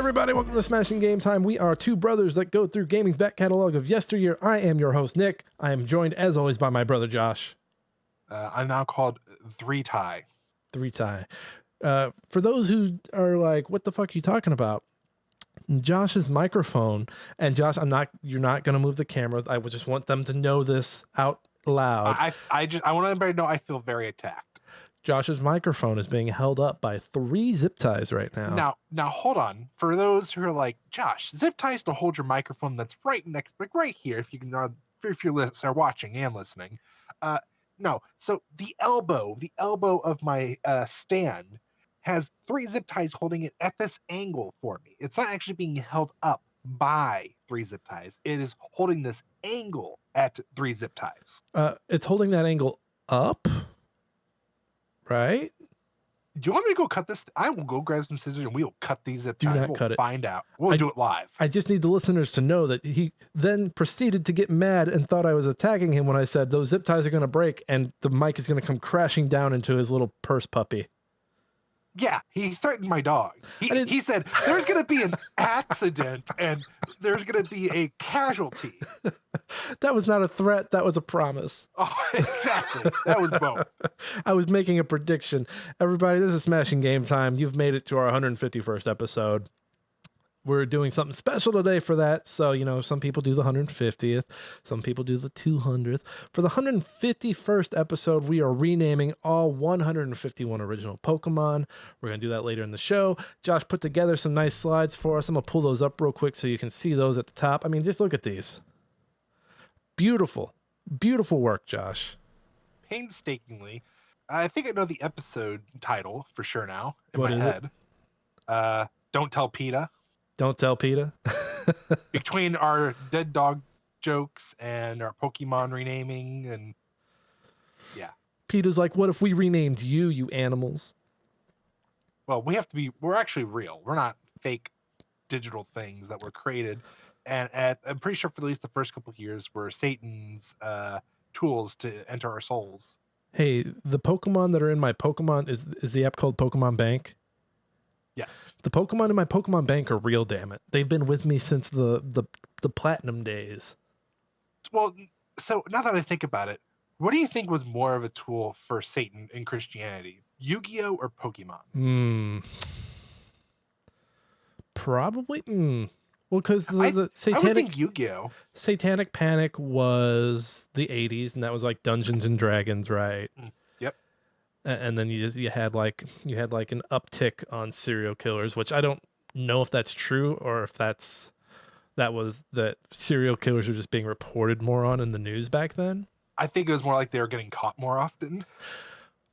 everybody, welcome to Smashing Game Time. We are two brothers that go through gaming's back catalog of yesteryear. I am your host, Nick. I am joined, as always, by my brother, Josh. I'm now called Three Tie. Three Tie. For those who are like, what the fuck are you talking about? Josh's microphone, and Josh, you're not going to move the camera. I would just want them to know this out loud. I want everybody to know I feel very attacked. Josh's microphone is being held up by 3 zip ties right now. Now hold on. For those who are like, Josh, zip ties to hold your microphone that's right next, like right here. If you can, if you're watching and listening, no. So the elbow of my stand has 3 zip ties holding it at this angle for me. It's not actually being held up by 3 zip ties. It is holding this angle at 3 zip ties. It's holding that angle up. Right? Do you want me to go cut this? I will go grab some scissors and we will cut these zip ties. Do not cut it. Find out. We'll do it live. I just need the listeners to know that he then proceeded to get mad and thought I was attacking him when I said those zip ties are going to break and the mic is going to come crashing down into his little purse puppy. Yeah, he threatened my dog. He said there's going to be an accident and there's going to be a casualty. That was not a threat. That was a promise. Oh, exactly. That was both. I was making a prediction. Everybody, this is Smashing Game Time. You've made it to our 151st episode. We're doing something special today for that. So, you know, some people do the 150th. Some people do the 200th. For the 151st episode, we are renaming all 151 original Pokemon. We're going to do that later in the show. Josh put together some nice slides for us. I'm going to pull those up real quick so you can see those at the top. I mean, just look at these. Beautiful. Beautiful work, Josh. Painstakingly. I think I know the episode title for sure now in What my is head. Don't Tell PETA. Don't tell PETA. Between our dead dog jokes and our Pokemon renaming, and yeah. PETA's like, what if we renamed you, you animals? Well, we're actually real. We're not fake digital things that were created. And I'm pretty sure for at least the first couple of years were Satan's tools to enter our souls. Hey, the Pokemon that are in my Pokemon, is the app called Pokemon Bank? Yes. The Pokemon in my Pokemon Bank are real, damn it. They've been with me since the Platinum days. Well, so now that I think about it, what do you think was more of a tool for Satan in Christianity? Yu-Gi-Oh! Or Pokemon? Probably. Well, because the I would think Yu-Gi-Oh! Satanic Panic was the 80s, and that was like Dungeons and Dragons, right? Yep. And then you had like an uptick on serial killers, which I don't know if that's true or if that serial killers were just being reported more on in the news back then. I think it was more like they were getting caught more often.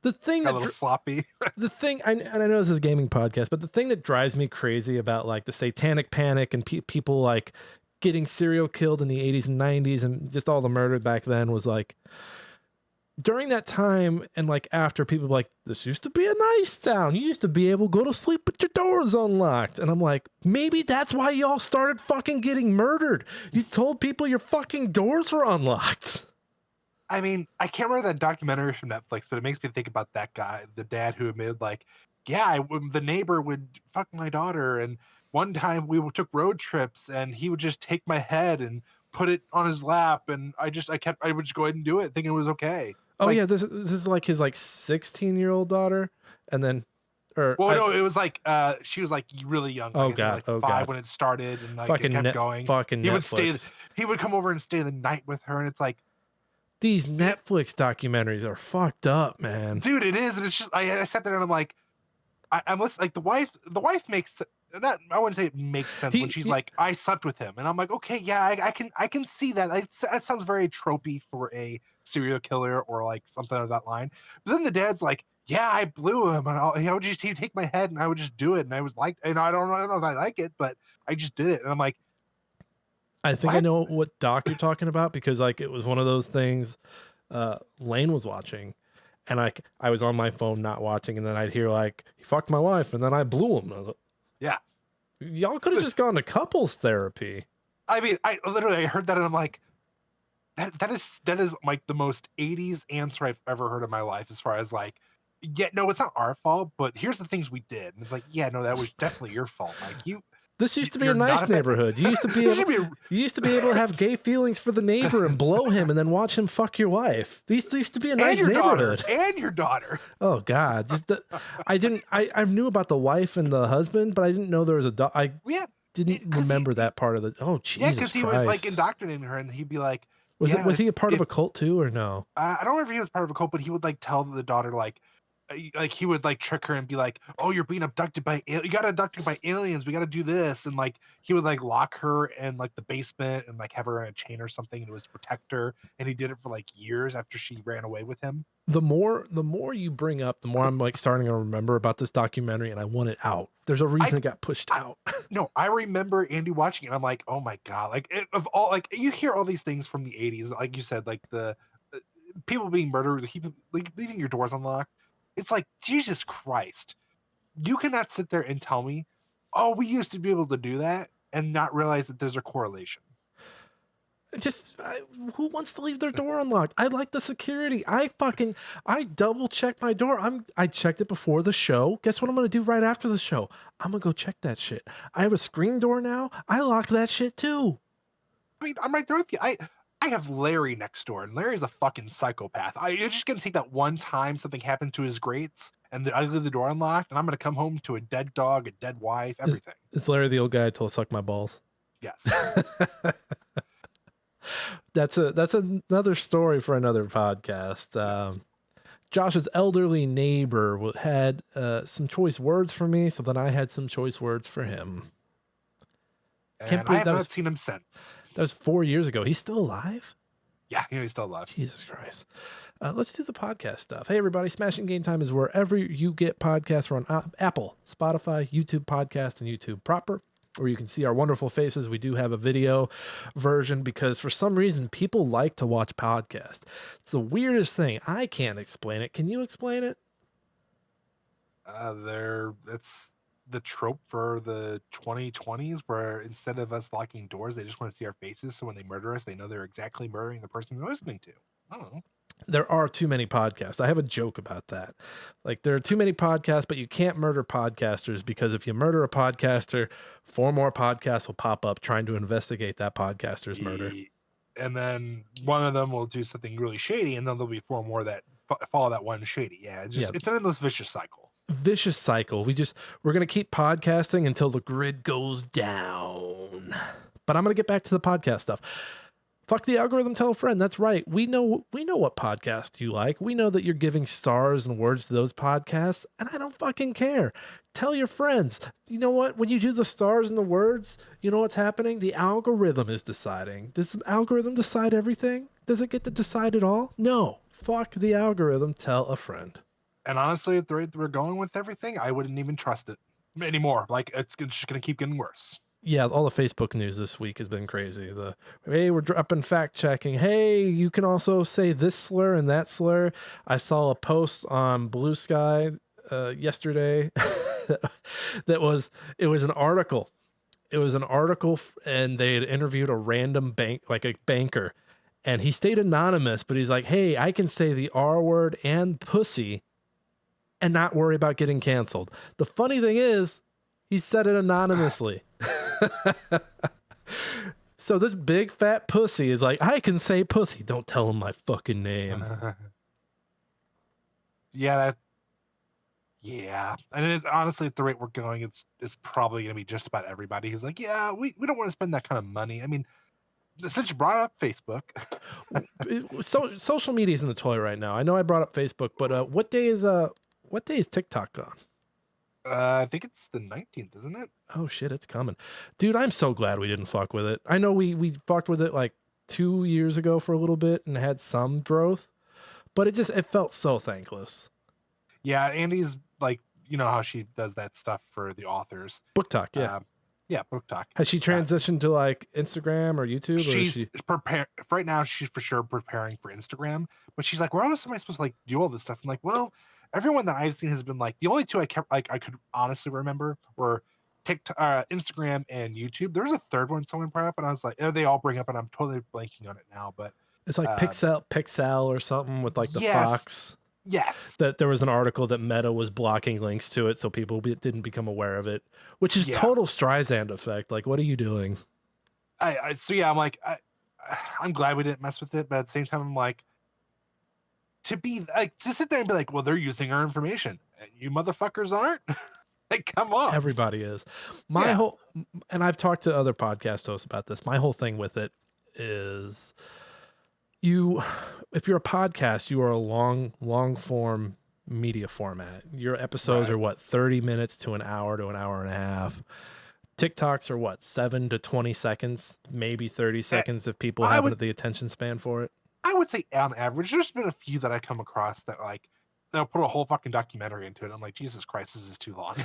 The thing a little sloppy. The thing, and I know this is a gaming podcast, but the thing that drives me crazy about like the Satanic Panic and people like getting serial killed in the 80s and 90s and just all the murder back then was like, during that time and like after, people were like, this used to be a nice town. You used to be able to go to sleep with your doors unlocked. And I'm like, maybe that's why y'all started fucking getting murdered. You told people your fucking doors were unlocked. I mean, I can't remember that documentary from Netflix, but it makes me think about that guy, the dad who admitted like, yeah, the neighbor would fuck my daughter. And one time we took road trips and he would just take my head and put it on his lap. And I would just go ahead and do it thinking it was okay. Yeah. This is like his like 16-year-old daughter. And then, no, it was like, she was like really young. Oh like, God. Like 5 when it started and like it kept going. Fucking Netflix. He would come over and stay the night with her. And it's like, these Netflix documentaries are fucked up, man. Dude, it is. And it's just, I sat there and I'm like, I'm listening, like the wife makes that. I wouldn't say it makes sense when she's like, I slept with him. And I'm like, okay, yeah, I can see that. That sounds very tropey for a serial killer or like something of that line. But then the dad's like, yeah, I blew him. And I would just take my head and I would just do it. And I was like, and I don't know if I like it, but I just did it. And I'm like, I think I know what doc you're talking about because like it was one of those things Lane was watching and I was on my phone not watching and then I'd hear like he fucked my wife and then I blew him. Like, yeah. Y'all could have just gone to couples therapy. I mean, I heard that and I'm like, that is like the most 80s answer I've ever heard in my life as far as like, yeah, no, it's not our fault, but here's the things we did. And it's like, yeah, no, that was definitely your fault. Like This used to be a You're not nice a bad thing. neighborhood. You used to be This able, should be you used to be able to have gay feelings for the neighbor and blow him and then watch him fuck your wife. These used to be a and nice your daughter. neighborhood. And your daughter. Oh God, I knew about the wife and the husband, but I didn't know there was a I Yeah. didn't 'Cause remember that part of the. Oh Yeah, Jesus because he Christ. was like indoctrinating her, and he'd be like, Was he a part of if a cult too or no? I don't remember if he was part of a cult, but he would like tell the daughter like he would like trick her and be like, "Oh, you're being abducted by you got abducted by aliens. We got to do this." And like he would like lock her in like the basement and like have her in a chain or something, and it was to protect her. And he did it for like years after she ran away with him. The more you bring up, the more I'm like starting to remember about this documentary, and I want it out. There's a reason it got pushed I out. no, I remember Andy watching it. I'm like, oh my god! Like of all like you hear all these things from the '80s, like you said, like the people being murdered, like leaving your doors unlocked. It's like Jesus Christ! You cannot sit there and tell me, oh, we used to be able to do that, and not realize that there's a correlation. Who wants to leave their door unlocked? I like the security. I double check my door. I checked it before the show. Guess what I'm gonna do right after the show? I'm gonna go check that shit. I have a screen door now. I lock that shit too. I mean, I'm right there with you. I have Larry next door, and Larry's a fucking psychopath. You're just gonna take that one time something happened to his grates, and I leave the door unlocked, and I'm gonna come home to a dead dog, a dead wife, everything. Is Larry the old guy told to suck my balls? Yes. That's another story for another podcast. Yes. Josh's elderly neighbor had some choice words for me, so then I had some choice words for him. And I have not seen him since. That was 4 years ago. He's still alive? Yeah, he's still alive. Jesus Christ. Let's do the podcast stuff. Hey, everybody. Smashing Game Time is wherever you get podcasts. We're on Apple, Spotify, YouTube Podcast, and YouTube proper, where you can see our wonderful faces. We do have a video version because for some reason people like to watch podcasts. It's the weirdest thing. I can't explain it. Can you explain it? It's the trope for the 2020s where instead of us locking doors, they just want to see our faces. So when they murder us, they know they're exactly murdering the person they're listening to. I don't know. There are too many podcasts. I have a joke about that. Like, there are too many podcasts, but you can't murder podcasters because if you murder a podcaster, 4 more podcasts will pop up trying to investigate that podcaster's murder. And then one of them will do something really shady, and then there'll be 4 more that follow that one shady. Yeah, it's an endless vicious cycle. Vicious cycle. We're gonna keep podcasting until the grid goes down. But I'm gonna get back to the podcast stuff. Fuck the algorithm, tell a friend. That's right. We know what podcast you like. We know that you're giving stars and words to those podcasts, and I don't fucking care. Tell your friends. You know what? When you do the stars and the words, you know what's happening? The algorithm is deciding. Does the algorithm decide everything? Does it get to decide it all? No. Fuck the algorithm, tell a friend. And honestly, at the rate that we're going with everything, I wouldn't even trust it anymore. Like, it's just going to keep getting worse. Yeah, all the Facebook news this week has been crazy. Hey, we're dropping fact checking. Hey, you can also say this slur and that slur. I saw a post on Blue Sky yesterday it was an article. It was an article, and they had interviewed a random banker, and he stayed anonymous, but he's like, hey, I can say the R word and pussy and not worry about getting canceled. The funny thing is, he said it anonymously. So this big fat pussy is like, I can say pussy. Don't tell him my fucking name. Yeah. And honestly, at the rate we're going, it's probably going to be just about everybody who's like, yeah, we don't want to spend that kind of money. I mean, since you brought up Facebook. So social media is in the toy right now. I know I brought up Facebook, but what day is TikTok on? I think it's the 19th, isn't it? Oh shit, it's coming. Dude, I'm so glad we didn't fuck with it. I know we fucked with it like 2 years ago for a little bit and had some growth, but it felt so thankless. Yeah, Andy's like, you know how she does that stuff for the authors. Book Talk, yeah. Yeah, Book Talk. Has she transitioned to like Instagram or YouTube? She's preparing right now. She's for sure preparing for Instagram, but she's like, where else am I supposed to like do all this stuff? I'm like, well, everyone that I've seen has been like, the only 2 I could honestly remember were TikTok, Instagram, and YouTube. There's a third one someone brought up, and I was like, they all bring up, and I'm totally blanking on it now. But it's like Pixel or something with like the fox. Yes. That there was an article that Meta was blocking links to it so people didn't become aware of it, which is Yeah. total Streisand effect. Like, what are you doing? So yeah, I'm like, I'm glad we didn't mess with it, but at the same time, I'm like, to be like, to sit there and be like, well, they're using our information, and you motherfuckers aren't. Like, come on. Everybody is. My Yeah. whole, and I've talked to other podcast hosts about this. My whole thing with it is you, if you're a podcast, you are a long form media format. Your episodes Right. are what, 30 minutes to an hour and a half. TikToks are what, 7 to 20 seconds, maybe 30 Eh, seconds if people I have would the attention span for it. I would say on average, there's been a few that I come across that like they'll put a whole fucking documentary into it. I'm like, Jesus Christ, this is too long.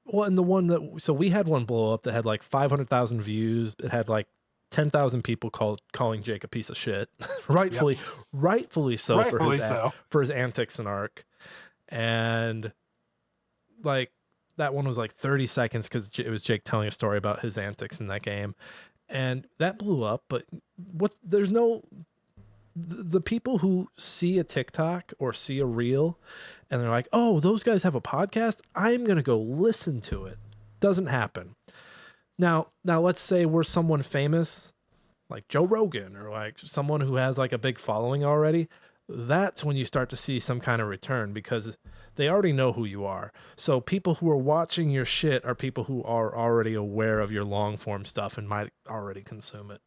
Well, and the one that, so we had one blow up that had like 500,000 views. It had like 10,000 people calling Jake a piece of shit. Yep. rightfully so Rightfully so. for his antics in Arc. And like that one was like 30 seconds because it was Jake telling a story about his antics in that game. And that blew up, but there's no, the people who see a TikTok or see a reel and they're like, oh, those guys have a podcast, I'm going to go listen to it. Doesn't happen. Now let's say we're someone famous like Joe Rogan or like someone who has like a big following already. That's when you start to see some kind of return because they already know who you are. So people who are watching your shit are people who are already aware of your long form stuff and might already consume it.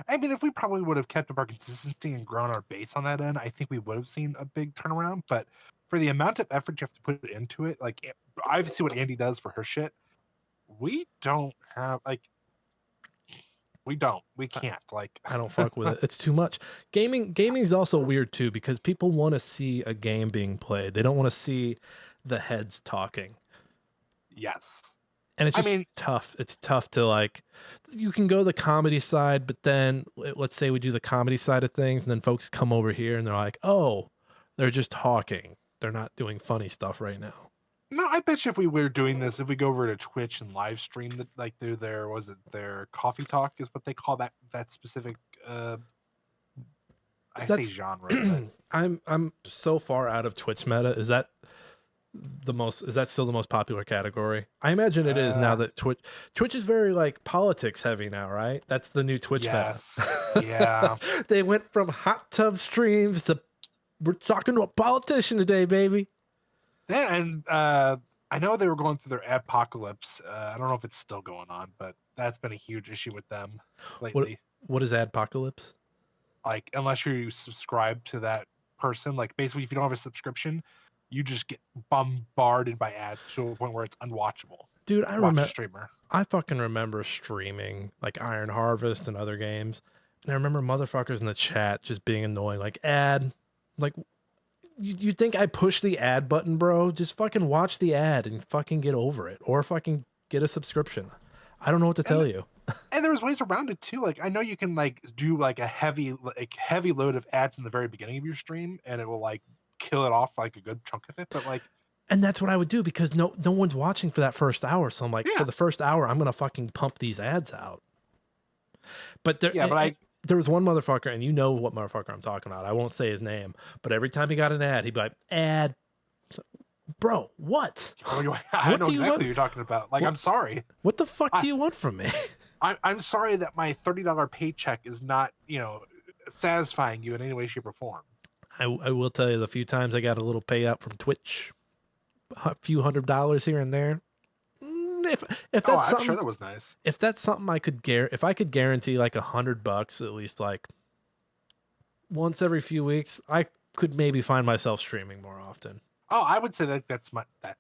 I mean, if we probably would have kept up our consistency and grown our base on that end, I think we would have seen a big turnaround. But for the amount of effort you have to put into it, like I see what Andy does for her shit. We don't have like we can't like I don't fuck with it. It's too much. Gaming is also weird too because people want to see a game being played. They don't want to see the heads talking. yes. And it's I just mean, tough. It's tough to like you can go the comedy side, but then let's say we do the comedy side of things and then folks come over here and they're like, "Oh, they're just talking. They're not doing funny stuff right now." no, I bet you if we were doing this, if we go over to Twitch and live stream that like do their was it their coffee talk is what they call that specific I say That's genre, but I'm so far out of Twitch meta. Is that still the most popular category? I imagine it is now uh that Twitch is very like politics heavy now, right? That's the new Twitch meta. yes. Yeah. They went from hot tub streams to we're talking to a politician today, baby. Yeah, and I know they were going through their apocalypse. I don't know if it's still going on, but that's been a huge issue with them What lately. what is Adpocalypse? Like, unless you subscribe to that person, like basically, if you don't have a subscription, you just get bombarded by ads to a point where it's unwatchable Dude, to watch a streamer. I fucking remember streaming like Iron Harvest and other games. And I remember motherfuckers in the chat just being annoying, like ad. Like you think I push the ad button, bro? Just fucking watch the ad and fucking get over it. Or fucking get a subscription. I don't know what to tell And you. and there's ways around it too. Like I know you can like do like a heavy load of ads in the very beginning of your stream, and it will like kill it off like a good chunk of it. But like, And that's what I would do because no one's watching for that first hour. So I'm like, for yeah, the first hour, I'm gonna fucking pump these ads out. But yeah. But I there was one motherfucker, and you know what motherfucker I'm talking about. I won't say his name, but every time he got an ad, he'd be like, ad. Bro, what? I What know do you exactly want? what you're talking about. Like, What, I'm sorry. what the fuck I, do you want from me? I'm sorry that my $30 paycheck is not, satisfying you in any way, shape, or form. I will tell you the few times I got a little payout from Twitch, a few $100 here and there. If Oh, that's I'm sure something that was nice. if that's something if I could guarantee like $100 at least like once every few weeks, I could maybe find myself streaming more often. Oh, I would say that that's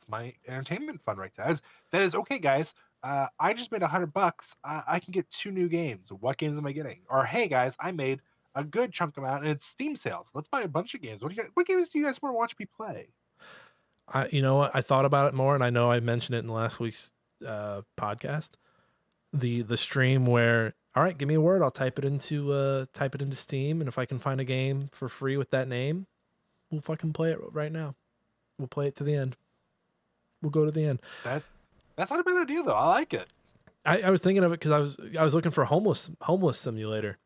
my entertainment fund right there. That is okay, guys. I just made $100. I can get 2 new games. What games am I getting? Or hey, guys, I made a good chunk amount, and it's Steam sales. Let's buy a bunch of games. What games do you guys want to watch me play? You know what? I thought about it more, and I know I mentioned it in last week's podcast. The stream where, all right, give me a word, I'll type it into Steam, and if I can find a game for free with that name, we'll fucking play it right now. We'll play it to the end. We'll go to the end. That's not a bad idea though. I like it. I was thinking of it because I was looking for homeless simulator,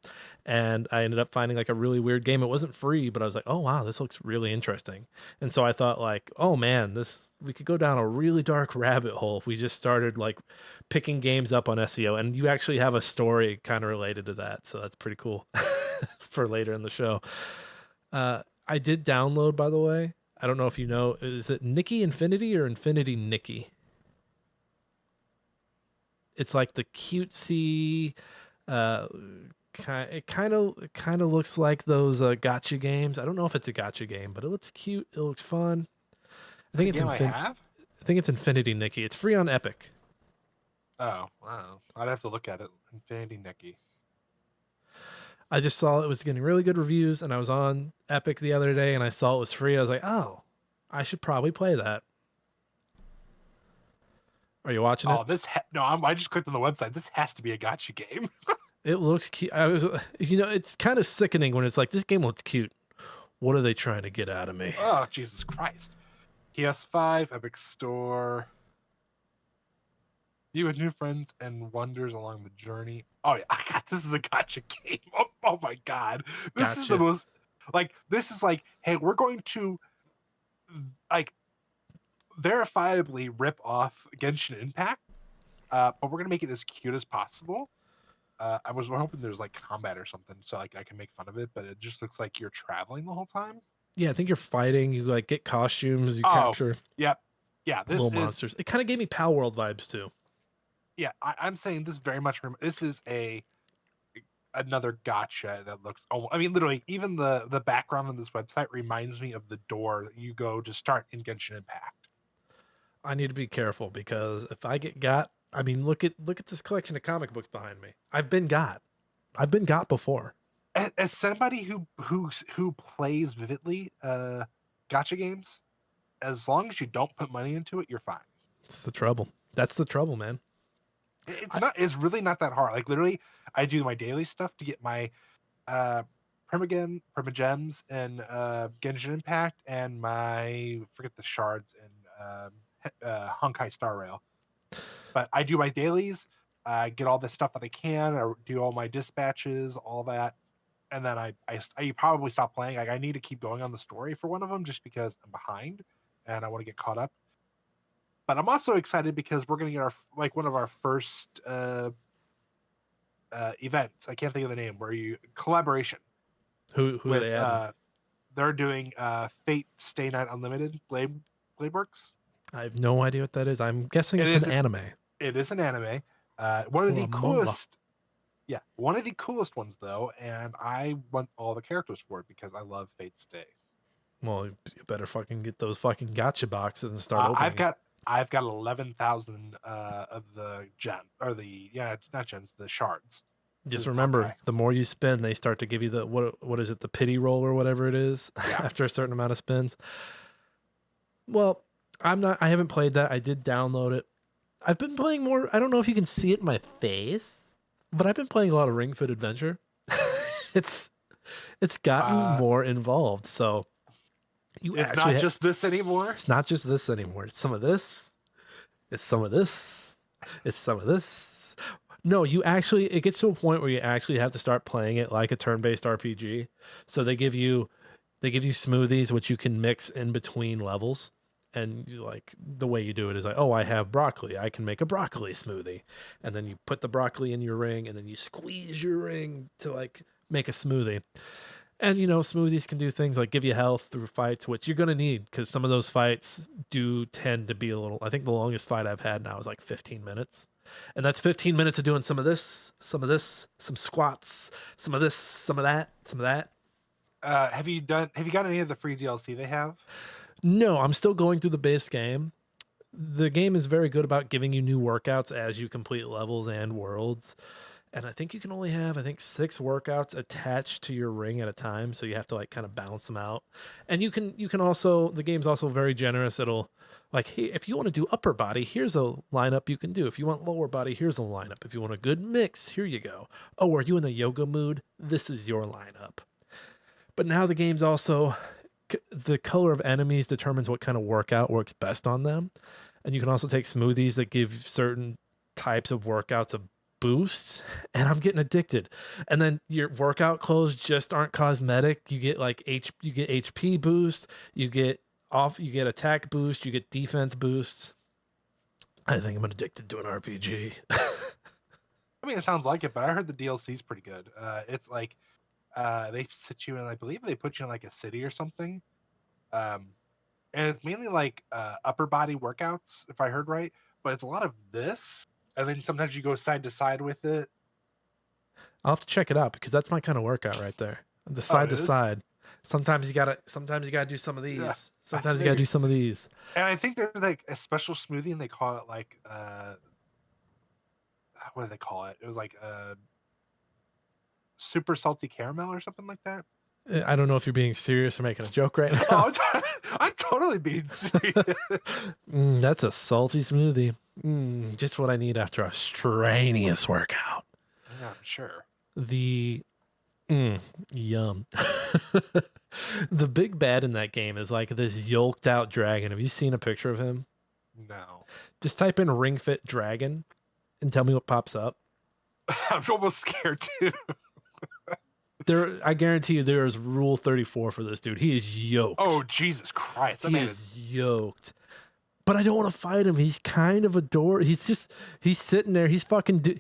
and I ended up finding like a really weird game. It wasn't free, but I was like, oh wow, this looks really interesting. And so I thought like, oh man, this we could go down a really dark rabbit hole if we just started like picking games up on SEO. And you actually have a story kind of related to that, so that's pretty cool for later in the show. I did download, by the way. I don't know if you know, is it Nikki Infinity or Infinity Nikki? It's like the cutesy, uh, it kind of looks like those gotcha games. I don't know if it's a gotcha game, but it looks cute. It looks fun. I Is that think a it's game I have? I think it's Infinity Nikki. It's free on Epic. Oh, wow. I'd have to look at it. Infinity Nikki. I just saw it was getting really good reviews, and I was on Epic the other day, and I saw it was free. I was like, oh, I should probably play that. Are you watching it? Oh, no, I just clicked on the website. This has to be a gotcha game. It looks cute. I was, it's kind of sickening when it's like this game looks cute. What are they trying to get out of me? Oh, Jesus Christ. PS5, Epic Store. You and new friends and wonders along the journey. Oh yeah, this is a gotcha game. Oh my god. This is the Gotcha. most this is like, hey, we're going to like verifiably rip off Genshin Impact, but we're gonna make it as cute as possible. I was hoping there's like combat or something, so like I can make fun of it, but it just looks like you're traveling the whole time. Yeah, I think you're fighting. You like get costumes. You Oh, capture yep, yeah. This little is monsters. It kind of gave me Power World vibes too. yeah. I'm saying this very much. This is another gotcha that looks. Oh, I mean, literally, even the background on this website reminds me of the door that you go to start in Genshin Impact. I need to be careful because if I get got, I mean, look at this collection of comic books behind me. I've been got. I've been got before. As somebody who plays vividly gotcha games, as long as you don't put money into it, you're fine. It's the trouble. That's the trouble, man. It's I, not. It's really not that hard. Like literally, I do my daily stuff to get my uh Primogems and Genshin Impact and my forget the shards and Honkai Star Rail. But I do my dailies, get all the stuff that I can, or do all my dispatches, all that, and then I probably stop playing. Like I need to keep going on the story for one of them just because I'm behind and I want to get caught up. But I'm also excited because we're gonna get our like one of our first events. I can't think of the name. Where you collaboration who are with they adding? they're doing Fate Stay Night Unlimited Blade Works. I have no idea what that is. I'm guessing It it's an is anime it is an anime. One of or the a manga. coolest, yeah, one of the coolest ones though, and I want all the characters for it because I love Fate Stay. Well, you better fucking get those fucking gotcha boxes and start opening it. I've got 11,000 of the gem or the not gems, the shards. Just It's remember, Honkai. the more you spend, they start to give you the what is it, the pity roll or whatever it is Yeah. after a certain amount of spins. Well, I haven't played that. I did download it. I've been playing more. I don't know if you can see it in my face, but I've been playing a lot of Ring Fit Adventure. it's it's gotten more involved. So It's not just this anymore. it's not just this anymore. It's some of this. It's some of this. It's some of this. No, it gets to a point where you actually have to start playing it like a turn-based RPG. So they give you smoothies which you can mix in between levels. And like the way you do it is like, oh, I have broccoli. I can make a broccoli smoothie. And then you put the broccoli in your ring and then you squeeze your ring to like make a smoothie. And smoothies can do things like give you health through fights, which you're gonna need because some of those fights do tend to be a little. I think the longest fight I've had now is like 15 minutes, and that's 15 minutes of doing some of this, some squats, some of this, some of that, some of that. Have you got any of the free DLC they have? No, I'm still going through the base game. The game is very good about giving you new workouts as you complete levels and worlds. And I think you can only have 6 workouts attached to your ring at a time, so you have to like kind of balance them out. And you can also, the game's also very generous. It'll like, hey, if you want to do upper body, here's a lineup you can do. If you want lower body, here's a lineup. If you want a good mix, here you go. Oh, are you in a yoga mood? This is your lineup. But now the game's also the color of enemies determines what kind of workout works best on them. And you can also take smoothies that give certain types of workouts of boosts, and I'm getting addicted. And then your workout clothes just aren't cosmetic. You get like you get HP boost, you get attack boost, you get defense boost. I think I'm addicted to an RPG. I mean, it sounds like it, but I heard the DLC is pretty good. It's like they sit you in, I believe they put you in like a city or something. Um, and it's mainly like upper body workouts, if I heard right. But it's a lot of this, and then sometimes you go side to side with it. I'll have to check it out because that's my kind of workout right there. The Oh, side it to is? side. Sometimes you gotta do some of these. Yeah. Sometimes you gotta do some of these. And I think there's like a special smoothie, and they call it like what do they call it? It was like super salty caramel or something like that. I don't know if you're being serious or making a joke right now. Oh, I'm totally being serious. That's a salty smoothie. Just what I need after a strenuous workout. Yeah, I'm sure. Yum. The big bad in that game is like this yoked out dragon. Have you seen a picture of him? No. Just type in ring fit dragon and tell me what pops up. I'm almost scared too. I guarantee you there is rule 34 for this dude. He is yoked. Oh, Jesus Christ. That he man is yoked. But I don't want to fight him. He's kind of adorable. He's sitting there. He's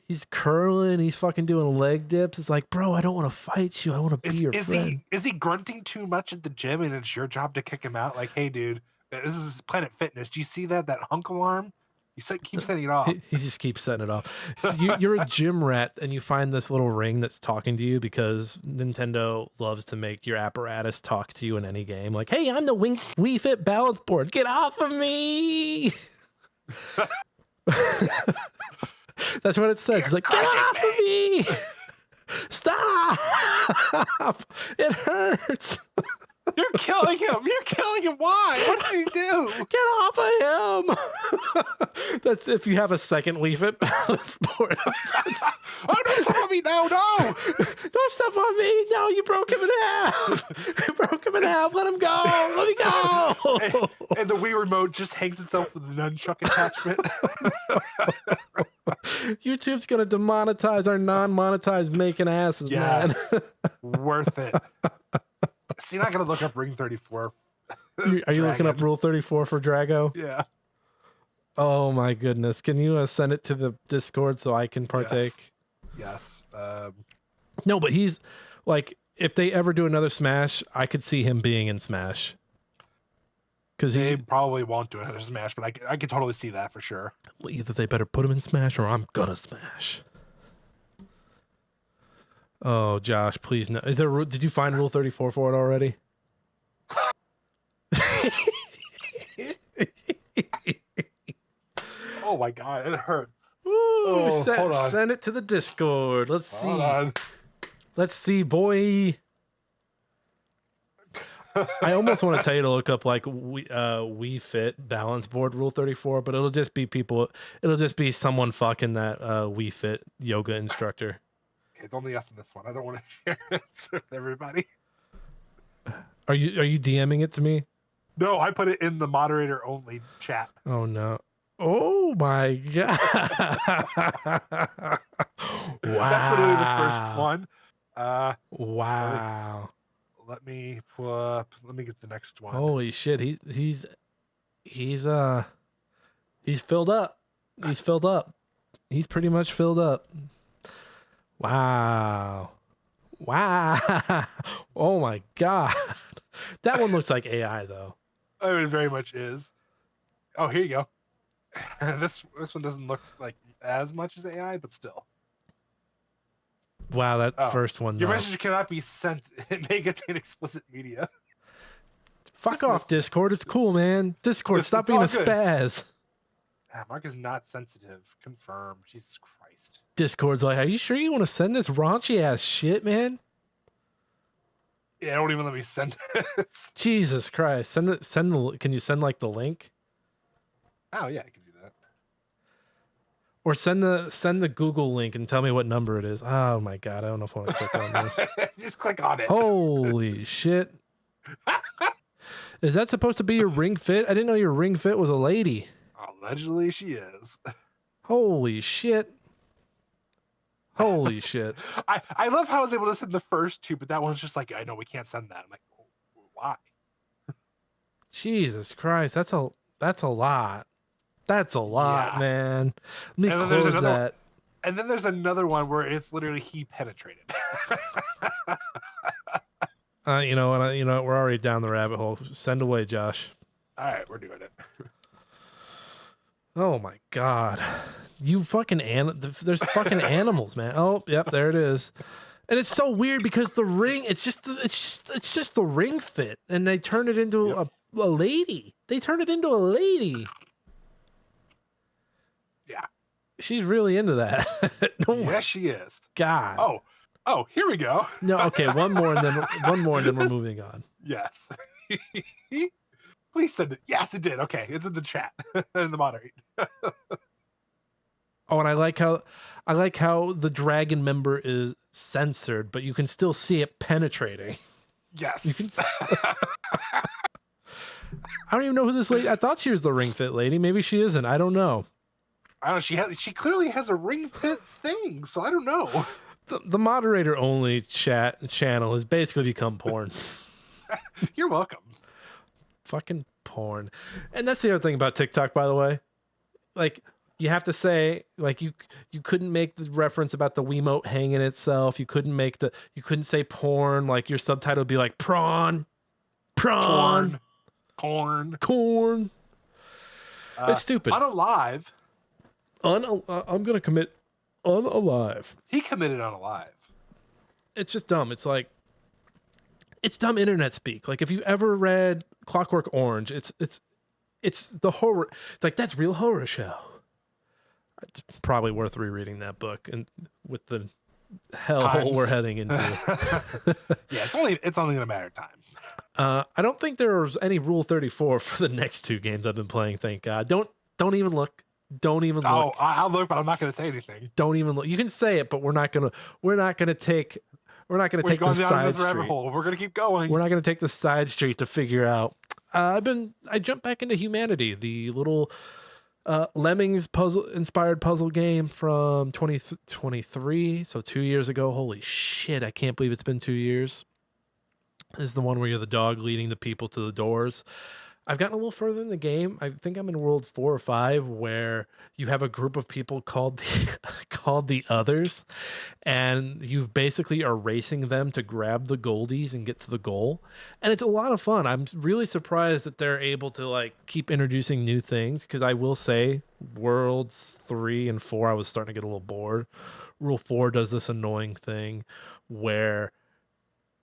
he's curling. He's fucking doing leg dips. It's like, bro, I don't want to fight you. I want to be your friend. Is he grunting too much at the gym and it's your job to kick him out? Like, hey, dude, this is Planet Fitness. Do you see that hunk alarm? Keep setting it off. He just keeps setting it off. So you're a gym rat and you find this little ring that's talking to you because Nintendo loves to make your apparatus talk to you in any game. Like, hey, I'm the Wii Fit balance board. Get off of me. That's what it says. It's like, get off of me. Stop. It hurts. You're killing him. You're killing him. Why? What did he do? Get off of him. That's if you have a second Wii Fit balance board. Oh, don't step on me. No. Don't step on me. No, you broke him in half. You broke him in half. Let him go. Let me go. And the Wii remote just hangs itself with a nunchuck attachment. YouTube's going to demonetize our non-monetized making asses, man. Worth it. So you're not going to look up Ring 34. Are you looking up Rule 34 for Drago? Yeah. Oh my goodness. Can you send it to the Discord so I can partake? Yes. No, but he's like, if they ever do another Smash, I could see him being in Smash. Because they probably won't do another Smash, but I could totally see that for sure. Either they better put him in Smash or I'm gonna Smash. Oh, Josh, please no. Did you find Rule 34 for it already? Oh my god, it hurts. Ooh, send it to the Discord. Let's see. Hold on. Let's see, boy. I almost want to tell you to look up like Wii Fit balance board Rule 34, but it'll just be someone fucking that Wii Fit yoga instructor. Okay, it's only us in this one. I don't want to share it with everybody. Are you DMing it to me? No, I put it in the moderator only chat. Oh no. Oh my god. Wow. That's literally the first one. Wow. Let me get the next one. Holy shit. He's filled up. He's filled up. He's pretty much filled up. Wow. Oh my god. That one looks like AI though. Oh, it very much is. Oh, here you go. This one doesn't look like as much as AI, but still. Wow, that first one. Your message cannot be sent. It may contain explicit media. Fuck off, Discord. It's cool, man. Discord, stop being a spaz. Mark is not sensitive. Confirmed. Jesus Christ. Discord's like, are you sure you want to send this raunchy ass shit, man? Yeah, don't even let me send it. Jesus Christ. Can you send like the link? Oh yeah, I can do that. Or send the Google link and tell me what number it is. Oh my god, I don't know if I want to click on this. Just click on it. Holy shit. Is that supposed to be your Ring Fit? I didn't know your Ring Fit was a lady. Allegedly she is. Holy shit. Holy shit. I love how I was able to send the first two, but that one's just like, I know we can't send that. I'm like, oh, why? Jesus Christ. That's a lot. That's a lot, Yeah. man. Let me And then there's close another that. and then there's another one where it's literally he penetrated. You know what? You know what? We're already down the rabbit hole. Send away, Josh. All right, we're doing it. Oh my god. You fucking there's fucking animals, man. Oh, yep, there it is. And it's so weird because the ring, it's just the ring fit, and they turn it into Yep. a lady. They turn it into a lady. Yeah. She's really into that. Oh my Yes, she is. god. Oh, here we go. No, okay, one more and then we're moving on. Yes. Please send it. Yes, it did. Okay, it's in the chat in the moderate. Oh, and I like how the dragon member is censored, but you can still see it penetrating. Yes. I don't even know who this lady. I thought she was the ring fit lady. Maybe she isn't. I don't know. I don't know. She clearly has a ring fit thing, so I don't know. The moderator only channel has basically become porn. You're welcome. Fucking porn. And that's the other thing about TikTok, by the way. Like, you have to say, like, you couldn't make the reference about the Wiimote hanging itself. You couldn't say porn. Like, your subtitle would be like prawn. Corn. It's stupid. Unalive. I'm gonna commit unalive. He committed unalive. It's just dumb. It's like, it's dumb internet speak. Like, if you've ever read Clockwork Orange, it's the horror. It's like, that's real horror show. It's probably worth rereading that book and with the hellhole we're heading into. Yeah, it's only gonna matter of time. I don't think there's any Rule 34 for the next two games I've been playing. Thank God. Don't even look. Don't even look. Oh, I'll look, but I'm not gonna say anything. Don't even look. You can say it, but we're not gonna take the side street. Hole. We're gonna keep going. We're not gonna take the side street to figure out. I jumped back into Humanity, the little Lemmings inspired puzzle game from 2023, so 2 years ago. Holy shit, I can't believe it's been 2 years. This is the one where you're the dog leading the people to the doors. I've gotten a little further in the game. I think I'm in world 4 or 5, where you have a group of people called the others, and you basically are racing them to grab the goldies and get to the goal. And it's a lot of fun. I'm really surprised that they're able to like keep introducing new things, because I will say worlds 3 and 4, I was starting to get a little bored. Rule 4 does this annoying thing where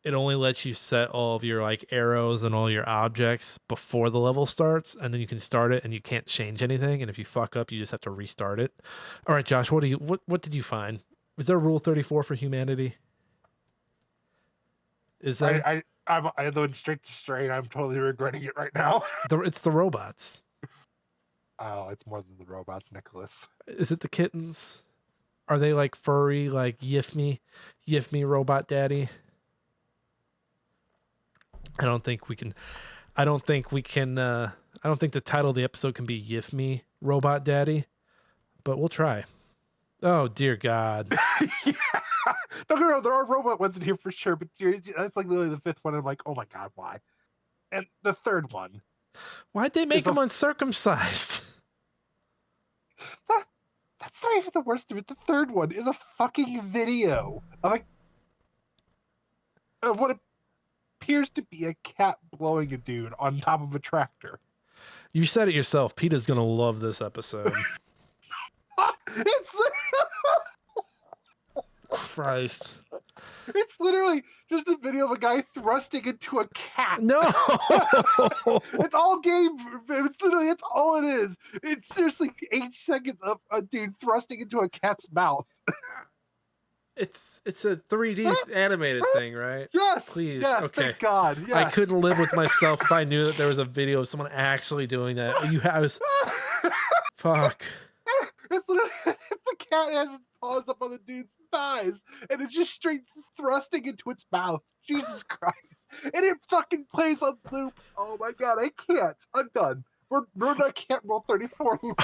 it only lets you set all of your like arrows and all your objects before the level starts, and then you can start it and you can't change anything. And if you fuck up, you just have to restart it. All right, Josh, what did you find? Is there Rule 34 for Humanity? Is there? I went straight to strain. I'm totally regretting it right now. It's the robots. Oh, it's more than the robots, Nicholas. Is it the kittens? Are they like furry, like Yif me robot daddy? I don't think the title of the episode can be Yif Me Robot Daddy, but we'll try. Oh, dear God. Yeah. Don't get me wrong, there are robot ones in here for sure, but that's like literally the 5th one. I'm like, oh my God, why? And the 3rd one. Why'd they make him uncircumcised? That's not even the worst of it. The 3rd one is a fucking video of what appears to be a cat blowing a dude on top of a tractor. You said it yourself. PETA's gonna love this episode. It's Christ. It's literally just a video of a guy thrusting into a cat. No. It's all game. It's all it is. It's seriously 8 seconds of a dude thrusting into a cat's mouth. It's a 3D animated thing, right? Yes. Please. Yes, okay. thank God. Yes. I couldn't live with myself if I knew that there was a video of someone actually doing that. Fuck. It's literally the cat has its paws up on the dude's thighs, and it's just straight thrusting into its mouth. Jesus Christ! And it fucking plays on loop. Oh my God, I can't. I'm done. I can't roll 34 anymore.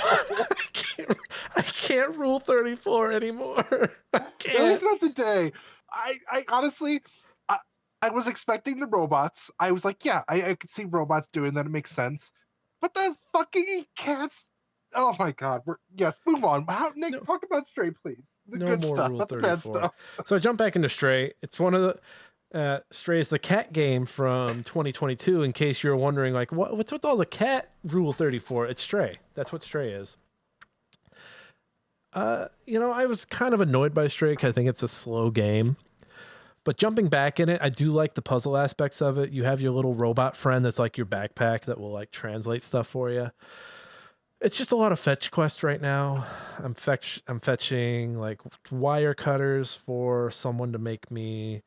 I can't rule 34 anymore. I Today's can't. not the day. I honestly, I, I was expecting the robots. I was like, yeah, I could see robots doing that. It makes sense. But the fucking cats. Oh my god. Yes, move on. Nick, No, talk about Stray, please. The no good more stuff, rule not the bad 34. stuff. So I jump back into Stray. It's one of the Stray is the cat game from 2022. In case you're wondering, like, what's with all the cat rule 34? It's Stray. That's what Stray is. I was kind of annoyed by Stray 'cause I think it's a slow game. But jumping back in it, I do like the puzzle aspects of it. You have your little robot friend that's like your backpack that will like translate stuff for you. It's just a lot of fetch quests right now. I'm fetching like wire cutters for someone to make me,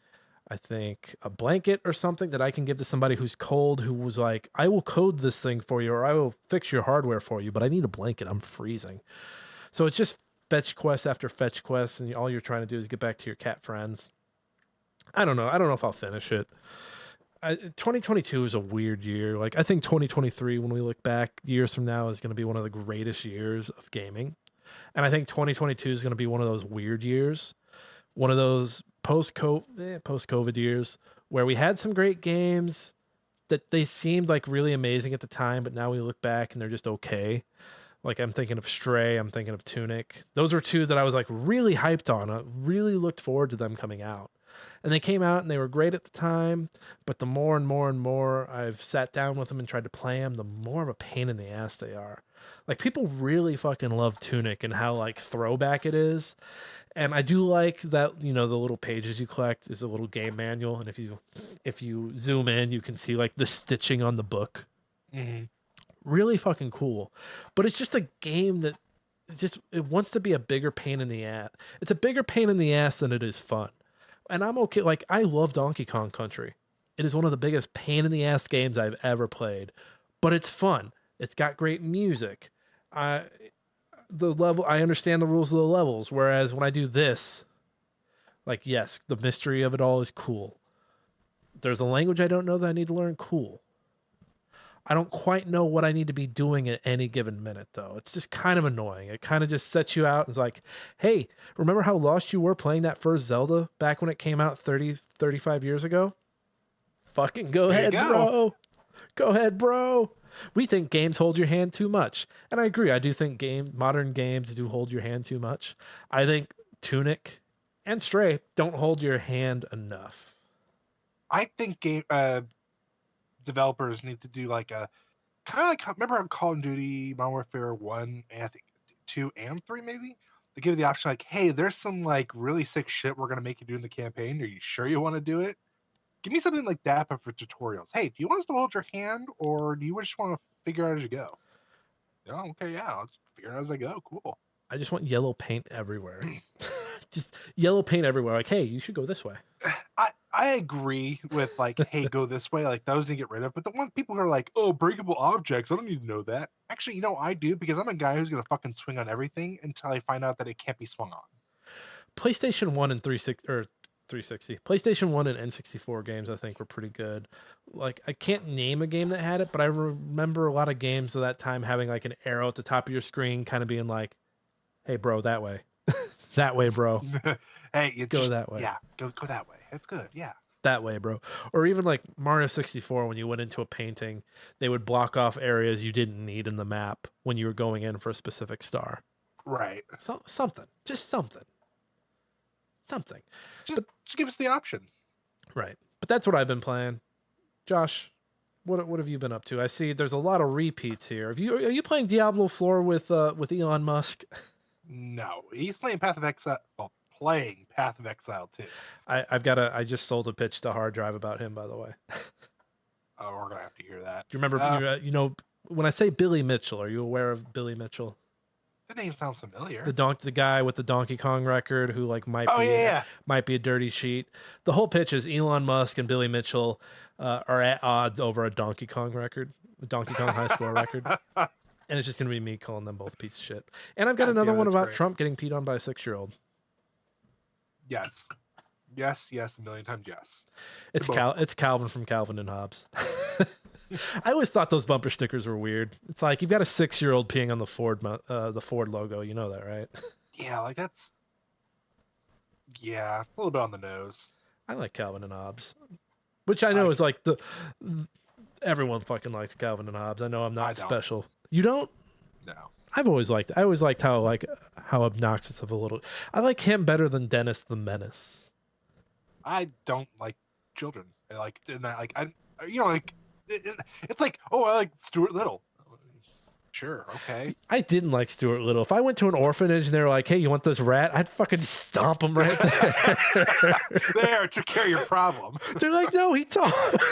I think, a blanket or something that I can give to somebody who's cold, who was like, I will code this thing for you or I will fix your hardware for you, but I need a blanket. I'm freezing. So it's just fetch quest after fetch quest, and all you're trying to do is get back to your cat friends. I don't know. I don't know if I'll finish it. 2022 is a weird year. Like, I think 2023, when we look back years from now, is going to be one of the greatest years of gaming. And I think 2022 is going to be one of those weird years, one of those post-COVID years where we had some great games that they seemed like really amazing at the time, but now we look back and they're just okay. Like, I'm thinking of Stray, I'm thinking of Tunic. Those are two that I was like really hyped on. I really looked forward to them coming out. And they came out and they were great at the time, but the more and more and more I've sat down with them and tried to play them, the more of a pain in the ass they are. Like, people really fucking love Tunic and how like throwback it is. And I do like that, the little pages you collect is a little game manual, and if you zoom in, you can see like the stitching on the book. Mm-hmm. Really fucking cool. But it's just a game that it wants to be a bigger pain in the ass. It's a bigger pain in the ass than it is fun. And I'm okay. Like, I love Donkey Kong Country. It is one of the biggest pain in the ass games I've ever played, but it's fun. It's got great music. I understand the rules of the levels. Whereas when I do this, like, yes, the mystery of it all is cool. There's a language I don't know that I need to learn. Cool. I don't quite know what I need to be doing at any given minute, though. It's just kind of annoying. It kind of just sets you out and is like, hey, remember how lost you were playing that first Zelda back when it came out 35 years ago? Fucking go There you ahead, go. bro. Go ahead, bro. We think games hold your hand too much. And I agree. I do think modern games do hold your hand too much. I think Tunic and Stray don't hold your hand enough. I think developers need to do like a kind of like, remember on Call of Duty Modern Warfare 1 and I think 2 and 3 maybe? They give you the option like, hey, there's some like really sick shit we're gonna make you do in the campaign. Are you sure you want to do it? Give me something like that, but for tutorials. Hey, do you want us to hold your hand or do you just want to figure out as you go? Oh, okay, yeah, let's figure it out as I go. Cool. I just want yellow paint everywhere. Just yellow paint everywhere. Like, hey, you should go this way. I agree with like, hey, go this way. Like those need to get rid of. But the one people who are like, oh, breakable objects, I don't need to know that. Actually, I do because I'm a guy who's gonna fucking swing on everything until I find out that it can't be swung on. PlayStation 1 and 360. PlayStation 1 and N64 games I think were pretty good. Like, I can't name a game that had it, but I remember a lot of games of that time having like an arrow at the top of your screen kind of being like, "Hey bro, that way." That way, bro. Hey, you Go just that way. yeah, go that way. That's good. Yeah. That way, bro. Or even like Mario 64, when you went into a painting, they would block off areas you didn't need in the map when you were going in for a specific star. Right. So something. Just something. Something. Just give us the option. Right. But that's what I've been playing. Josh, what have you been up to? I see there's a lot of repeats here. Are you playing Diablo 4 with Elon Musk? No, he's playing Path of Exile. Well, playing Path of Exile too. I just sold a pitch to hard drive about him, by the way. Do Oh, we're gonna have to hear that. you remember when I say Billy Mitchell, are you aware of Billy Mitchell? The name sounds familiar. The guy with the Donkey Kong record who like might be a dirty sheet. The whole pitch is Elon Musk and Billy Mitchell are at odds over a Donkey Kong record, a Donkey Kong high score record, and it's just gonna be me calling them both a piece of shit. And I've got another one that's about great. Trump getting peed on by a 6-year-old. Yes, a million times yes. It's Calvin from Calvin and Hobbes. I always thought those bumper stickers were weird. It's like you've got a 6-year-old peeing on the Ford logo. You know that, right? Yeah, like that's yeah, it's a little bit on the nose. I like Calvin and Hobbes, which I know I is like everyone fucking likes Calvin and Hobbes. I know I'm I not don't. special. You don't? No. I always liked how obnoxious of a little. I like him better than Dennis the Menace. I don't like children. I like in that like I you know like it's like, oh, I like Stuart Little. Sure, okay. I didn't like Stuart Little. If I went to an orphanage and they were like, "Hey, you want this rat?" I'd fucking stomp him right there. There, took care of your problem. They're like, "No, he talks."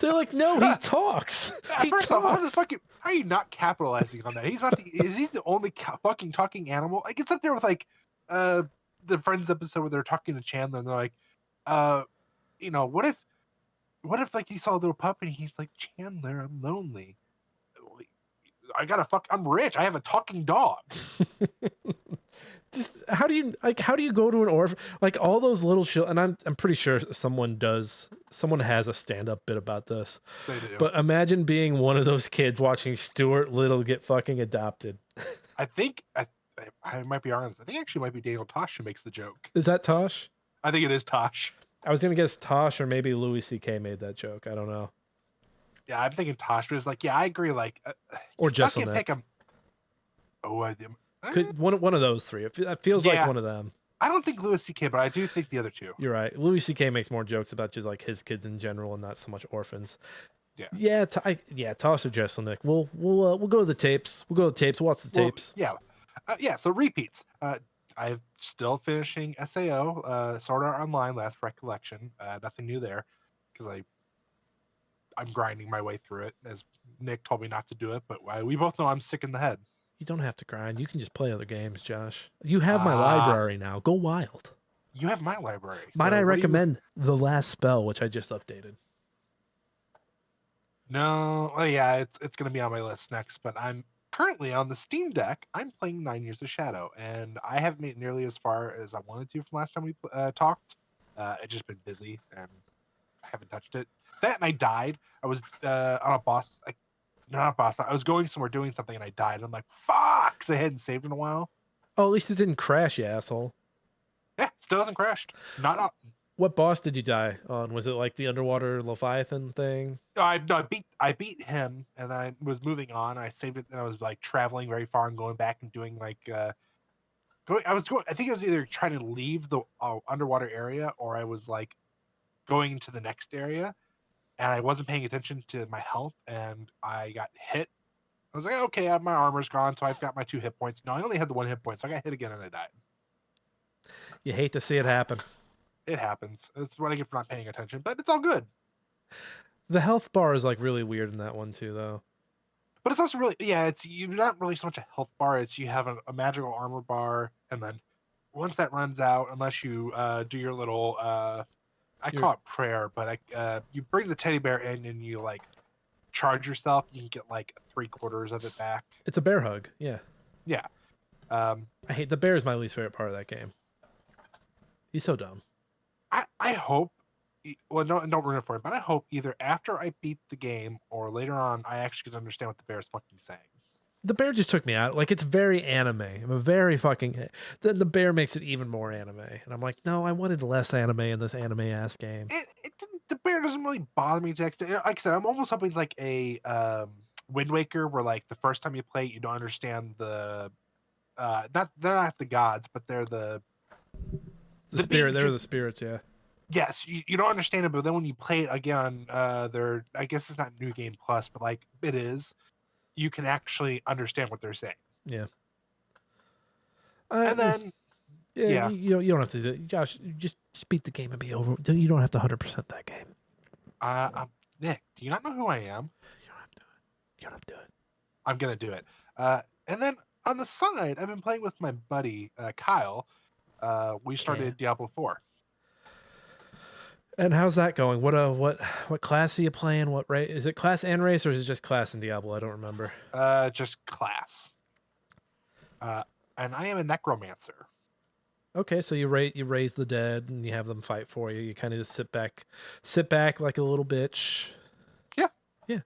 They're like, "No, he talks. He First off, how the talks." fuck are you not capitalizing on that? He's not. Is he the only fucking talking animal? Like it's up there with like, the Friends episode where they're talking to Chandler and they're like, uh, what if like he saw a little puppy and he's like, Chandler, I'm lonely. I gotta fuck. I'm rich. I have a talking dog. Just how do you go to an orphan, like all those little children, and I'm pretty sure someone has a stand-up bit about this, They do. but imagine being one of those kids watching Stuart Little get fucking adopted. I think I might be honest. I think actually it might be Daniel Tosh who makes the joke. Is that Tosh? I think it is Tosh. I was gonna guess Tosh, or maybe Louis C.K. made that joke. I don't know. Yeah, I'm thinking Tosh, but it's like, yeah, I agree. Like, Or you fucking Jesselnick. pick him. Oh, Could one of those three. It feels like Yeah. one of them. I don't think Louis C.K., but I do think the other two. You're right. Louis C.K. makes more jokes about just like his kids in general and not so much orphans. Yeah. Yeah. Tosh or Jesselnick. We'll go to the tapes. We'll go to the tapes. We'll watch the tapes. Yeah. Yeah, so repeats. I'm still finishing SAO, Sword Art Online, Last Recollection. Nothing new there because I'm grinding my way through it, as Nick told me not to do it, but we both know I'm sick in the head. You don't have to grind. You can just play other games, Josh. You have my library now. Go wild. You have my library. Might so I what do you- recommend The Last Spell, which I just updated? No, oh yeah, it's gonna be on my list next, but I'm currently on the Steam Deck. I'm playing 9 Years of Shadow, and I haven't made it nearly as far as I wanted to from last time we talked. It's just been busy and I haven't touched it. That and I died. I was on a boss, like not a boss. I was going somewhere doing something and I died. I'm like, fuck, 'cause I hadn't saved in a while. Oh, at least it didn't crash, you asshole. Yeah, still hasn't crashed. Not. What boss did you die on? Was it like the underwater Leviathan thing? No, I beat him, and then I was moving on. I saved it, and I was like traveling very far and going back and doing like going. I was going. I think I was either trying to leave the underwater area, or I was like going to the next area, and I wasn't paying attention to my health, and I got hit. I was like, okay, my armor's gone, so I've got my 2 hit points. No, I only had the 1 hit point, so I got hit again and I died. You hate to see it happen. It happens. It's what I get for not paying attention, but it's all good. The health bar is like really weird in that one too, though. But it's also really, yeah, it's you're not really so much a health bar. It's you have a magical armor bar, and then once that runs out, unless you do your little I call it prayer, but you bring the teddy bear in and you like charge yourself. You can get like 3/4 of it back. It's a bear hug. Yeah. Yeah. I hate the bear is my least favorite part of that game. He's so dumb. I hope. Well, no, don't ruin it for me. But I hope either after I beat the game or later on, I actually can understand what the bear is fucking saying. The bear just took me out. Like it's very anime. I'm a very fucking. Then the bear makes it even more anime, and I'm like, no, I wanted less anime in this anime ass game. The bear doesn't really bother me to that extent. Like I said, I'm almost hoping it's like a Wind Waker, where like the first time you play it, you don't understand the not they're not the gods, but they're the spirit. They're the spirits. Yeah. Yes, you don't understand it, but then when you play it again, they're I guess it's not New Game Plus, but like it is, you can actually understand what they're saying. Yeah. And then yeah. You don't have to do it. Josh, just beat the game and be over. You don't have to 100% that game. Nick, do you not know who I am? You don't have to do it. You don't have to do it. I'm gonna do it. And then on the side, I've been playing with my buddy Kyle. We started Diablo 4. And how's that going? What class are you playing? What race? Is it class and race, or is it just class in Diablo? I don't remember. Just class. And I am a necromancer. Okay, so you raise the dead and you have them fight for you. You kind of just sit back like a little bitch. Yeah. Yeah.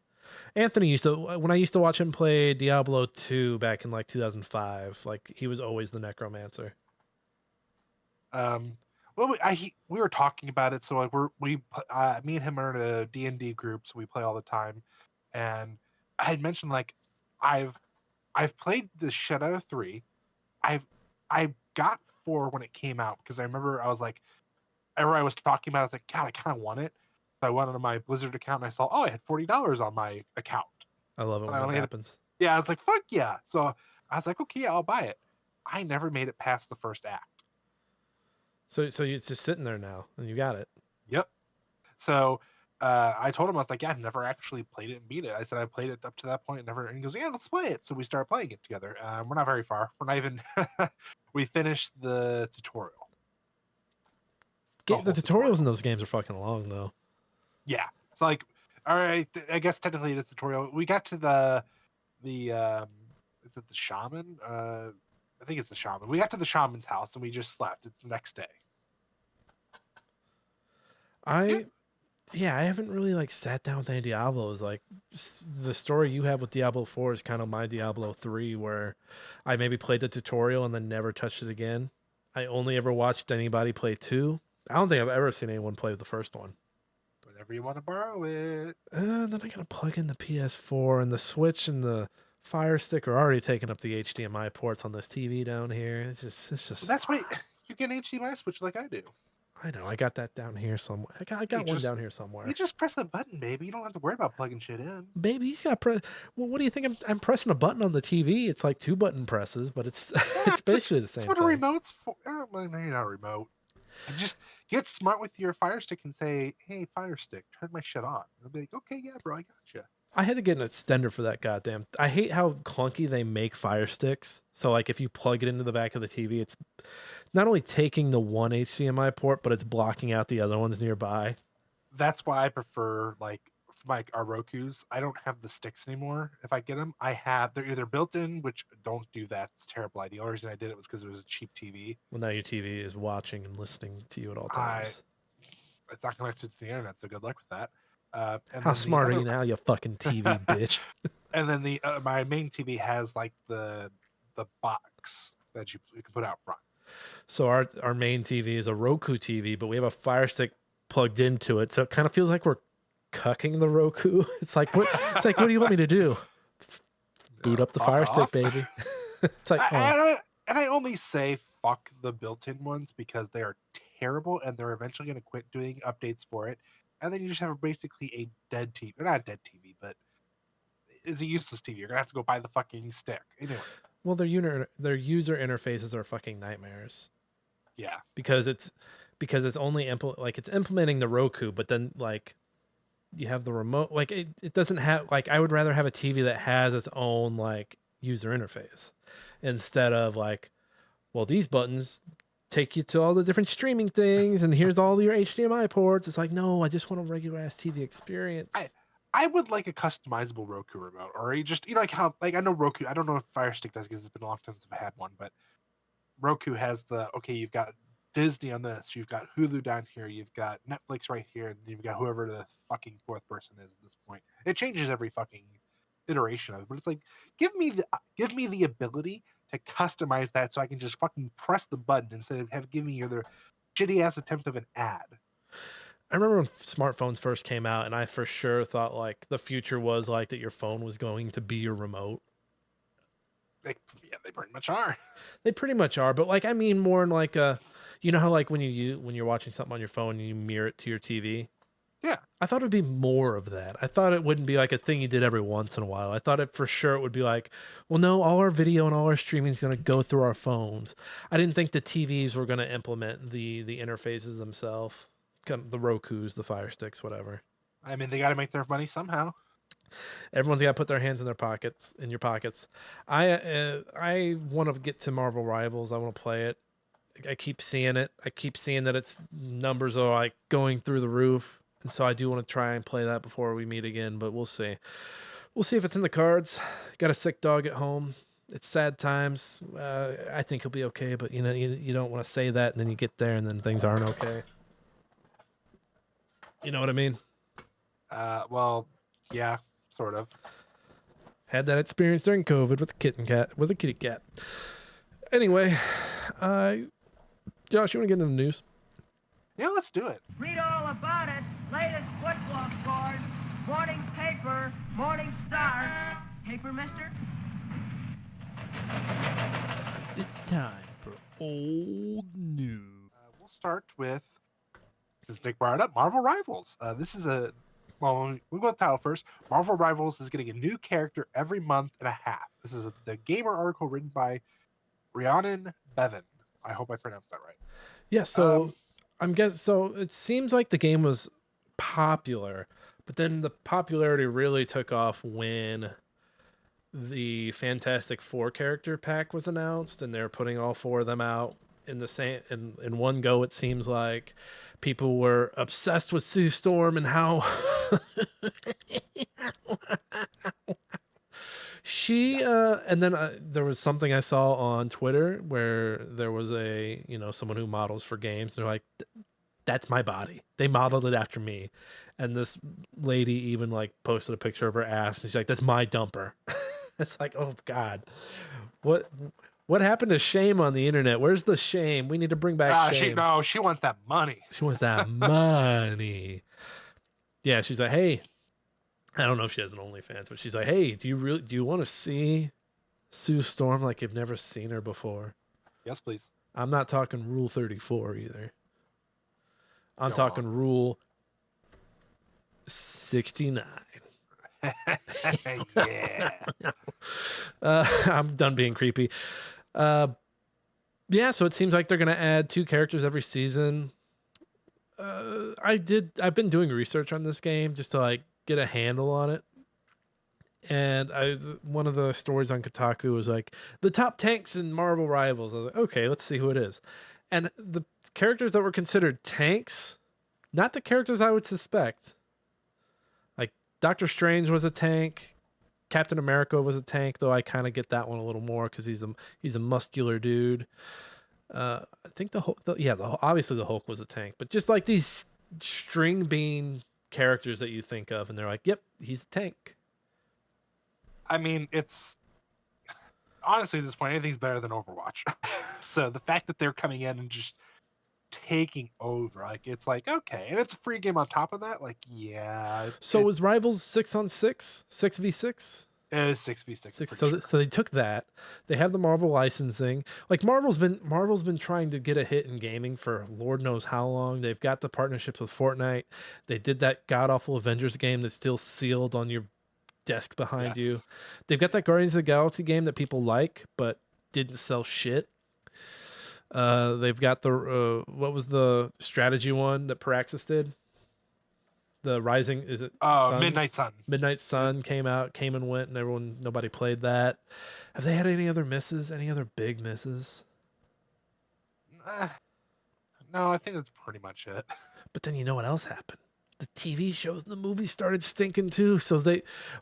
Anthony used to when I used to watch him play Diablo 2 back in like 2005. Like he was always the necromancer. Um, well, we were talking about it, so like me and him are in a D&D group, so we play all the time, and I had mentioned like I've I've played the shit out of 3. I've I got 4 when it came out because I remember I was like, whenever I was talking about it, I was like, God, I kind of want it. So I went onto my Blizzard account and I saw, oh, I had $40 on my account. I love it So when I that only had, happens. yeah, I was like, fuck yeah. So I was like, okay, yeah, I'll buy it. I never made it past the first act. So it's just sitting there now, and you got it. Yep. So I told him, I was like, yeah, I've never actually played it and beat it. I said I played it up to that point, never. And he goes, yeah, let's play it. So we started playing it together. We're not very far. We're not even. We finished the tutorial. The The whole tutorials in tutorial. those games are fucking long though. Yeah. It's like, all right, I guess technically it is tutorial. We got to the is it the shaman? I think it's the shaman. We got to the shaman's house and we just slept. It's the next day. Yeah. I Yeah, I haven't really like sat down with any Diablos. Like the story you have with Diablo 4 is kind of my Diablo 3, where I maybe played the tutorial and then never touched it again. I only ever watched anybody play 2. I don't think I've ever seen anyone play the first one. Whenever you want to borrow it. Then I gotta plug in the PS4, and the Switch and the Fire Stick are already taking up the HDMI ports on this TV down here. It's Well, just. that's why you get an HDMI switch like I do. I know I got that down here somewhere. I You got one just down here you somewhere. just press the button, baby. You don't have to worry about plugging shit in. Baby, he's got press. Well, what do you think? I'm pressing a button on the TV. It's like 2 button presses, but it's Yeah, it's basically the that's same what a thing. remote's for. Well, maybe not a remote. And just get smart with your Fire Stick and say, "Hey, Fire Stick, turn my shit on." They'll be like, "Okay, yeah, bro, I gotcha." I had to get an extender for that goddamn. I hate how clunky they make Fire Sticks. So like if you plug it into the back of the TV, it's not only taking the one HDMI port, but it's blocking out the other ones nearby. That's why I prefer like for my our Roku's. I don't have the sticks anymore. If I get them, they're either built in, which don't do that. It's a terrible idea. The only reason I did it was because it was a cheap TV. Well, now your TV is watching and listening to you at all I times. It's not connected to the internet, so good luck with that. And How then the smart are other, you now, you fucking TV bitch? and then the my main TV has like the box that you can put out front. So our main TV is a Roku TV, but we have a Fire Stick plugged into it. So it kind of feels like we're cucking the Roku. It's like what do you want me to do? Boot up the Fuck Fire Stick, off. baby. It's like, oh, And I only say fuck the built-in ones because they are terrible and they're eventually going to quit doing updates for it. And then you just have basically a dead TV. Not a dead TV, but it's a useless TV. You're going to have to go buy the fucking stick. Anyway, well, their user interfaces are fucking nightmares yeah. because it's only like it's implementing the Roku, but then like you have the remote. Like it doesn't have like I would rather have a TV that has its own like user interface instead of like, well, these buttons take you to all the different streaming things and here's all your HDMI ports. It's like, no, I just want a regular ass TV I experience. I would like a customizable Roku remote, or you just like how like I know Roku. I don't know if Fire Stick does because it's been a long time since I've had one, but Roku has the okay. You've got Disney on this, you've got Hulu down here, you've got Netflix right here, and you've got whoever the fucking fourth person is at this point. It changes every fucking iteration of it, but it's like give me the ability to customize that so I can just fucking press the button instead of giving you the shitty ass attempt of an ad. I remember when smartphones first came out, and I for sure thought like the future was like that your phone was going to be your remote. Yeah, they pretty much are. They pretty much are, but like I mean more in like a, you know how like when you're watching something on your phone and you mirror it to your TV. Yeah, I thought it'd be more of that. I thought it wouldn't be like a thing you did every once in a while. I thought it for sure it would be like, well, no, all our video and all our streaming is going to go through our phones. I didn't think the TVs were going to implement the interfaces themselves, kind of the Roku's, the Fire Sticks, whatever. I mean they got to make their money somehow. Everyone's got to put their hands in their pockets, in your pockets. I want to get to Marvel Rivals. I want to play it. I keep seeing it. I keep seeing that its numbers are like going through the roof. And so I do want to try and play that before we meet again, but we'll see. We'll see if it's in the cards. Got a sick dog at home. It's sad times. I think he'll be okay, but you know, you don't want to say that and then you get there and then things aren't okay. You know what I mean? Well, yeah. sort of. Had that experience during COVID with a kitty cat. Anyway, Josh, you want to get into the news? Yeah, let's do it. Read all about it. Latest football scores. Morning paper. Morning Star. Paper, mister? It's time for old news. We'll start with, since Nick brought it up, Marvel Rivals. This is we'll go with the title first. Marvel Rivals is getting a new character every month and a half. This is the Gamer article written by Rhiannon Bevan. I hope I pronounced that right. Yeah, so I'm guessing. So it seems like the game was popular, but then the popularity really took off when the Fantastic Four character pack was announced, and they're putting all 4 of them out in the same in one go. It seems like people were obsessed with Sue Storm and how she and then there was something I saw on Twitter where there was someone who models for games. They're like, that's my body. They modeled it after me. And this lady even like posted a picture of her ass, and she's like, that's my dumper. It's like, oh God, what happened to shame on the internet? Where's the shame? We need to bring back shame. She wants that money. She wants that money. Yeah, she's like, hey, I don't know if she has an OnlyFans, but she's like, hey, do you want to see Sue Storm like you've never seen her before? Yes, please. I'm not talking Rule 34 either. I'm Go talking on. Rule 69. Yeah. I'm done being creepy. Yeah, so it seems like they're going to add 2 characters every season. I've been doing research on this game just to like get a handle on it. And one of the stories on Kotaku was like the top tanks in Marvel Rivals. I was like, okay, let's see who it is. And the characters that were considered tanks, not the characters I would suspect. Like Doctor Strange was a tank. Captain America was a tank, though I kind of get that one a little more because he's a muscular dude. I think obviously the Hulk was a tank, but just like these string bean characters that you think of, and they're like, yep, he's a tank. I mean, it's honestly at this point, anything's better than Overwatch. So the fact that they're coming in and just taking over, like it's like, okay, and it's a free game on top of that, like, yeah. So was Rivals 6-on-6, 6v6? It is 6v6. So they took that. They have the Marvel licensing. Like Marvel's been trying to get a hit in gaming for Lord knows how long. They've got the partnerships with Fortnite. They did that god awful Avengers game that's still sealed on your desk behind you. They've got that Guardians of the Galaxy game that people like but didn't sell shit. They've got the what was the strategy one that Paraxis did? The Rising, is it? Midnight Sun. Midnight Sun came and went, and nobody played that. Have they had any other misses? Any other big misses? No, I think that's pretty much it. But then you know what else happened? The TV shows and the movies started stinking too. So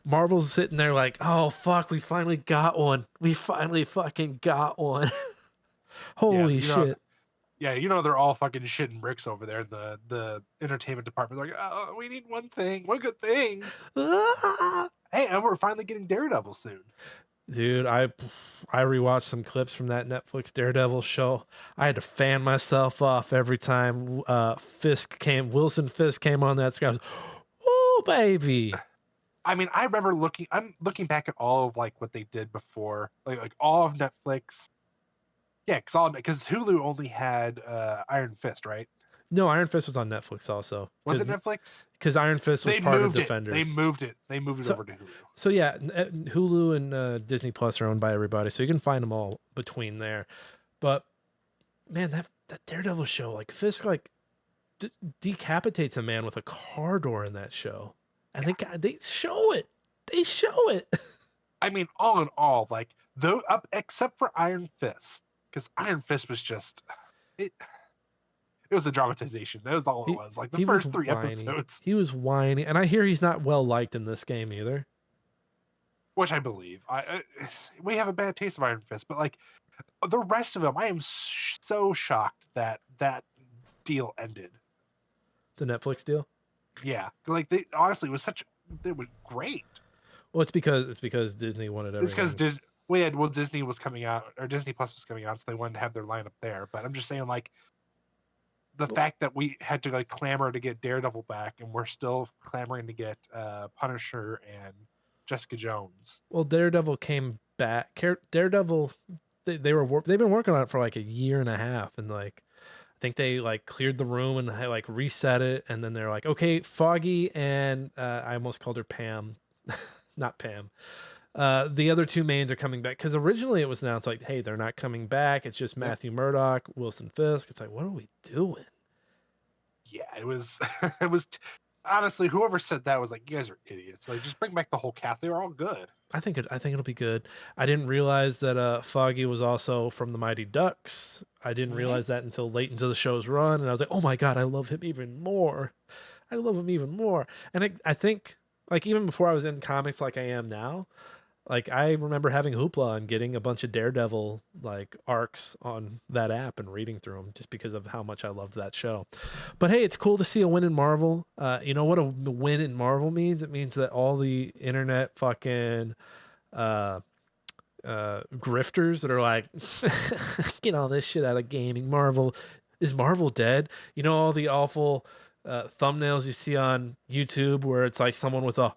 Marvel's sitting there like, oh fuck, we finally got one. We finally fucking got one. Holy shit. They're all fucking shitting bricks over there in the entertainment department. They're like, oh, we need one good thing. Hey, and we're finally getting Daredevil soon. Dude, I rewatched some clips from that Netflix Daredevil show. I had to fan myself off every time Wilson Fisk came on that screen. I was, oh baby. I mean, I'm looking back at all of like what they did before, like all of Netflix. Yeah, because Hulu only had Iron Fist, right? No, Iron Fist was on Netflix also. Was it Netflix? Because Iron Fist was part of Defenders. They moved it over to Hulu. So yeah, Hulu and Disney Plus are owned by everybody, so you can find them all between there. But man, that Daredevil show, like Fisk, like decapitates a man with a car door in that show, and they show it. They show it. I mean, all in all, like except for Iron Fist. Because Iron Fist was just it was a dramatization. That was all it was. Like the first 3 episodes. He was whiny, and I hear he's not well liked in this game either. Which I believe. We have a bad taste of Iron Fist, but like the rest of them, I am so shocked that deal ended. The Netflix deal? Yeah, like they honestly it was great. Well, it's because Disney wanted It's because everything. Disney was coming out, or Disney Plus was coming out, so they wanted to have their lineup there. But I'm just saying, like, the Well, fact that we had to like clamor to get Daredevil back, and we're still clamoring to get Punisher and Jessica Jones. well, Daredevil came back. Daredevil, they've been working on it for like a year and a half, and like I think they like cleared the room and like reset it, and then they're like, okay, Foggy and I almost called her Pam, not Pam. The other two mains are coming back because originally it was announced like, hey, they're not coming back. It's just Yep. Matthew Murdock, Wilson Fisk. It's like, what are we doing? Yeah, it was. It was honestly, whoever said that was like, you guys are idiots. Like, just bring back the whole cast. They were all good. I think it'll be good. I didn't realize that Foggy was also from the Mighty Ducks. I didn't Mhm. realize that until late into the show's run, and I was like, oh my god, I love him even more. I love him even more. And I think like even before I was in comics like I am now, like I remember having Hoopla and getting a bunch of Daredevil like arcs on that app and reading through them just because of how much I loved that show. But hey, it's cool to see a win in Marvel. You know what a win in Marvel means? It means that all the internet fucking uh grifters that are like get all this shit out of gaming. Marvel dead? You know all the awful thumbnails you see on YouTube where it's like someone with a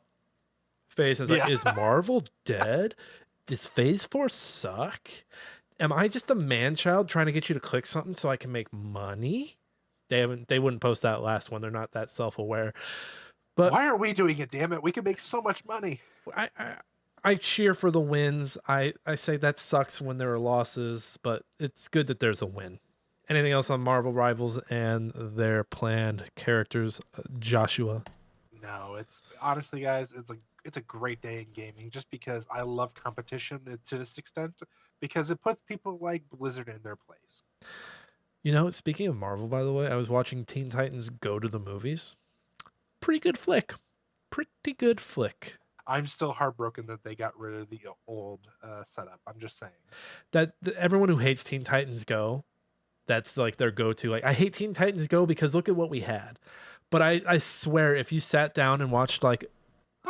face and it's Yeah. like, is Marvel dead? Does Phase 4 suck? Am I just a man child trying to get you to click something so I can make money? They wouldn't post that last one. They're not that self-aware. But Why are we doing it? Damn it, we can make so much money. I cheer for the wins. I say that sucks when there are losses, but it's good that there's a win. Anything else on Marvel Rivals and their planned characters, Joshua? No, it's honestly, guys, it's a great day in gaming just because I love competition to this extent because it puts people like Blizzard in their place. You know, speaking of Marvel, by the way, I was watching Teen Titans Go to the Movies. Pretty good flick. Pretty good flick. I'm still heartbroken that they got rid of the old setup. I'm just saying. Everyone who hates Teen Titans Go, that's like their go-to. Like I hate Teen Titans Go because look at what we had. But I swear if you sat down and watched like a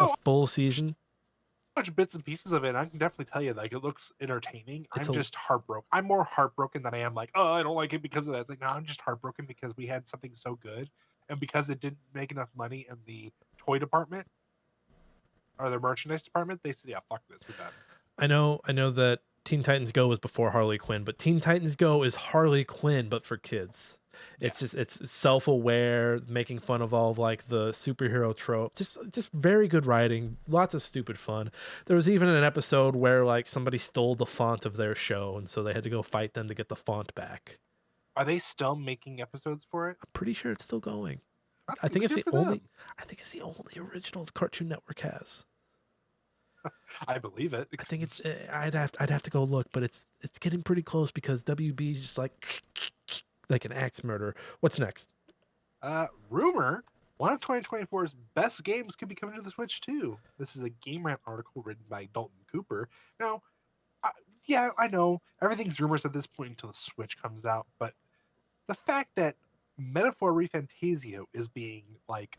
Oh, full season, watch bits and pieces of it. I can definitely tell you, like, it looks entertaining. It's I'm a- just heartbroken. I'm more heartbroken than I am like, oh, I don't like it because of that. It's like, no, I'm just heartbroken because we had something so good, and because it didn't make enough money in the toy department or the merchandise department, they said, yeah, fuck this, we're done. I know that Teen Titans Go was before Harley Quinn, but Teen Titans Go is Harley Quinn but for kids. It's just it's self-aware, making fun of all of like the superhero trope. Just very good writing, lots of stupid fun. There was even an episode where like somebody stole the font of their show, and so they had to go fight them to get the font back. Are they still making episodes for it? I'm pretty sure it's still going. That's I think it's good the for only. them. I think it's the only original Cartoon Network has. I believe it. I think it's. I'd have to go look, but it's getting pretty close because WB is just like an axe murder. What's next? Rumor. One of 2024's best games could be coming to the Switch too. This is a Game Rant article written by Dalton Cooper. Now, yeah, I know everything's rumors at this point until the Switch comes out, but the fact that Metaphor ReFantasio is being like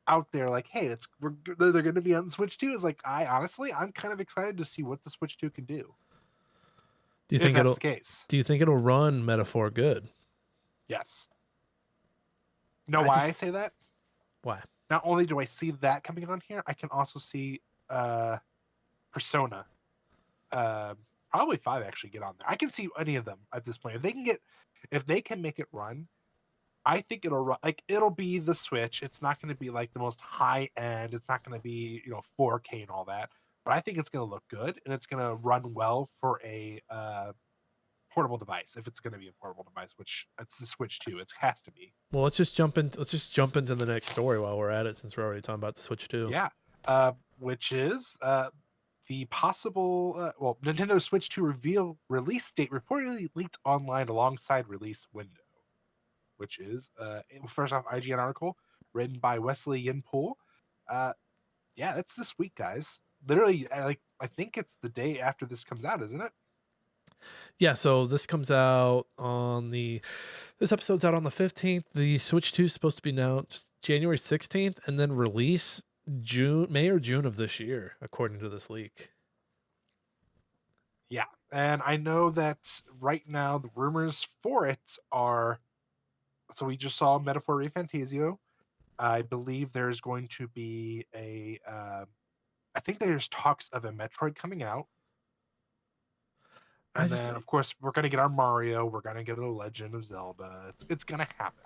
out there, like, hey, they're going to be on the Switch 2 is like, I'm kind of excited to see what the Switch 2 can do. Do you If think that's it'll? the case, Do you think it'll run Metaphor good? yes. You know I why just- I say that? Why? Not only do I see that coming on here, I can also see Persona. Probably 5 actually get on there. I can see any of them at this point. If they can make it run, I think it'll run like it'll be the Switch. It's not going to be like the most high end. It's not going to be 4K and all that. But I think it's going to look good and it's going to run well for a portable device. If it's going to be a portable device, which it's the Switch 2, it has to be. Well, let's just jump into the next story while we're at it, since we're already talking about the Switch 2. Yeah, which is the possible Nintendo Switch 2 release date reportedly leaked online alongside release window, which is first off IGN article written by Wesley Yinpool. Yeah, it's this week, guys. Literally, I think it's the day after this comes out, isn't it? Yeah, so this comes out this episode's out on the 15th. The Switch 2 is supposed to be announced January 16th and then release May or June of this year, according to this leak. Yeah, and I know that right now the rumors for it are. So we just saw Metaphor Refantasio. I believe there's going to be a. I think there's talks of a Metroid coming out, I and just then of course we're gonna get our Mario. We're gonna get a Legend of Zelda. It's gonna happen.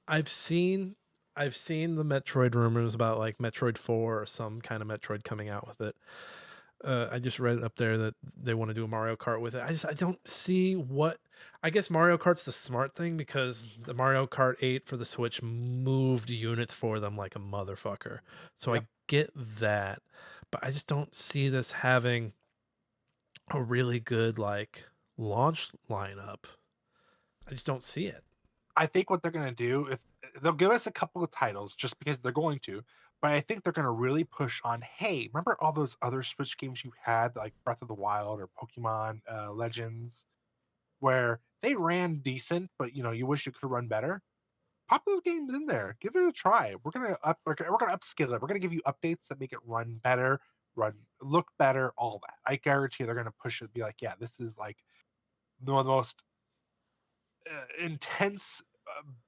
I've seen the Metroid rumors about like Metroid 4 or some kind of Metroid coming out with it. I just read up there that they want to do a Mario Kart with it. I don't see what. I guess Mario Kart's the smart thing because the Mario Kart 8 for the Switch moved units for them like a motherfucker. So Yep. I get that, but I just don't see this having a really good like launch lineup. I just don't see it. I think what they're gonna do, if they'll give us a couple of titles just because they're going to, but I think they're gonna really push on, hey, remember all those other Switch games you had, like Breath of the Wild or Pokemon Legends, where they ran decent, but you wish it could run better. Pop those games in there, give it a try. We're gonna upscale it. We're gonna give you updates that make it run better, look better, all that. I guarantee they're gonna push it, be like, yeah, this is like the most intense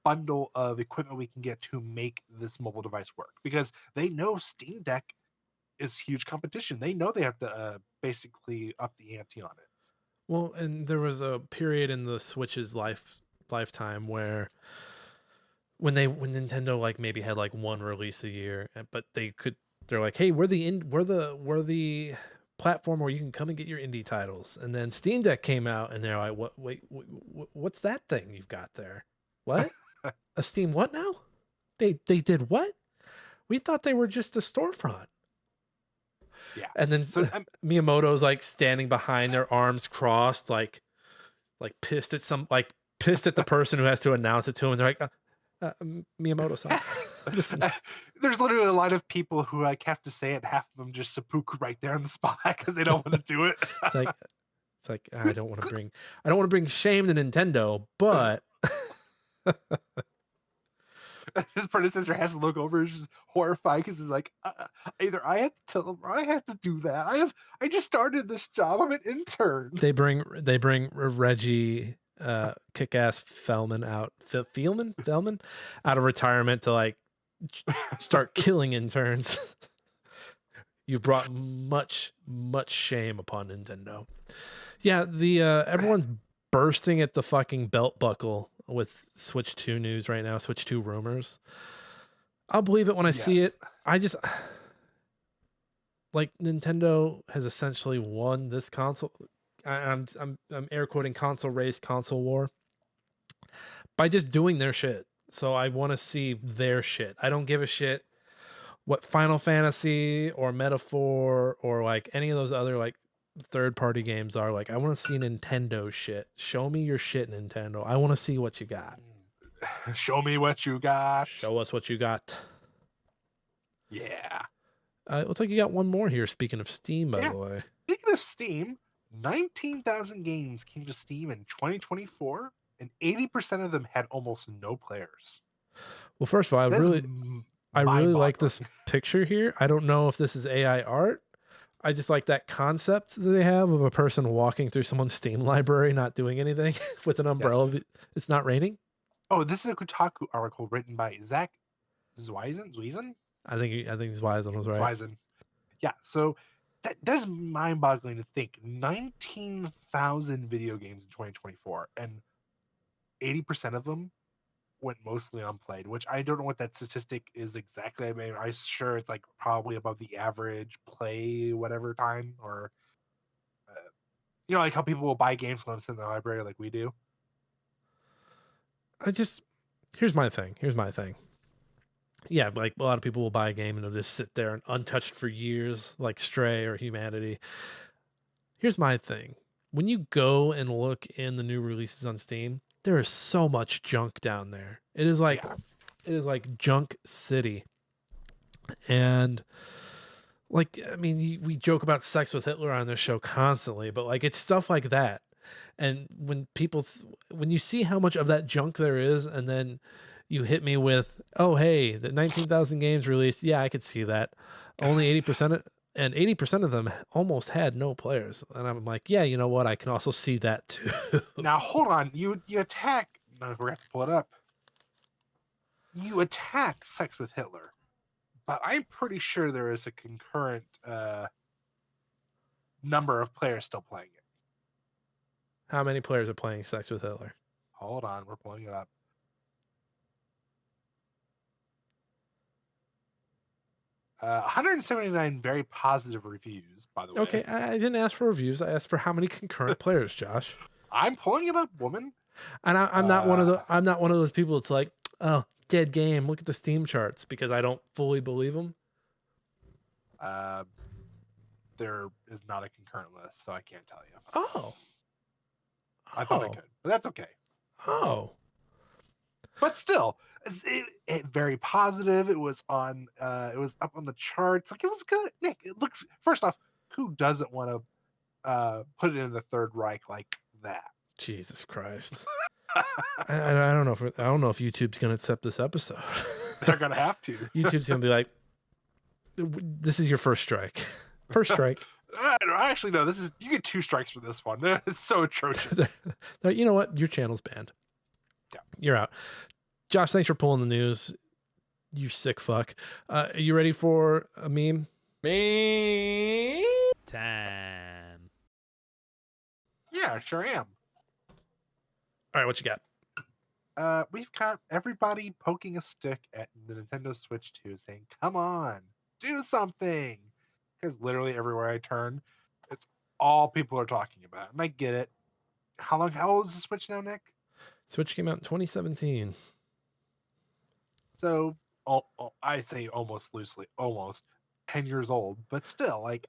bundle of equipment we can get to make this mobile device work, because they know Steam Deck is huge competition. They know they have to basically up the ante on it. Well, and there was a period in the Switch's lifetime where when Nintendo like maybe had like one release a year, but they're like, hey, we're the platform where you can come and get your indie titles. And then Steam Deck came out, and they're like, what's that thing you've got there? What? A Steam what now? They did what? We thought they were just a storefront. Yeah. And then So Miyamoto's like standing behind, their arms crossed, like pissed at the person who has to announce it to him. And they're like, Miyamoto-san. Listen. there's literally a lot of people who like have to say it, half of them just seppuku right there on the spot because they don't want to do it. It's like I don't want to bring shame to Nintendo, but His predecessor has to look over, is just horrified because he's like, either I have to tell him or I have to do that. I just started this job. I'm an intern. they bring Reggie kick-ass Fellman out of retirement to like start killing interns. You've brought much shame upon Nintendo. Yeah, the everyone's bursting at the fucking belt buckle with Switch 2 news right now, Switch 2 rumors. I'll believe it when I see it. I just like Nintendo has essentially won this console. I'm air quoting console race, console war by just doing their shit. So I want to see their shit. I don't give a shit what Final Fantasy or Metaphor or like any of those other like third party games are. Like I want to see Nintendo shit. Show me your shit, Nintendo. I want to see what you got. Show me what you got. Show us what you got. Yeah. Looks like you got one more here. Speaking of Steam, by the way. Speaking of Steam, 19,000 games came to Steam in 2024, and 80% of them had almost no players. Well, first of all, I really like this picture here. I don't know if this is AI art. I just like that concept that they have of a person walking through someone's Steam library, not doing anything with an umbrella. Yes. It's not raining. Oh, this is a Kotaku article written by Zach Zweisen? I think Zweisen was right. Zweisen. Yeah, so that's mind-boggling to think. 19,000 video games in 2024, and 80% of them went mostly unplayed, which I don't know what that statistic is exactly. I mean, I'm sure it's like probably above the average play whatever time, or like how people will buy games and sit in the library like we do. Here's my thing. Yeah, like a lot of people will buy a game and it'll just sit there and untouched for years, like Stray or Humanity. Here's my thing. When you go and look in the new releases on Steam, there is so much junk down there. It is like junk city. And like, I mean, we joke about sex with Hitler on this show constantly, but like it's stuff like that. And when you see how much of that junk there is, and then you hit me with, oh hey, the 19,000 games released. Yeah, I could see that. Only 80% and 80% of them almost had no players. And I'm like, yeah, you know what? I can also see that too. Now hold on, you attack. No, we're gonna have to pull it up. You attack Sex with Hitler, but I'm pretty sure there is a concurrent number of players still playing it. How many players are playing Sex with Hitler? Hold on, we're pulling it up. Uh, 179 very positive reviews, by the way. Okay, I didn't ask for reviews. I asked for how many concurrent players, Josh. I'm pulling it up, woman. And I'm not one of the I'm not one of those people that's like, oh, dead game. Look at the Steam charts, because I don't fully believe them. There is not a concurrent list, so I can't tell you. Oh, I thought I could, but that's okay. Oh, But still, it very positive. It was on. It was up on the charts. Like, it was good. Nick, it looks. First off, who doesn't want to put it in the Third Reich like that? Jesus Christ! I don't know if YouTube's gonna accept this episode. They're gonna have to. YouTube's gonna be like, "This is your first strike. First strike." Actually, no. This is, you get 2 strikes for this one. It's so atrocious. No, you know what? Your channel's banned. Yeah. You're out. Josh, thanks for pulling the news. You sick fuck. Are you ready for a meme? Me time. Yeah, sure am. All right, what you got? We've got everybody poking a stick at the Nintendo Switch 2 saying, come on, do something. Because literally everywhere I turn, it's all people are talking about. And I get it. How old is the Switch now, Nick? Switch came out in 2017. So I say almost loosely, almost 10 years old, but still, like,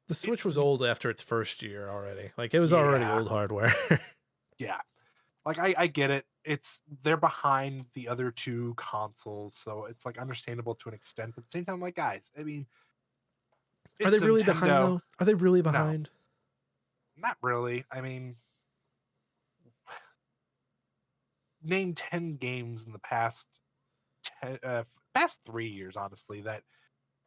The Switch was old after its first year already. Like, it was already Yeah. old hardware. yeah. Like, I get it. They're behind the other 2 consoles, so it's like understandable to an extent. But at the same time, like, guys, I mean, Are they it's really behind Nintendo. though? Are they really behind? Not really. I mean, name 10 games in the past 3 years, honestly, that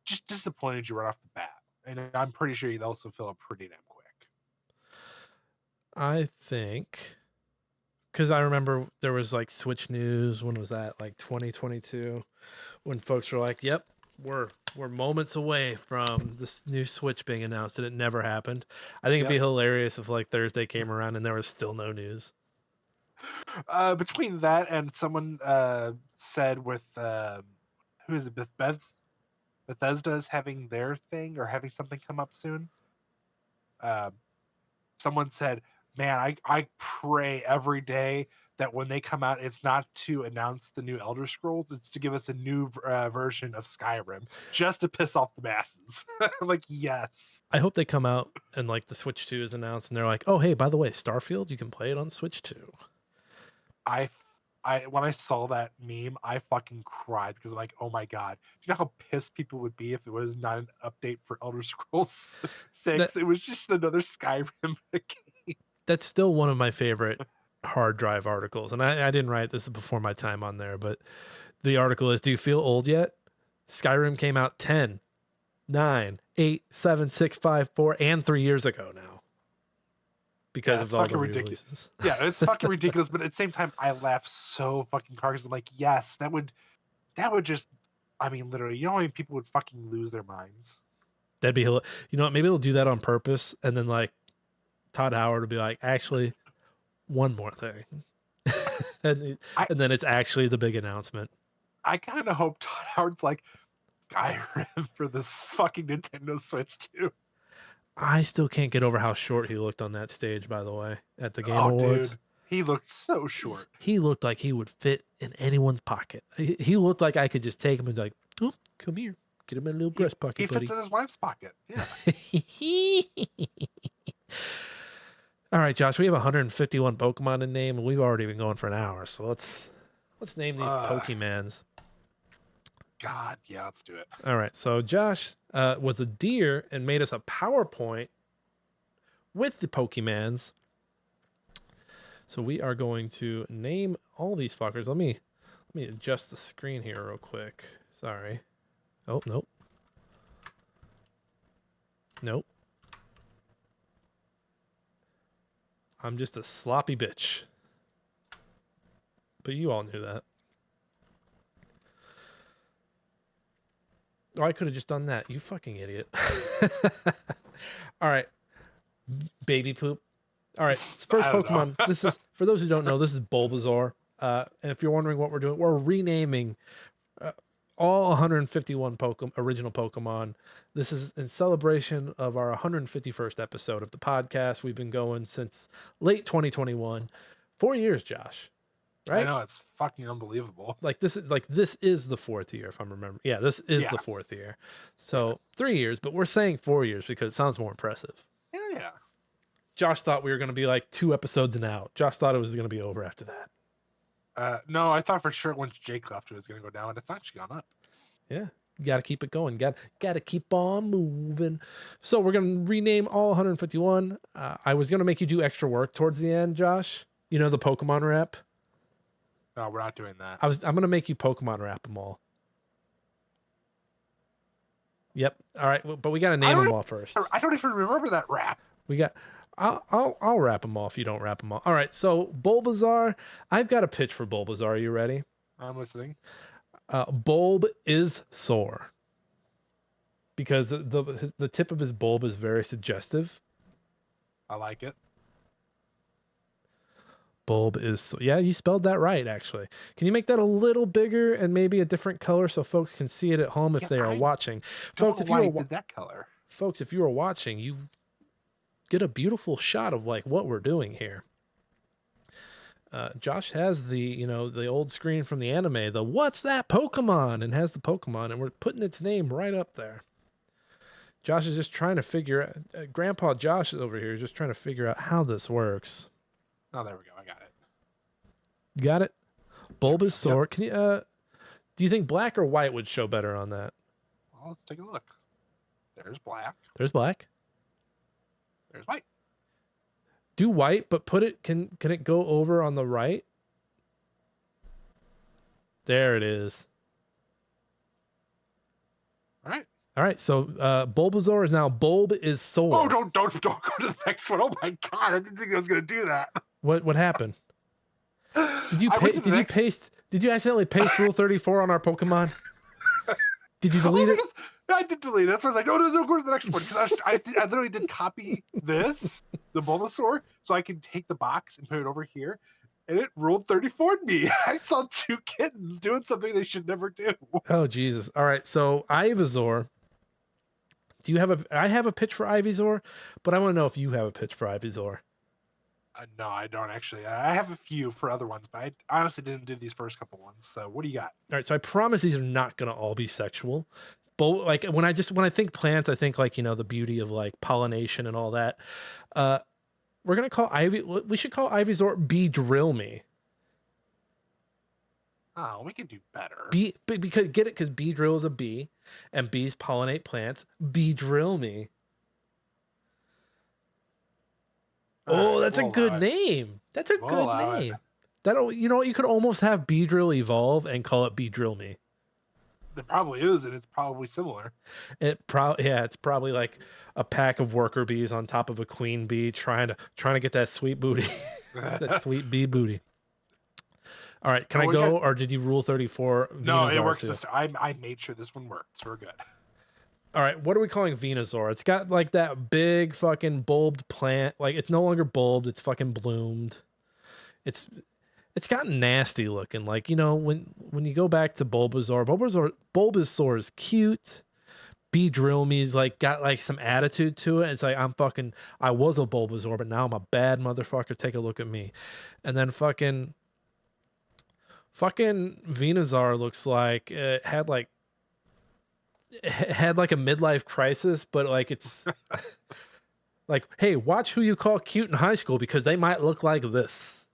just disappointed you right off the bat. And I'm pretty sure you'd also fill up pretty damn quick. I think, because I remember there was like Switch news. When was that? Like 2022, when folks were like, "Yep, we're moments away from this new Switch being announced," and it never happened. I think it'd be hilarious if like Thursday came around and there was still no news. Between that and someone said with who is it? Bethesda's having their thing or having something come up soon. Someone said, "Man, I pray every day that when they come out, it's not to announce the new Elder Scrolls, it's to give us a new version of Skyrim, just to piss off the masses." I'm like, yes. I hope they come out and like the Switch 2 is announced and they're like, "Oh, hey, by the way, Starfield, you can play it on Switch 2." When I saw that meme, I fucking cried because I'm like, oh my god. Do you know how pissed people would be if it was not an update for Elder Scrolls 6? It was just another Skyrim game. That's still one of my favorite hard drive articles. And I didn't write this before my time on there, but the article is, "Do you feel old yet? Skyrim came out 10, 9, 8, 7, 6, 5, 4, and 3 years ago now." Because it's of all fucking the ridiculous. releases. Yeah, it's fucking ridiculous. But at the same time, I laugh so fucking hard because I'm like, yes, that would just, I mean, literally, you know how many people would fucking lose their minds? That'd be, you know what? Maybe they'll do that on purpose, and then like Todd Howard will be like, "Actually, one more thing," and then it's actually the big announcement. I kind of hope Todd Howard's like, Skyrim for this fucking Nintendo Switch too. I still can't get over how short he looked on that stage, by the way, at the Game Awards. Dude, he looked so short. He looked like he would fit in anyone's pocket. He looked like I could just take him and be like, "Oh, come here. Get him in a little breast pocket, He buddy." fits in his wife's pocket. Yeah. All right, Josh, we have 151 Pokemon to name, and we've already been going for an hour. So let's name these Pokemans. God, yeah, let's do it. All right, so Josh was a deer and made us a PowerPoint with the Pokemans. So we are going to name all these fuckers. Let me Let me adjust the screen here real quick. Sorry. Oh, nope. Nope. I'm just a sloppy bitch. But you all knew that. Oh, I could have just done that. You fucking idiot. All right. Baby poop. All right. First I don't know. Pokemon. This is, for those who don't know, this is Bulbasaur. And if you're wondering what we're doing, we're renaming all 151 original Pokemon. This is in celebration of our 151st episode of the podcast. We've been going since late 2021. 4 years, Josh. Right? I know, it's fucking unbelievable. This is the 4th year, if I'm remembering. Yeah, this is the 4th year. So 3 years, but we're saying 4 years because it sounds more impressive. Yeah. Josh thought we were going to be like 2 episodes and out. Josh thought it was going to be over after that. No, I thought for sure once Jake left it was going to go down, and it's actually gone up. Yeah, you got to keep it going. Got to keep on moving. So we're going to rename all 151. I was going to make you do extra work towards the end, Josh. You know, the Pokemon rap. No, we're not doing that. I'm going to make you Pokemon rap them all. Yep. All right, but we got to name them all first. I don't even remember that rap. We got. I'll wrap them all if you don't wrap them all. All right. So Bulbasaur, I've got a pitch for Bulbasaur. Are you ready? I'm listening. Bulb is sore because the tip of his bulb is very suggestive. I like it. Bulb is yeah, you spelled that right. Actually, can you make that a little bigger and maybe a different color so folks can see it at home if they are watching? Folks, if you did that color, folks, if you are watching, you get a beautiful shot of like what we're doing here. Josh has the old screen from the anime, the what's that Pokemon, and has the Pokemon, and we're putting its name right up there. Josh is just trying to figure out, Grandpa Josh is over here just trying to figure out how this works. Oh, there we go. I got it. You got it? Bulbasaur. Yep. Can you do you think black or white would show better on that? Well, let's take a look. There's black. There's black. There's white. Do white, but put it can it go over on the right? There it is. All right. All right, so Bulbasaur is now Bulb is sore. Oh, don't go to the next one. Oh my god, I didn't think I was gonna do that. What happened? Did you accidentally paste Rule 34 on our Pokemon? Did you delete it? I did delete it. That's why I was like, no, go to the next one. Because I literally did copy the Bulbasaur, so I could take the box and put it over here. And it ruled 34'd me. I saw 2 kittens doing something they should never do. Oh, Jesus. All right, so Ivysaur. Do you have I have a pitch for Ivysaur, but I want to know if you have a pitch for Ivysaur. No, I don't actually. I have a few for other ones, but I honestly didn't do these first couple ones. So what do you got? All right, so I promise these are not going to all be sexual. But like when I think plants, I think like, the beauty of like pollination and all that. We're going to call we should call Ivysaur Bee Drill Me. Oh, we could do better. Because bee drill is a bee, and bees pollinate plants. Bee drill me. Oh, that's a good name. That's a good name. That'll you could almost have Bee Drill evolve and call it Bee Drill Me. It probably is, and it's probably similar. It's probably like a pack of worker bees on top of a queen bee trying to get that sweet booty, that sweet bee booty. All right, can I go, or did you rule 34? No, it works. I made sure this one worked, so we're good. All right, what are we calling Venusaur? It's got like that big fucking bulbed plant. Like it's no longer bulbed; it's fucking bloomed. It's got nasty looking. Like when you go back to Bulbasaur is cute. Bee Drill Me's like got like some attitude to it. It's like I was a Bulbasaur, but now I'm a bad motherfucker. Take a look at me, and then fucking Venusaur looks like it had like a midlife crisis, but like it's like, hey, watch who you call cute in high school because they might look like this.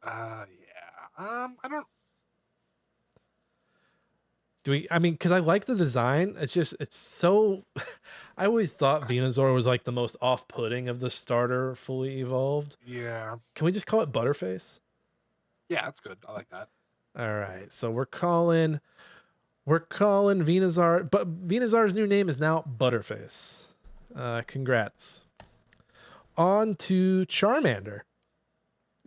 Yeah. I don't. Because I like the design. It's so. I always thought Venusaur was like the most off-putting of the starter fully evolved. Yeah. Can we just call it Butterface? Yeah, that's good. I like that. All right. So we're calling Venusaur, but Venusaur's new name is now Butterface. Congrats. On to Charmander.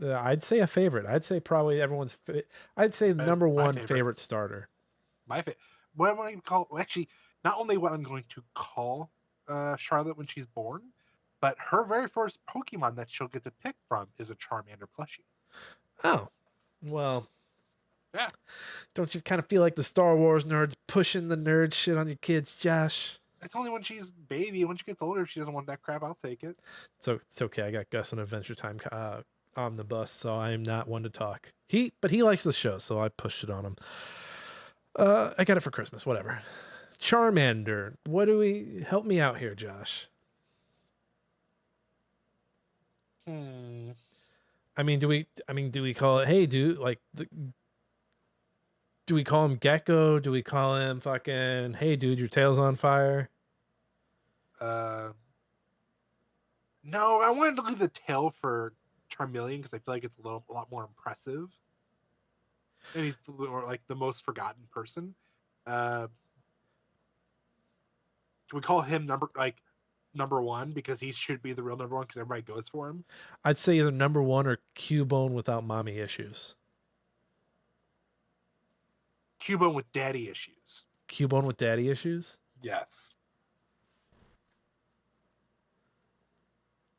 I'd say a favorite. I'd say probably I'd say the number My one favorite. favorite starter. My favorite. What am I going to call? Well, actually, not only what I'm going to call Charlotte when she's born, but her very first Pokemon that she'll get to pick from is a Charmander plushie. Oh, well. Yeah. Don't you kind of feel like the Star Wars nerds pushing the nerd shit on your kids, Josh? It's only when she's baby. When she gets older, if she doesn't want that crap, I'll take it. So it's okay. I got Gus on Adventure Time on the bus, so I am not one to talk. But he likes the show, so I pushed it on him. I got it for Christmas. Whatever. Charmander. Help me out here, Josh? I mean, do we call it? Hey, dude, like do we call him Gecko? Do we call him fucking? Hey, dude, your tail's on fire. No, I wanted to leave the tail for Charmeleon because I feel like it's a lot more impressive, and he's the most forgotten person. Can we call him number one because he should be the real number one because everybody goes for him? I'd say either number one or Cubone without mommy issues. Cubone with daddy issues. Cubone with daddy issues? Yes.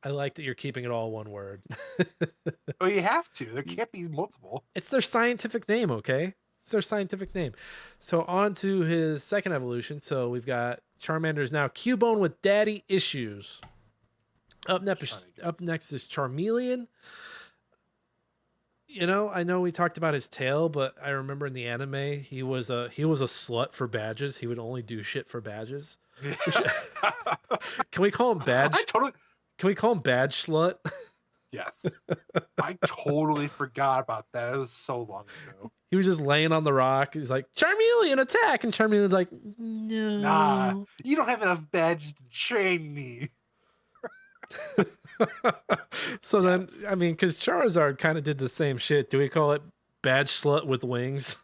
I like that you're keeping it all one word. Oh, you have to. There can't be multiple. It's their scientific name, okay? It's their scientific name. So on to his second evolution. So we've got Charmander's now Cubone with daddy issues. Up next is Charmeleon. You know, I know we talked about his tail, but I remember in the anime he was a slut for badges. He would only do shit for badges. Can we call him badge? Can we call him badge slut? Yes. I totally forgot about that. It was so long ago. He was just laying on the rock. He was like, Charmeleon, attack! And Charmeleon's like, no. Nah, you don't have enough badges to train me. So then, I mean, because Charizard kind of did the same shit. Do we call it badge slut with wings?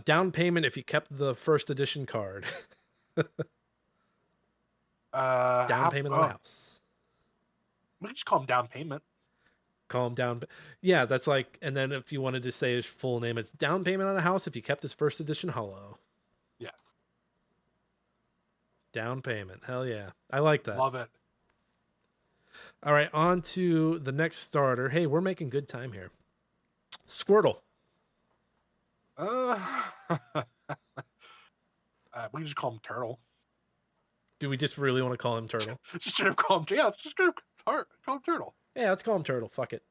Down payment if you kept the first edition card. Down payment on the house. We can just call him down payment. Call him down. Yeah, that's like, and then if you wanted to say his full name, it's down payment on the house if you kept his first edition holo. Yes. Down payment. Hell yeah. I like that. Love it. All right, on to the next starter. Hey, we're making good time here. Squirtle. We can just call him Turtle. Do we just really want to call him Turtle? Just straight up call him. Yeah, let's just call him Turtle. Yeah, let's call him Turtle. Fuck it.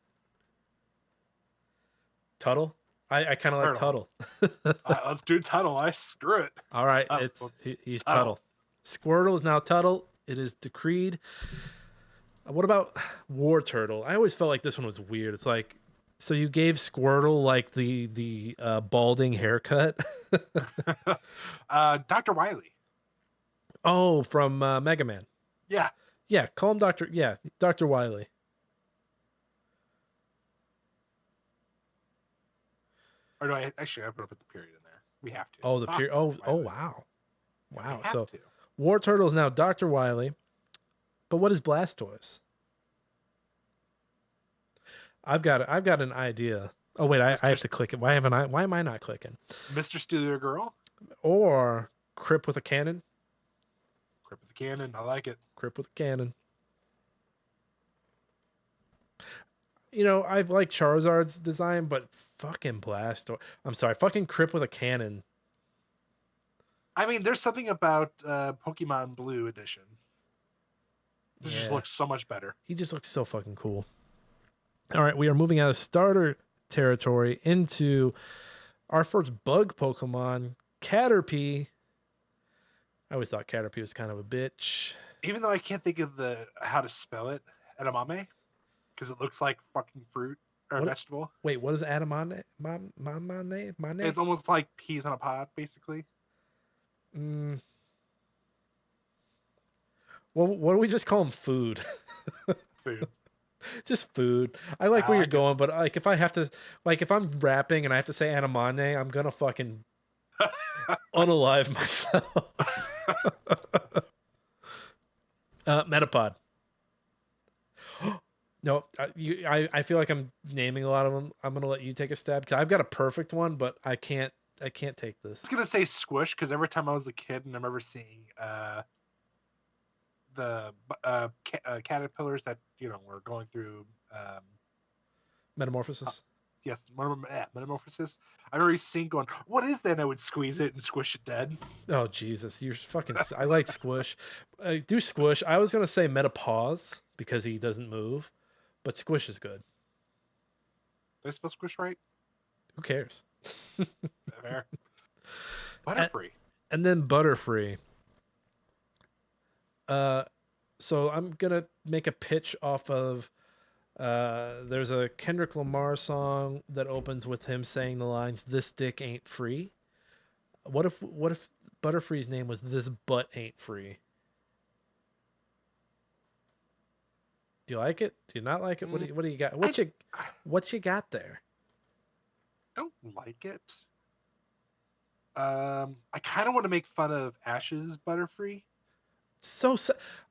Tuttle? I kind of like Tuttle. Let's do Tuttle. Screw it. All right, he's Tuttle. Squirtle is now Tuttle. It is decreed. What about War Turtle? I always felt like this one was weird. It's like, so you gave Squirtle like the balding haircut? Dr. Wily. Oh, from Mega Man. Yeah. Yeah, call him Dr. Yeah, Dr. Wily. Or do I actually have to put the period in there? We have to. Oh, the period. Oh, wow. Wow. We have to. War Turtle is now Dr. Wily. But what is Blastoise? I've got an idea. Oh wait, I have to click it. Why am I not clicking? Mr. Steal Your Girl? Or Crip with a cannon? Crip with a cannon. I like it. Crip with a cannon. You know, I like Charizard's design, but fucking Blastoise. I'm sorry, fucking Crip with a cannon. I mean, there's something about Pokemon Blue Edition. This just looks so much better. He just looks so fucking cool. All right, we are moving out of starter territory into our first bug Pokemon, Caterpie. I always thought Caterpie was kind of a bitch. Even though I can't think of how to spell it, edamame, because it looks like fucking fruit or vegetable. Wait, what is edamame? My It's almost like peas in a pod, basically. What do we just call him? Food. Food. Just food. I like I where you're like it. going, but like if I have to, like if I'm rapping and I have to say Anamane, I'm gonna fucking unalive myself. Metapod. No, I feel like I'm naming a lot of them. I'm gonna let you take a stab because I've got a perfect one, but I can't take this. I was gonna say squish because every time I was a kid and I remember seeing caterpillars that were going through Metamorphosis. metamorphosis. I remember seeing going, what is that? And I would squeeze it and squish it dead. Oh Jesus, you're fucking. I like squish. Do squish. I was gonna say metapause because he doesn't move, but squish is good. Did I spell squish right? Who cares? Fair. Butterfree. And then Butterfree. So I'm gonna make a pitch off of. There's a Kendrick Lamar song that opens with him saying the lines, "This dick ain't free." What if Butterfree's name was "This butt ain't free"? Do you like it? Do you not like it? What do you got? What you got there? Don't like it. I kind of want to make fun of Ash's Butterfree.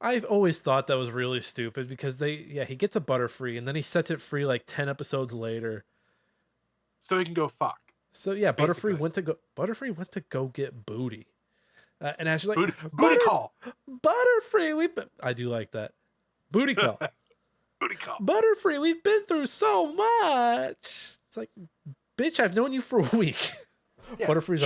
I've always thought that was really stupid because he gets a Butterfree and then he sets it free like 10 episodes later. So he can go fuck. So yeah, basically. Butterfree went to go get booty. And Ash is like, booty call. Butterfree, I do like that. Booty call. Booty call. Butterfree, we've been through so much. It's like, bitch, I've known you for a week. Yeah, Butterfree's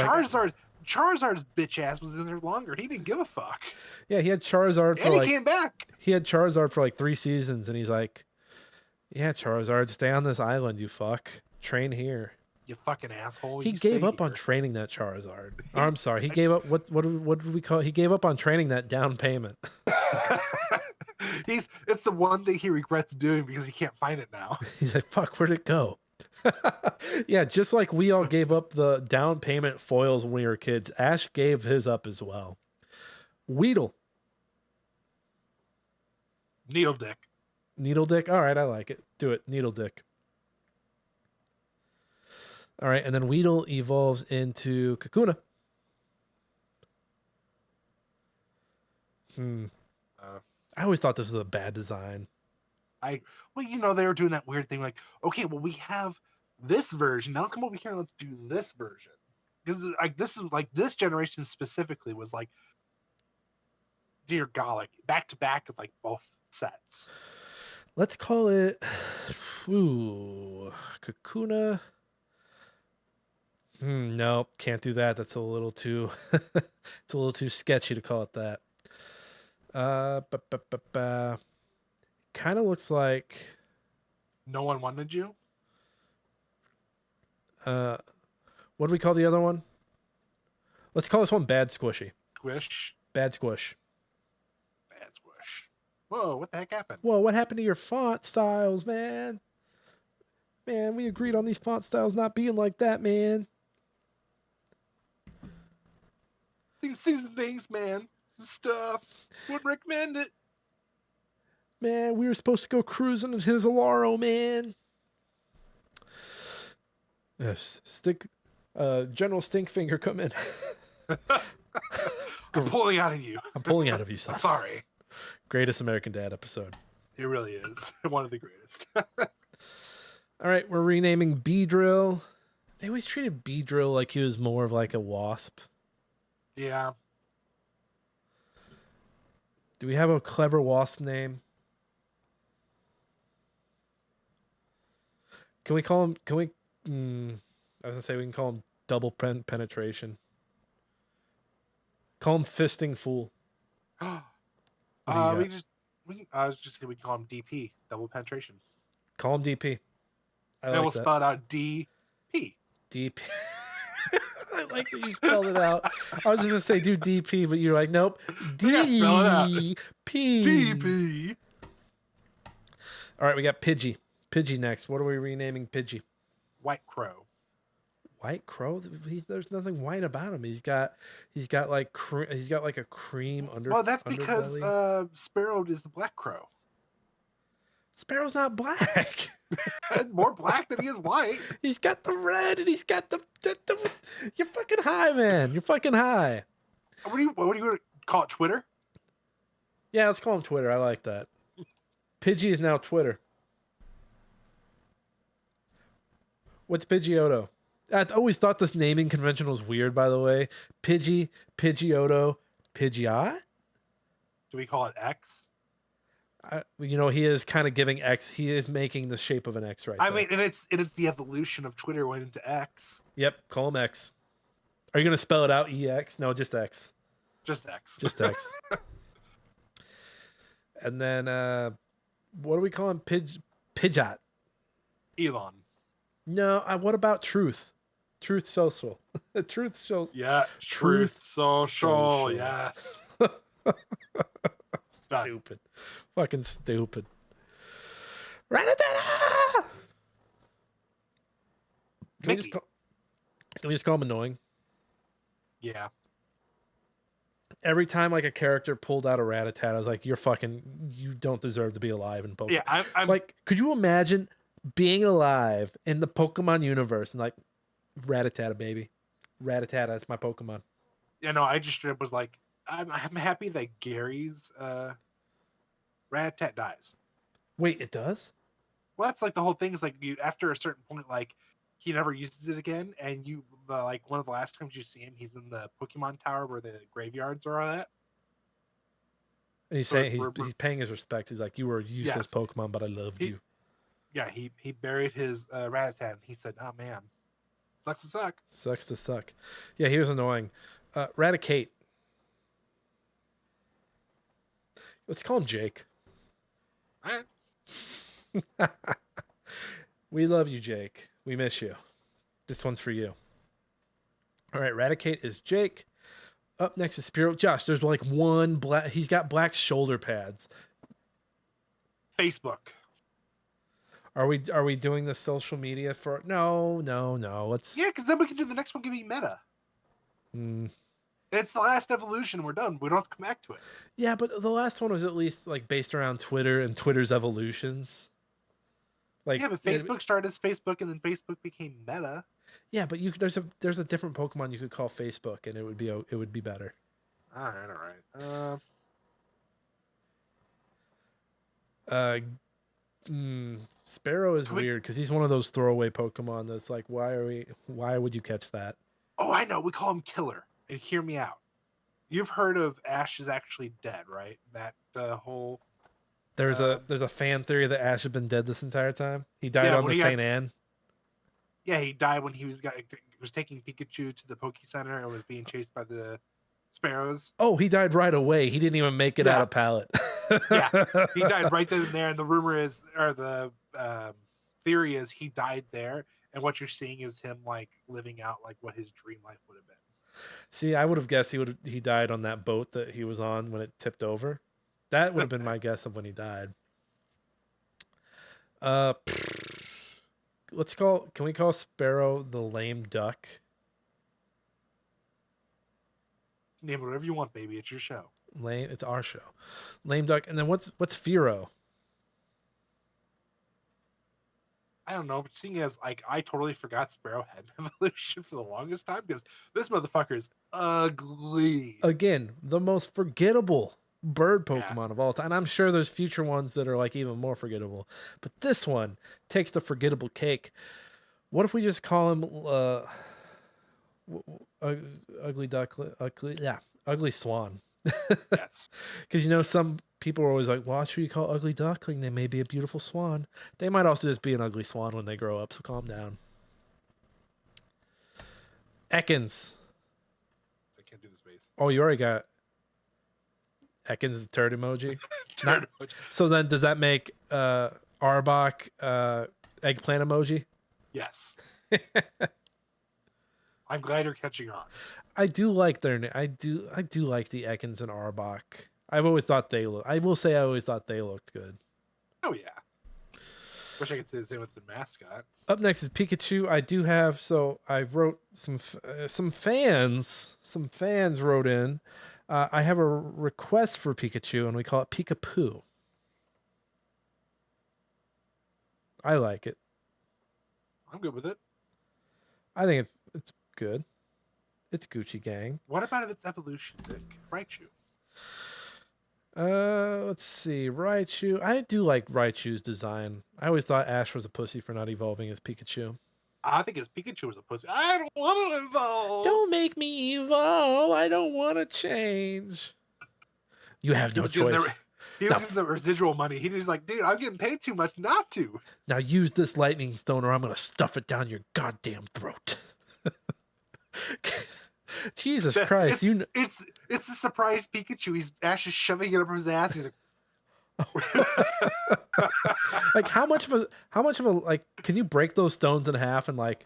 Charizard's bitch ass was in there longer. He didn't give a fuck. Yeah, he had Charizard and he came back. He had Charizard for like 3 seasons, and he's like, yeah, Charizard, stay on this island, you fuck. Train here. You fucking asshole. He gave up on training that Charizard. Oh, I'm sorry. He gave up what did we call it? He gave up on training that down payment. It's the one thing he regrets doing because he can't find it now. He's like, fuck, where'd it go? Yeah, just like we all gave up the down payment foils when we were kids, Ash gave his up as well. Weedle. Needle dick. Needle dick? All right, I like it. Do it. Needle dick. All right, and then Weedle evolves into Kakuna. I always thought this was a bad design. They were doing that weird thing like, okay, well, we have this version. Now come over here and let's do this version. Because this generation specifically was like, dear God, like back to back of like both sets. Let's call it Kakuna. No, can't do that. That's a little too it's a little too sketchy to call it that. Kind of looks like No One Wanted You. What do we call the other one? Let's call this one Bad Squishy. Squish. Bad Squish. Bad Squish. Whoa, what the heck happened? Whoa, what happened to your font styles, man? Man, we agreed on these font styles not being like that, man. Things, man. Some stuff. Wouldn't recommend it. Man, we were supposed to go cruising in his Alaro, man. Yes, General Stinkfinger, come in. I'm pulling out of you. I'm pulling out of you, son. I'm sorry. Greatest American Dad episode. It really is. One of the greatest. All right, we're renaming Beedrill. They always treated Beedrill like he was more of like a wasp. Yeah. Do we have a clever wasp name? Can we call him? I was gonna say we can call him double penetration. Call him fisting fool. I was just gonna call him DP, double penetration. Call him DP. And we'll spell it out DP. DP. I like that you spelled it out. I was just gonna say do DP, but you're like, nope. DP. DP. All right, we got Pidgey. Pidgey next. What are we renaming Pidgey? White Crow. White crow? There's nothing white about him. He's got like a cream Well, that's because underbelly. Sparrow is the black crow. Sparrow's not black. More black than he is white. He's got the red and he's got the You're fucking high, man. You're fucking high. What do you gonna call it? Twitter? Yeah, let's call him Twitter. I like that. Pidgey is now Twitter. What's Pidgeotto? I always thought this naming convention was weird, by the way. Pidgey, Pidgeotto, Pidgeot? Do we call it X? He is kind of giving X. He is making the shape of an X right I there. mean, and it's the evolution of Twitter went into X. Yep, call him X. Are you going to spell it out EX? No, just X. Just X. Just X. And then, what do we call him? Pidgeot. Elon. No, what about Truth? Truth Social. Truth Social. Yeah. Truth Social. Social. Yes. Stupid. Fucking stupid. Rattata! Can we just call him annoying? Yeah. Every time like a character pulled out a Rattata, I was like, you don't deserve to be alive in Pokemon. Yeah. I'm Like, could you imagine being alive in the Pokemon universe and like, Rattata, baby. Rattata, that's my Pokemon. Yeah, no, I just straight up was like, I'm happy that Gary's Rattata dies. Wait, it does? Well, that's like the whole thing is like you after a certain point, like he never uses it again, and like one of the last times you see him, he's in the Pokemon Tower where the graveyards are all at. And he's So saying we're- he's paying his respect. He's like, you were a useless Yes. Pokemon, but I loved you. Yeah, he buried his Rattata, and he said, "Oh man, sucks to suck." Sucks to suck. Yeah, he was annoying. Raticate. Let's call him Jake. All right. We love you, Jake. We miss you. This one's for you. All right, Raticate is Jake. Up next is Spearow. Josh, there's like one black. He's got black shoulder pads. Facebook. Are we doing the social media for? No. Let's. Yeah, because then we can do the next one. Give me meta. It's the last evolution. We're done. We don't have to come back to it. Yeah, but the last one was at least like based around Twitter and Twitter's evolutions. Like, Yeah, but Facebook started as Facebook, and then Facebook became Meta. Yeah, but there's a different Pokemon you could call Facebook, and it would be better. All right. Sparrow is Can we- weird because he's one of those throwaway Pokemon that's like, why would you catch that? Oh, I know. We call him Killer. And hear me out. You've heard of Ash is actually dead, right? That whole. There's a fan theory that Ash had been dead this entire time. He died on when the he got- St. Anne. Yeah, he died when he was taking Pikachu to the Poke Center and was being chased by the sparrows. Oh, he died right away. He didn't even make it out of Pallet. Yeah, he died right then and there. And the rumor is, or the theory is, he died there. And what you're seeing is him like living out like what his dream life would have been. See, I would have guessed he died on that boat that he was on when it tipped over. That would have been my guess of when he died. Can we call Sparrow the lame duck? Name it whatever you want, baby. It's your show. Lame, it's our show. Lame duck. And then what's Firo? I don't know. Seeing as like I totally forgot Sparrow had an evolution for the longest time because this motherfucker is ugly. Again, the most forgettable bird Yeah. Pokemon of all time. And I'm sure there's future ones that are like even more forgettable. But this one takes the forgettable cake. What if we just call him ugly duck, ugly swan? Yes. Because some people are always like, watch who you call ugly duckling. They may be a beautiful swan. They might also just be an ugly swan when they grow up. So calm down. Ekans. I can't do the space. Oh, you already got Ekans' turd emoji. Turd emoji. So then, does that make Arbok eggplant emoji? Yes. I'm glad you're catching on. I do like I do like the Ekans and Arbok. I've always thought they look. I will say I always thought they looked good. Oh yeah. Wish I could say the same with the mascot. Up next is Pikachu. I do have, so I wrote some fans wrote in. I have a request for Pikachu, and we call it Pika-Poo. I like it. I'm good with it. I think it's good. It's Gucci Gang. What about its evolution, Nick? Raichu. Let's see. Raichu. I do like Raichu's design. I always thought Ash was a pussy for not evolving as Pikachu. I think his Pikachu was a pussy. I don't want to evolve. Don't make me evolve. I don't want to change. You have no choice. He was getting the residual money. He was like, dude, I'm getting paid too much not to. Now use this lightning stone or I'm going to stuff it down your goddamn throat. Jesus Christ. It's a surprise Pikachu. Ash is shoving it up his ass. He's like, like how much of a like can you break those stones in half and like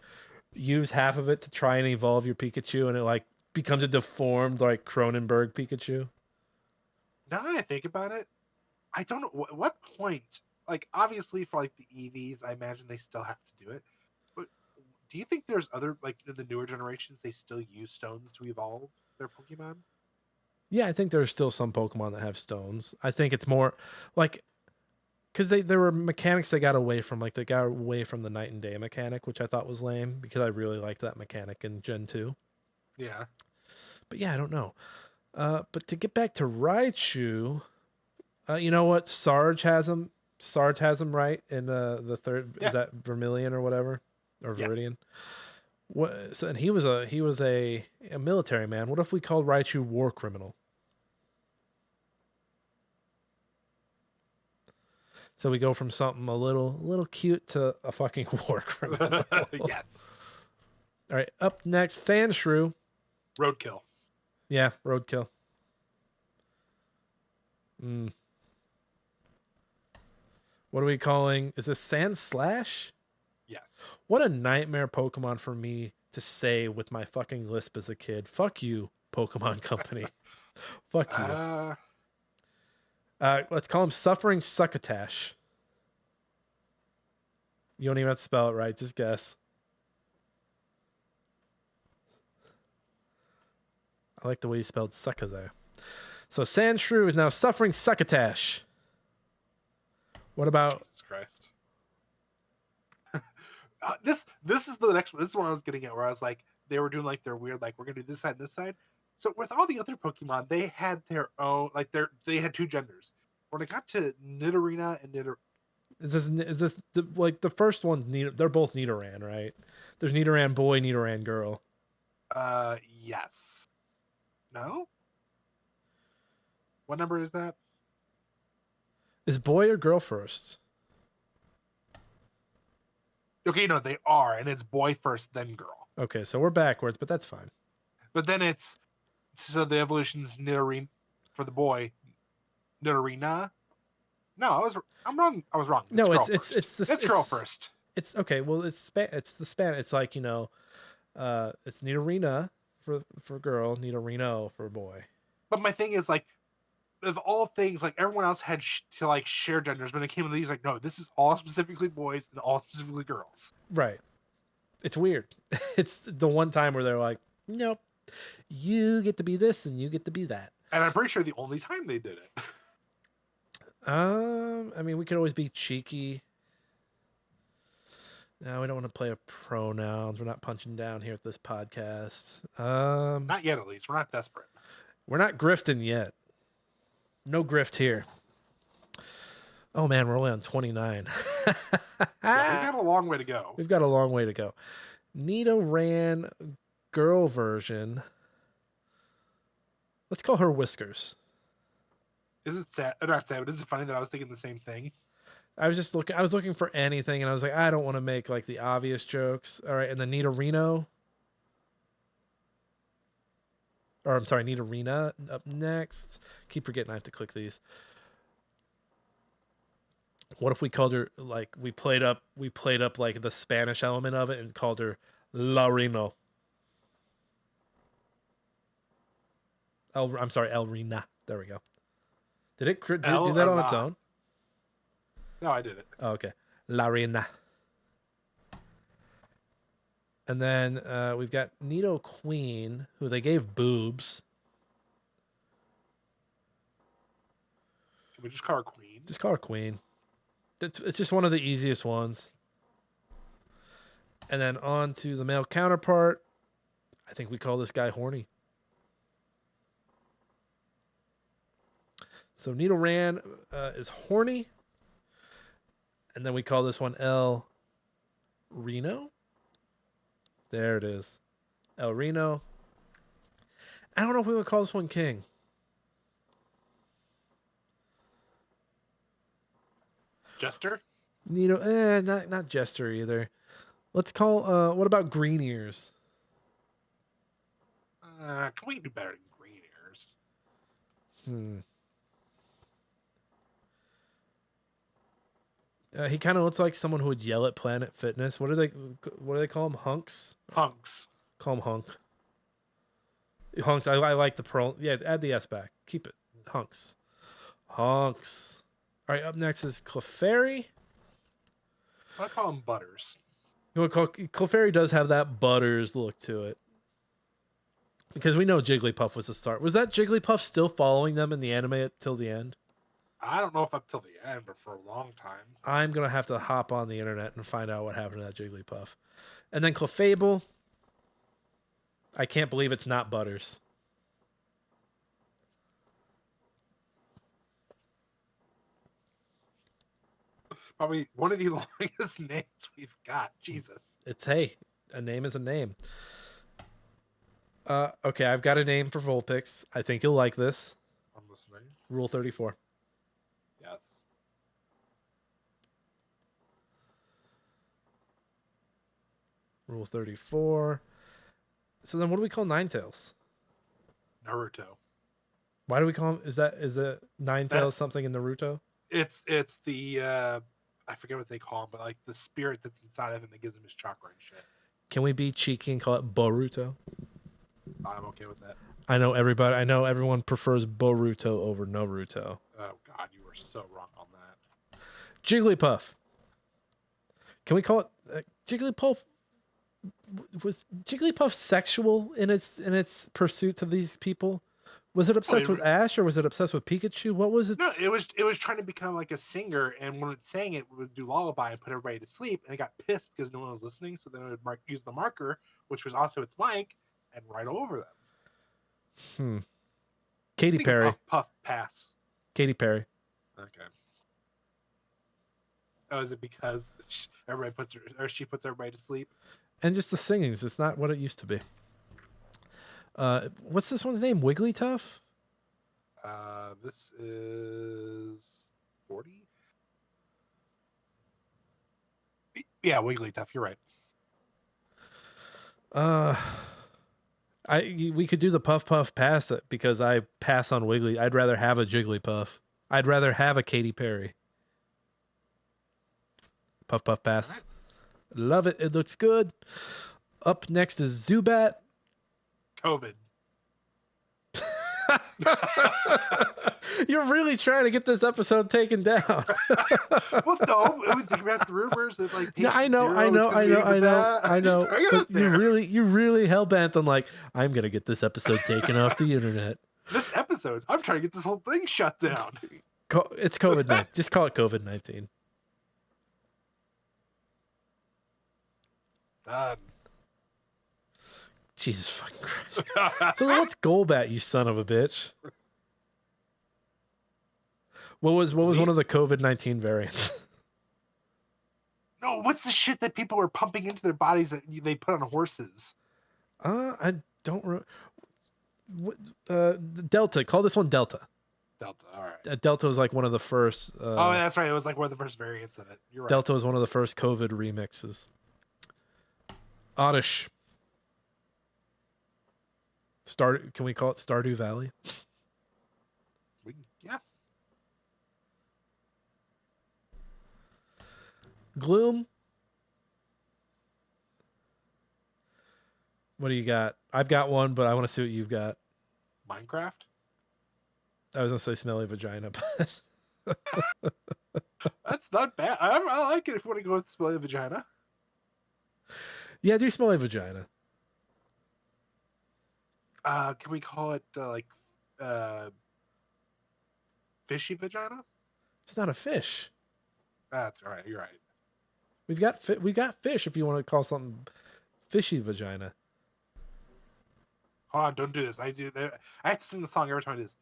use half of it to try and evolve your Pikachu and it like becomes a deformed like Cronenberg Pikachu? Now that I think about it, I don't know what point. Like obviously for like the EVs, I imagine they still have to do it. But do you think there's other like in the newer generations they still use stones to evolve their Pokemon? Yeah, I think there's still some Pokemon that have stones. I think it's more like because there were mechanics they got away from, like they got away from the night and day mechanic, which I thought was lame because I really liked that mechanic in Gen 2. Yeah. But yeah, I don't know. But to get back to Raichu, you know what? Sarge has him right in the third. Yeah. Is that Vermilion or whatever, or Yeah. Viridian? What? So, and he was a military man. What if we called Raichu war criminal? So we go from something a little cute to a fucking war criminal. Yes. All right, up next, Sandshrew. Roadkill. Yeah, roadkill. What are we calling? Is this Sandslash? Yes. What a nightmare Pokemon for me to say with my fucking lisp as a kid. Fuck you, Pokemon Company. Fuck you. Let's call him Suffering Succotash. You don't even have to spell it right. Just guess. I like the way you spelled sucka there. So Sandshrew is now Suffering Succotash. What about... Jesus Christ. This is the next one. This is what I was getting at, where I was like, they were doing like their weird, like we're gonna do this side and this side. So with all the other Pokemon, they had their own, like they had two genders. When it got to Nidorina and Is this like the first one's they're both Nidoran, right? There's Nidoran boy, Nidoran girl. Yes. No? What number is that? Is boy or girl first? Okay, no, they are, and it's boy first, then girl. Okay, so we're backwards, but that's fine. But then so the evolution's Nidorina for the boy, Nidorina. No, I'm wrong. I was wrong. No, It's girl first. It's okay. Well, it's the span. It's like, it's Nidorina for girl, Nidorino for boy. But my thing is like, of all things, like everyone else had to like share genders, but when it came to these, like, no, this is all specifically boys and all specifically girls. Right. It's weird. It's the one time where they're like, nope, you get to be this and you get to be that. And I'm pretty sure the only time they did it. I mean, we could always be cheeky. No, we don't want to play with pronouns. We're not punching down here at this podcast. Not yet, at least. We're not desperate. We're not grifting yet. No grift here. Oh man, we're only on 29. Yeah, we've got a long way to go. We've got a long way to go. Nidoran girl version. Let's call her Whiskers. Is it sad? Not sad, but is it funny that I was thinking the same thing? I was looking for anything, and I was like, I don't want to make like the obvious jokes. All right, and then Nidorino. Or I'm sorry, Nidorina up next. Keep forgetting I have to click these. What if we called her like we played up like the Spanish element of it and called her Larino? I'm sorry, Elrina. There we go. Did it do that on its own? No, I did it. Oh, okay. Larina. And then we've got Nido Queen, who they gave boobs. Can we just call her Queen? Just call her Queen. It's just one of the easiest ones. And then on to the male counterpart. I think we call this guy Horny. So Nidoran is Horny. And then we call this one El Reno. There it is. El Reno. I don't know if we would call this one King. Jester? Nido, not Jester either. Let's call, what about Green Ears? Can we do better than Green Ears? He kind of looks like someone who would yell at Planet Fitness. What do they call him? Hunks? Hunks. Call him Hunk. Hunks. I like the pearl. Yeah, add the S back. Keep it. Hunks. Hunks. All right, up next is Clefairy. I call him Butters. You want to call Clefairy does have that Butters look to it. Because we know Jigglypuff was the start. Was that Jigglypuff still following them in the anime till the end? I don't know if up till the end, but for a long time. I'm going to have to hop on the internet and find out what happened to that Jigglypuff. And then Clefable. I can't believe it's not Butters. Probably one of the longest names we've got. Jesus. It's, hey, a name is a name. Okay, I've got a name for Vulpix. I think you'll like this. I'm listening. Rule 34. Yes. Rule 34. So then what do we call Ninetales? Naruto. Why do we call him? Is it Ninetales That's- something in Naruto? It's the I forget what they call him, but like the spirit that's inside of him that gives him his chakra and shit. Can we be cheeky and call it Boruto? I'm okay with that. I know everyone prefers Boruto over Naruto. Oh God, you were so wrong on that. Jigglypuff. Can we call it Jigglypuff? Was Jigglypuff sexual in its pursuits of these people? Was it obsessed with Ash or was it obsessed with Pikachu? What was it? No, it was trying to become like a singer, and when it sang, it would do lullaby and put everybody to sleep. And it got pissed because no one was listening, so then it would use the marker, which was also its mic, and write over them. Katy Perry. Puff, pass. Katy Perry. Okay. Oh, is it because she puts everybody to sleep? And just the singing is just not what it used to be. What's this one's name? Wigglytuff? This is 40. Yeah, Wigglytuff. You're right. We could do the Puff Puff pass it because I pass on Wiggly. I'd rather have a Jigglypuff. I'd rather have a Katy Perry. Puff Puff pass. All right. Love it. It looks good. Up next is Zubat. COVID. You're really trying to get this episode taken down. Well, no, we think about the rumors that like. Yeah, I know. But you're really hell bent on like, I'm gonna get this episode taken off the internet. This episode, I'm trying to get this whole thing shut down. It's COVID-19. Just call it COVID-19. Done. Jesus fucking Christ. So what's Golbat, you son of a bitch? What was one of the COVID-19 variants? No, what's the shit that people are pumping into their bodies that they put on horses? I don't Delta. Call this one Delta. Delta. All right. Delta was like one of the first. Oh, that's right. It was like one of the first variants of it. You're right. Delta was one of the first COVID remixes. Oddish. Can we call it Stardew Valley? Yeah. Gloom. What do you got? I've got one, but I want to see what you've got. Minecraft. I was gonna say smelly vagina, but That's not bad. I like it if you want to go with smelly vagina. Yeah, do smelly vagina. Can we call it uh, fishy vagina? It's not a fish. That's all right. You're right. We've got fish if you want to call something fishy vagina. Hold on, don't do this. I have to sing the song every time I do this.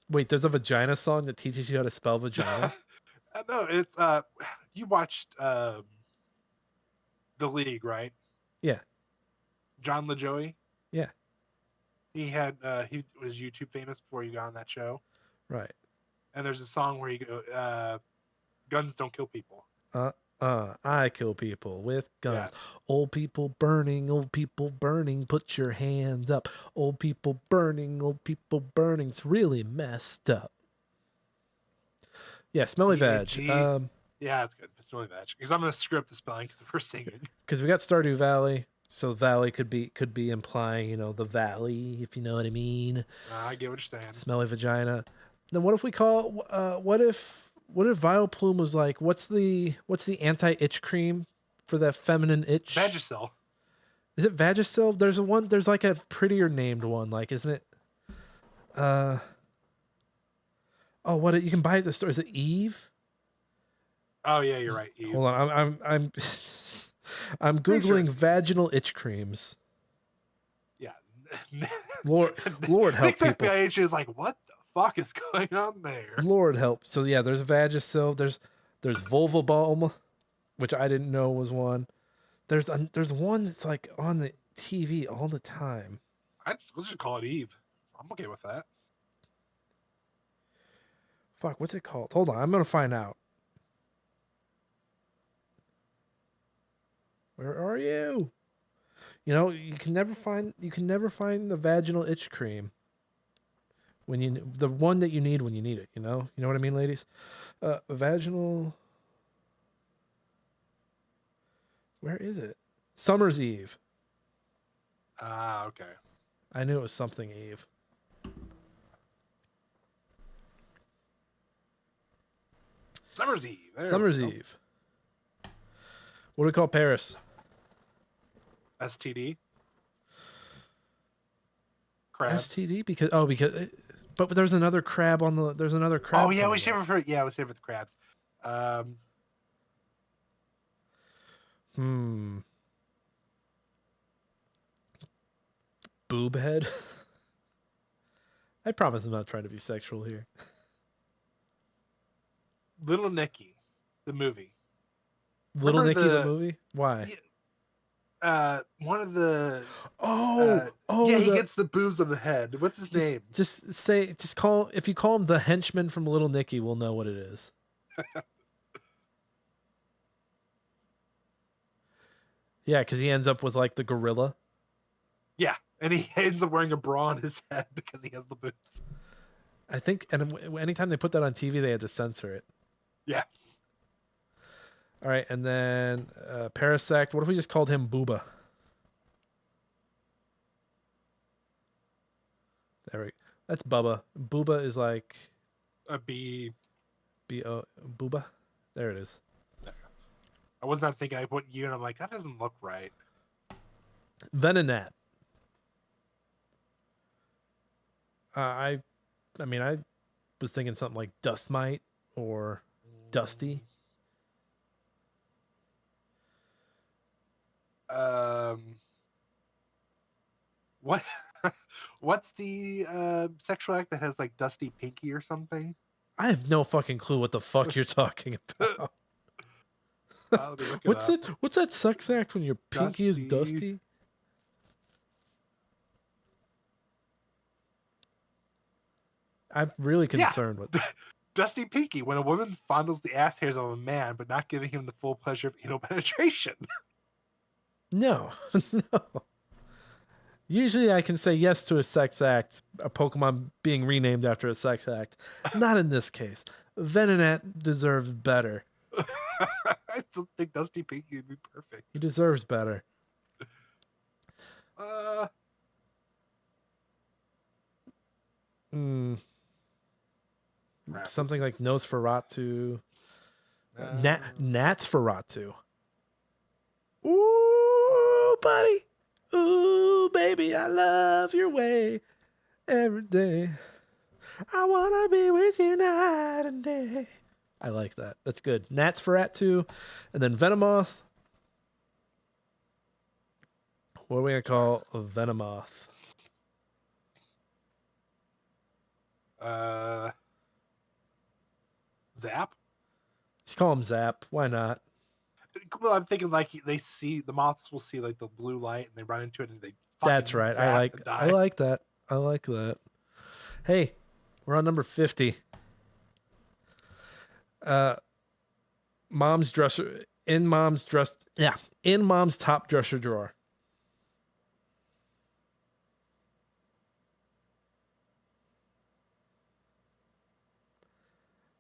Wait, there's a vagina song that teaches you how to spell vagina? No, it's you watched The League, right? Yeah. John LaJoie. Yeah. He was YouTube famous before he got on that show. Right. And there's a song where he go, guns don't kill people. I kill people with guns. Yes. Old people burning, put your hands up. Old people burning, it's really messed up. Yeah, smelly veg. Yeah, it's good. It's really veg. Because I'm gonna screw up the spelling because we're singing. Because we got Stardew Valley, so valley could be implying, the valley, if you know what I mean. I get what you're saying. Smelly vagina. Then what if we call what if Vileplume was like, what's the anti-itch cream for that feminine itch? Vagisil. Is it Vagisil? There's like a prettier named one, like, isn't it? What you can buy at the store, is it Eve? Oh yeah, you're right. Eve. Hold on, I'm I'm googling vaginal itch creams. Yeah. Lord help Nick's people. FBI agent is like, what the fuck is going on there? Lord help. So yeah, there's Vagisil, there's Vulva Balm, which I didn't know was one. There's one that's like on the TV all the time. Let's just call it Eve. I'm okay with that. Fuck, what's it called? Hold on, I'm gonna find out. Where are you? You can never find the vaginal itch cream when the one that you need when you need it. You know what I mean, ladies. Vaginal. Where is it? Summer's Eve. Okay. I knew it was something Eve. Summer's Eve. Summer's Eve. What do we call Paris? STD. Crabs. STD because but there's another crab on the crab. Oh yeah, we coming save up. it for we save it for the crabs. Boob head. I promise I'm not trying to be sexual here. Little Nicky, the movie. Little Remember Nicky the movie? Why? One of the he gets the boobs on the head. What's his name? If you call him the henchman from Little Nicky, we'll know what it is. Yeah, because he ends up with like the gorilla. Yeah, and he ends up wearing a bra on his head because he has the boobs. I think, and anytime they put that on TV, they had to censor it. Yeah. All right, and then Parasect. What if we just called him Booba? There we go. That's Bubba. Booba is like A B. B-O Booba. There it is. I was not thinking I put you, and I'm like, that doesn't look right. Venonat. I was thinking something like Dust Mite or Dusty. What? What's the sexual act that has like Dusty Pinky or something? I have no fucking clue what the fuck you're talking about. What's that sex act when your pinky is dusty? I'm really concerned with Dusty Pinky, when a woman fondles the ass hairs of a man but not giving him the full pleasure of anal penetration. No. No. Usually I can say yes to a sex act, a Pokemon being renamed after a sex act. Not in this case. Venonat deserves better. I still think Dusty Pinky would be perfect. He deserves better. Something like Nosferatu. Natsferatu. Ooh, buddy. Ooh, baby, I love your way every day. I want to be with you night and day. I like that. That's good. Natsferatu. And then Venomoth. What are we going to call a Venomoth? Zap. Let's call him Zap. Why not? Well, I'm thinking like they see the moths will see like the blue light and they run into it and they. That's right. Zap and I die. like that. I like that. Hey, we're on number 50. Mom's dresser in mom's top dresser drawer.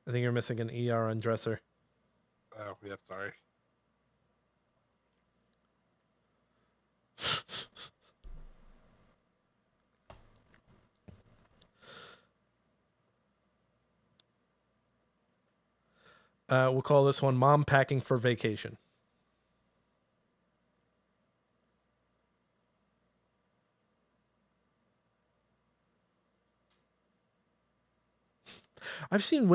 I think you're missing an ER on dresser. Oh, yeah, sorry. We'll call this one Mom Packing for Vacation. I've seen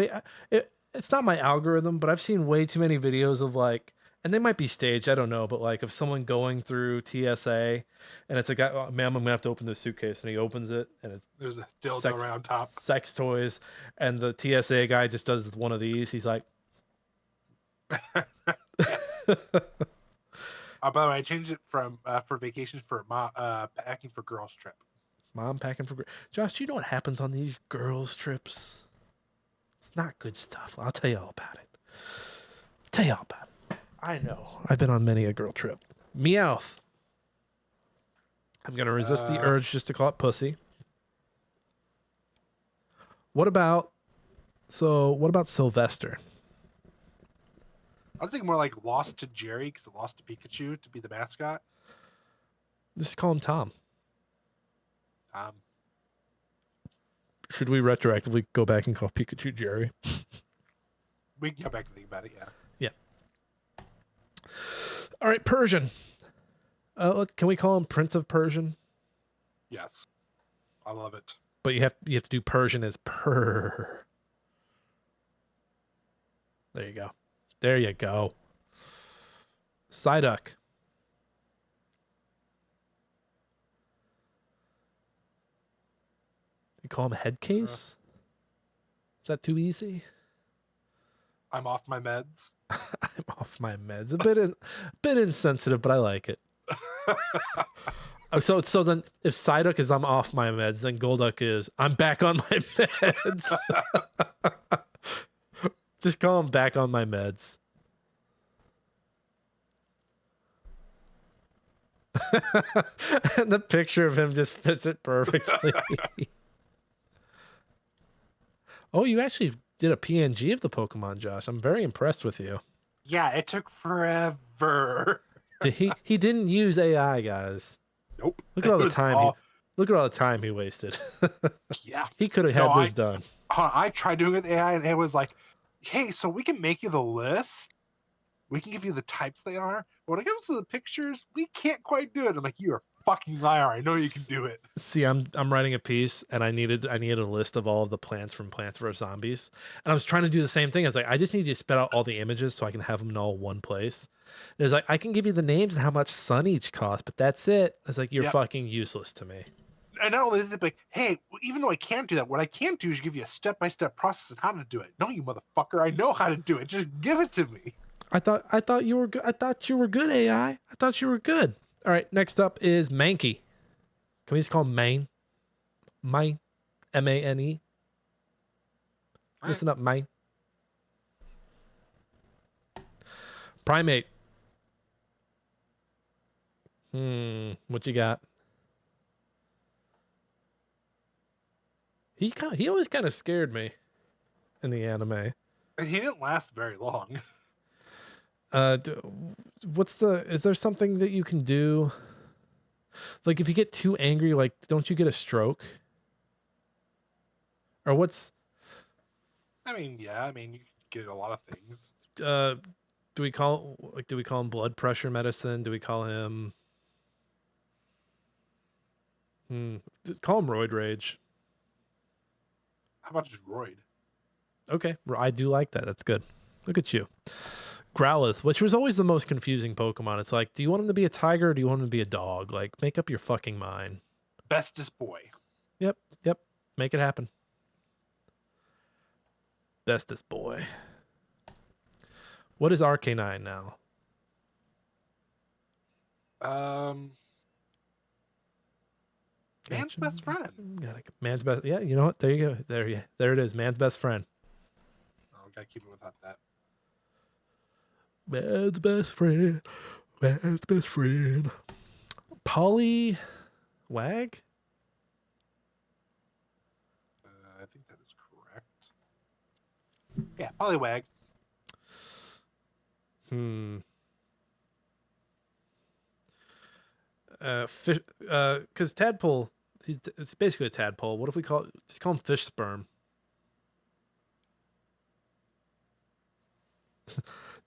it's not my algorithm, but I've seen way too many videos of like, and they might be staged, I don't know, but like of someone going through TSA and it's a guy, oh, ma'am, I'm gonna have to open this suitcase, and he opens it and it's There's a dildo around top. sex toys, and the TSA guy just does one of these. He's like, By the way, I changed it from for vacations for packing for girls trip. Mom packing for Josh, you know what happens on these girls trips? It's not good stuff. I'll tell you all about it. I know. I've been on many a girl trip. Meowth. I'm going to resist the urge just to call it pussy. What about Sylvester? I was thinking more like Lost to Jerry because it lost to Pikachu to be the mascot. Just call him Tom. Tom. Should we retroactively go back and call Pikachu Jerry? We can come back and think about it, yeah. All right, Persian. Can we call him Prince of Persian? Yes. I love it. But you have to do Persian as purr. There you go. Psyduck. You call him Headcase? Is that too easy? I'm off my meds. I'm off my meds. A bit insensitive, but I like it. So then if Psyduck is I'm off my meds, then Golduck is I'm back on my meds. Just call him back on my meds. And the picture of him just fits it perfectly. Oh, you actually did a PNG of the Pokemon, Josh. I'm very impressed with you. Yeah, it took forever. He didn't use AI, guys. Nope. Look at all the time. Look at all the time he wasted. Yeah. He could have had this done. I tried doing it with AI, and it was like, "Hey, so we can make you the list. We can give you the types they are. But when it comes to the pictures, we can't quite do it." I'm like, "You're a fucking liar. I know you can do it." See, I'm writing a piece, and I needed a list of all of the plants from Plants vs Zombies, and I was trying to do the same thing. I was like, I just need you to spit out all the images so I can have them in all one place. And it was like, I can give you the names and how much sun each costs, but that's it. I was like, you're fucking useless to me. And not only that, like, hey, even though I can't do that, what I can do is give you a step-by-step process on how to do it. No, you motherfucker, I know how to do it. Just give it to me. I thought you were good. I thought you were good, AI. I thought you were good. All right, next up is Mankey. Can we just call him Mane? Mane. M-A-N-E. Listen up, Mane. Primate. What you got? He always kind of scared me in the anime. And he didn't last very long. Is there something that you can do? Like if you get too angry, like don't you get a stroke? Or what's? I mean, yeah. I mean, you get a lot of things. do we call him blood pressure medicine? Do we call him call him roid rage? How about just Royd? Okay, I do like that. That's good. Look at you. Growlithe, which was always the most confusing Pokemon. It's like, do you want him to be a tiger or do you want him to be a dog? Like, make up your fucking mind. Bestest boy. Yep. Make it happen. Bestest boy. What is RK9 now? Man's best friend. Man's best. Yeah, you know what? There you go. There it is. Man's best friend. Oh, gotta keep it without that. Man's best friend. Man's best friend. Polly Wag? I think that is correct. Yeah, Poliwag. Fish. Because tadpole. It's basically a tadpole. What if we just call him fish sperm?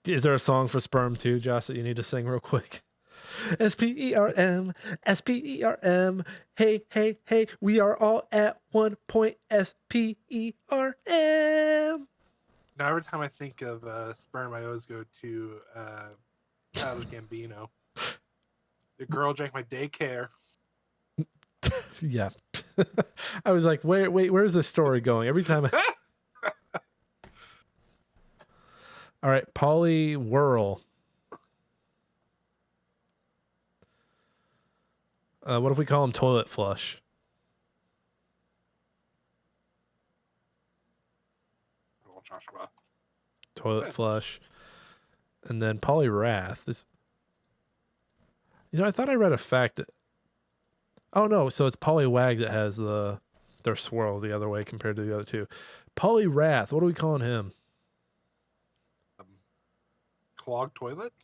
Is there a song for sperm too, Josh, that you need to sing real quick? SPERM, SPERM. Hey, hey, hey, we are all at one point. SPERM. Now, every time I think of sperm, I always go to Childish Gambino. The girl drank my daycare. Yeah. I was like, wait, where's this story going? Every time. All right, Polly Whirl. What if we call him Toilet Flush? Oh, Joshua. Toilet Flush. And then Polly Wrath. I thought I read a fact that. Oh no, so it's Polly Wag that has their swirl the other way compared to the other two. Polly Wrath, what are we calling him? Clogged toilet?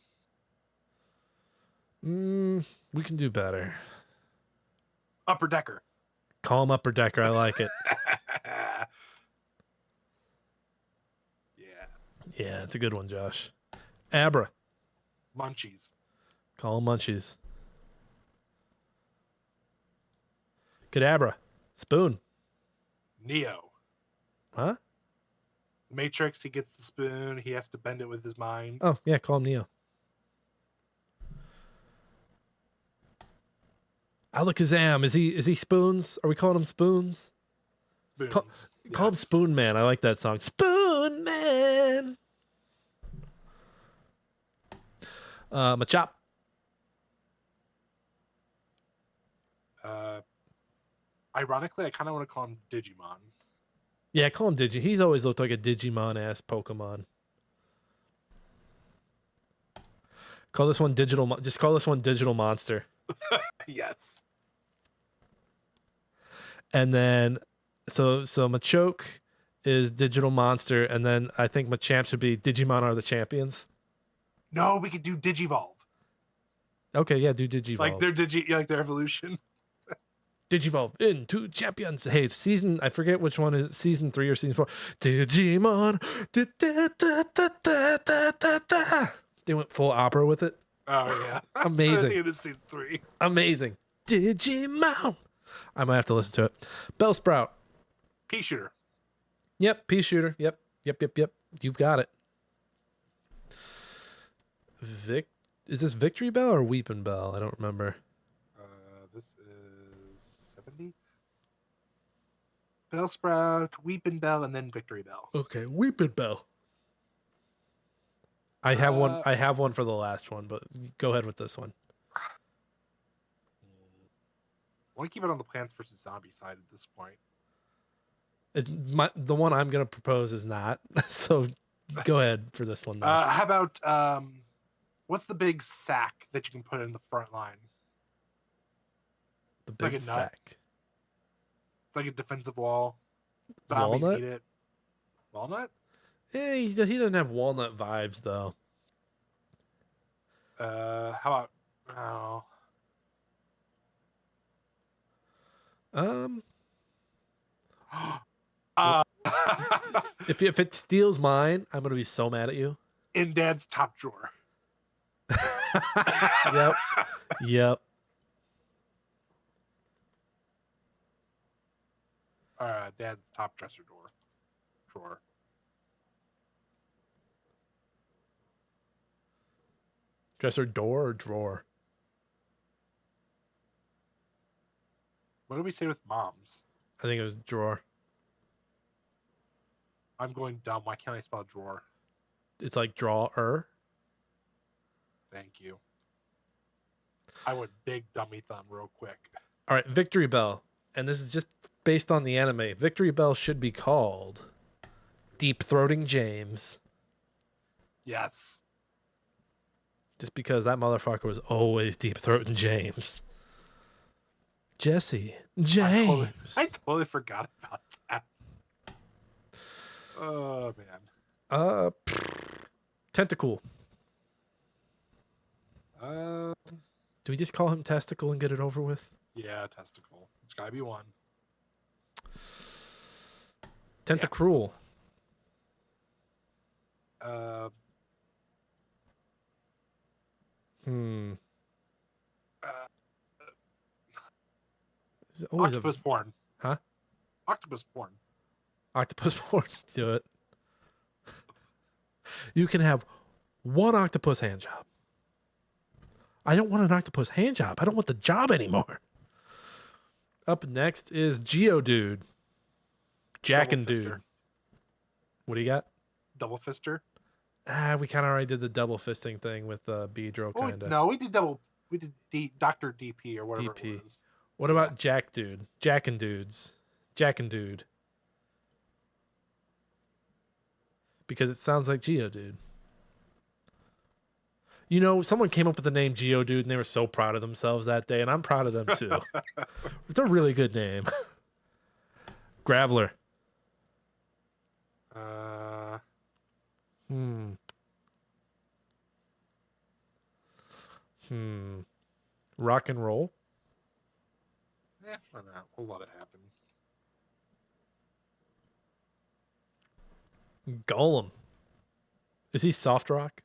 We can do better. Upper Decker. Call him Upper Decker. I like it. Yeah. Yeah, it's a good one, Josh. Abra. Munchies. Call him Munchies. Kadabra. Spoon. Neo. Huh? Matrix, he gets the spoon. He has to bend it with his mind. Oh, yeah, call him Neo. Alakazam. Is he spoons? Are we calling him spoons? Spoons. Call him Spoon Man. I like that song. Spoon Man. Machop. Ironically, I kind of want to call him Digimon. Yeah, call him Digi. He's always looked like a Digimon-ass Pokemon. Call this one Digital. Just call this one Digital Monster. Yes. And then, so Machoke is Digital Monster, and then I think Machamp should be Digimon Are the Champions. No, we could do Digivolve. Okay, yeah, do Digivolve. Like their evolution. Digivolve into champions. Hey, I forget which one is season 3 or season 4. Digimon. They went full opera with it. Oh yeah. Amazing. I think it is season 3. Amazing. Digimon. I might have to listen to it. Bellsprout. Pea shooter. Yep. Pea shooter. Yep. You've got it. Is this Victory Bell or Weepin' Bell? I don't remember. This is 70. Bellsprout, Weepin' Bell, and then Victory Bell. Okay, Weepin' Bell. I have one. I have one for the last one, but go ahead with this one. I want to keep it on the Plants vs. Zombie side at this point. The one I'm going to propose is not. So go ahead for this one. How about what's the big sack that you can put in the front line? The It's like big a nut. sack. It's like a defensive wall. Zombies Walnut? eat it. Walnut? He doesn't have walnut vibes though. How about If it steals mine, I'm gonna be so mad at you. in Dad's top drawer. Yep. Yep. Dad's top dresser drawer. Dresser door or drawer? What do we say with Mom's? I think it was drawer. I'm going dumb. Why can't I spell drawer? It's like drawer. Thank you. I went big dummy thumb real quick. All right, Victory Bell. And this is just based on the anime. Victory Bell should be called Deep Throating James. Yes. Just because that motherfucker was always deep throating James. Jesse. James. I totally forgot about that. Oh, man. Tentacle. Uh, Do we just call him Testicle and get it over with? yeah, testicle. It's got to be one. Tentacruel. Octopus porn. Huh? Octopus porn. Octopus porn. Do it. You can have one octopus hand job. I don't want an octopus hand job. I don't want the job anymore. Up next is Geodude. Jack and Dude. Fister. What do you got? Double fister. We kind of already did the double fisting thing with Beedrill, Oh, kind of. no, we did Dr. DP or whatever DP. it was. What about Jack Dude? Jack and Dudes. Jack and Dude. Because it sounds like Geodude. You know, someone came up with the name Geodude and they were so proud of themselves that day, and I'm proud of them too. It's a really good name. Graveler. Rock and roll. Why not? We'll let it happen. Golem. Is he soft rock?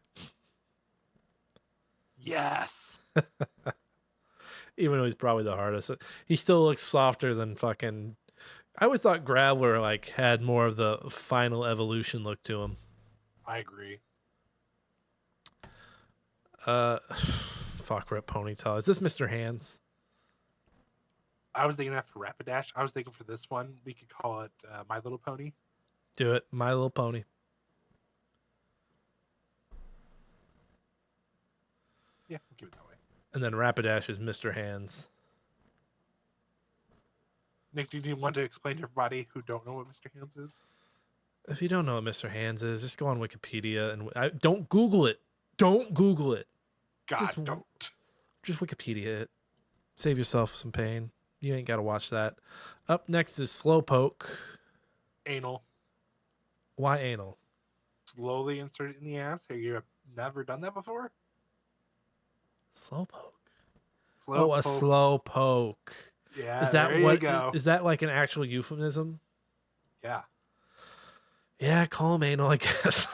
Yes. Even though he's probably the hardest. He still looks softer than fucking... I always thought Graveler like had more of the final evolution look to him. I agree. Fuck, rip Ponytail. Is this Mr. Hands? I was thinking that for Rapidash. I was thinking for this one, we could call it My Little Pony. Do it. My Little Pony. Yeah, we'll keep it that way. And then Rapidash is Mr. Hands. Nick, do you want to explain to everybody who don't know what Mr. Hands is? If you don't know what Mr. Hands is, just go on Wikipedia and don't Google it. Don't Google it. God, don't. Just Wikipedia it. Save yourself some pain. You ain't got to watch that. Up next is Slowpoke. Anal. Why anal? Slowly insert it in the ass. Have you never done that before? Slowpoke. Slow A poke. slow poke. Yeah, Is that there what? you go. Is that like an actual euphemism? Yeah. Yeah, call him anal, I guess.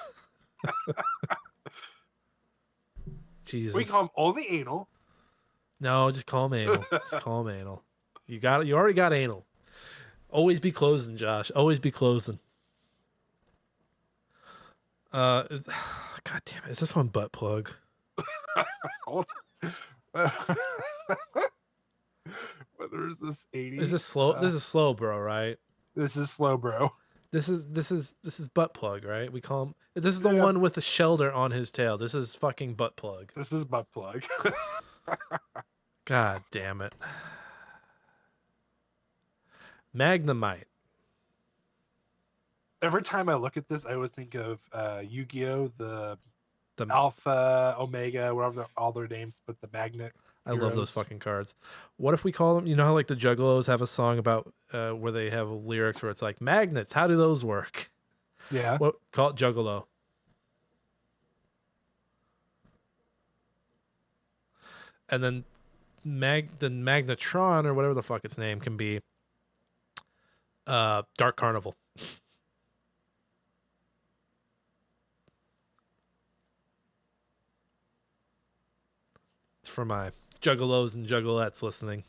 Jesus. We call him only anal. No, just call him anal. Just call him anal. You got it. You already got anal. Always be closing, Josh. Always be closing. God damn it! Is this one butt plug? Hold on. Whether is this 80? Is this slow? This is slow, bro. Right? This is slow, bro. This is butt plug, right? We call him. This is the Yeah. one with the shelter on his tail. This is fucking butt plug. This is butt plug. God damn it. Magnemite. Every time I look at this, I always think of Yu-Gi-Oh! The The Alpha, Omega, whatever all their names, but the magnet. I love those heroes. fucking cards. What if we call them? You know how like the Juggalos have a song about where they have lyrics where it's like magnets. How do those work? Yeah. What call it Juggalo? And then the Magnetron or whatever the fuck its name can be. Dark Carnival. for my juggalos and juggalettes listening.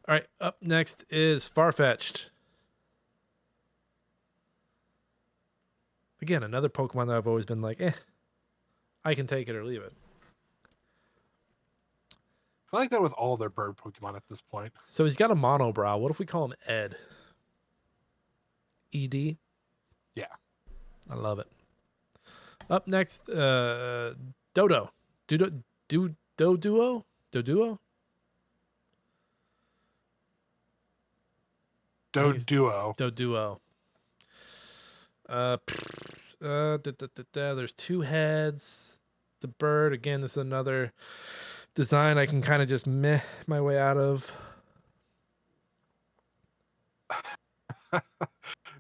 All right, up next is Farfetch'd. Again, another Pokemon that I've always been like, I can take it or leave it. I like that with all their bird Pokemon at this point. So he's got a monobrow. What if we call him Ed? ED? Yeah. I love it. Up next, Dodo. Doduo? Doduo? Doduo. Doduo. There's two heads. It's a bird. Again, this is another design I can kind of just meh my way out of.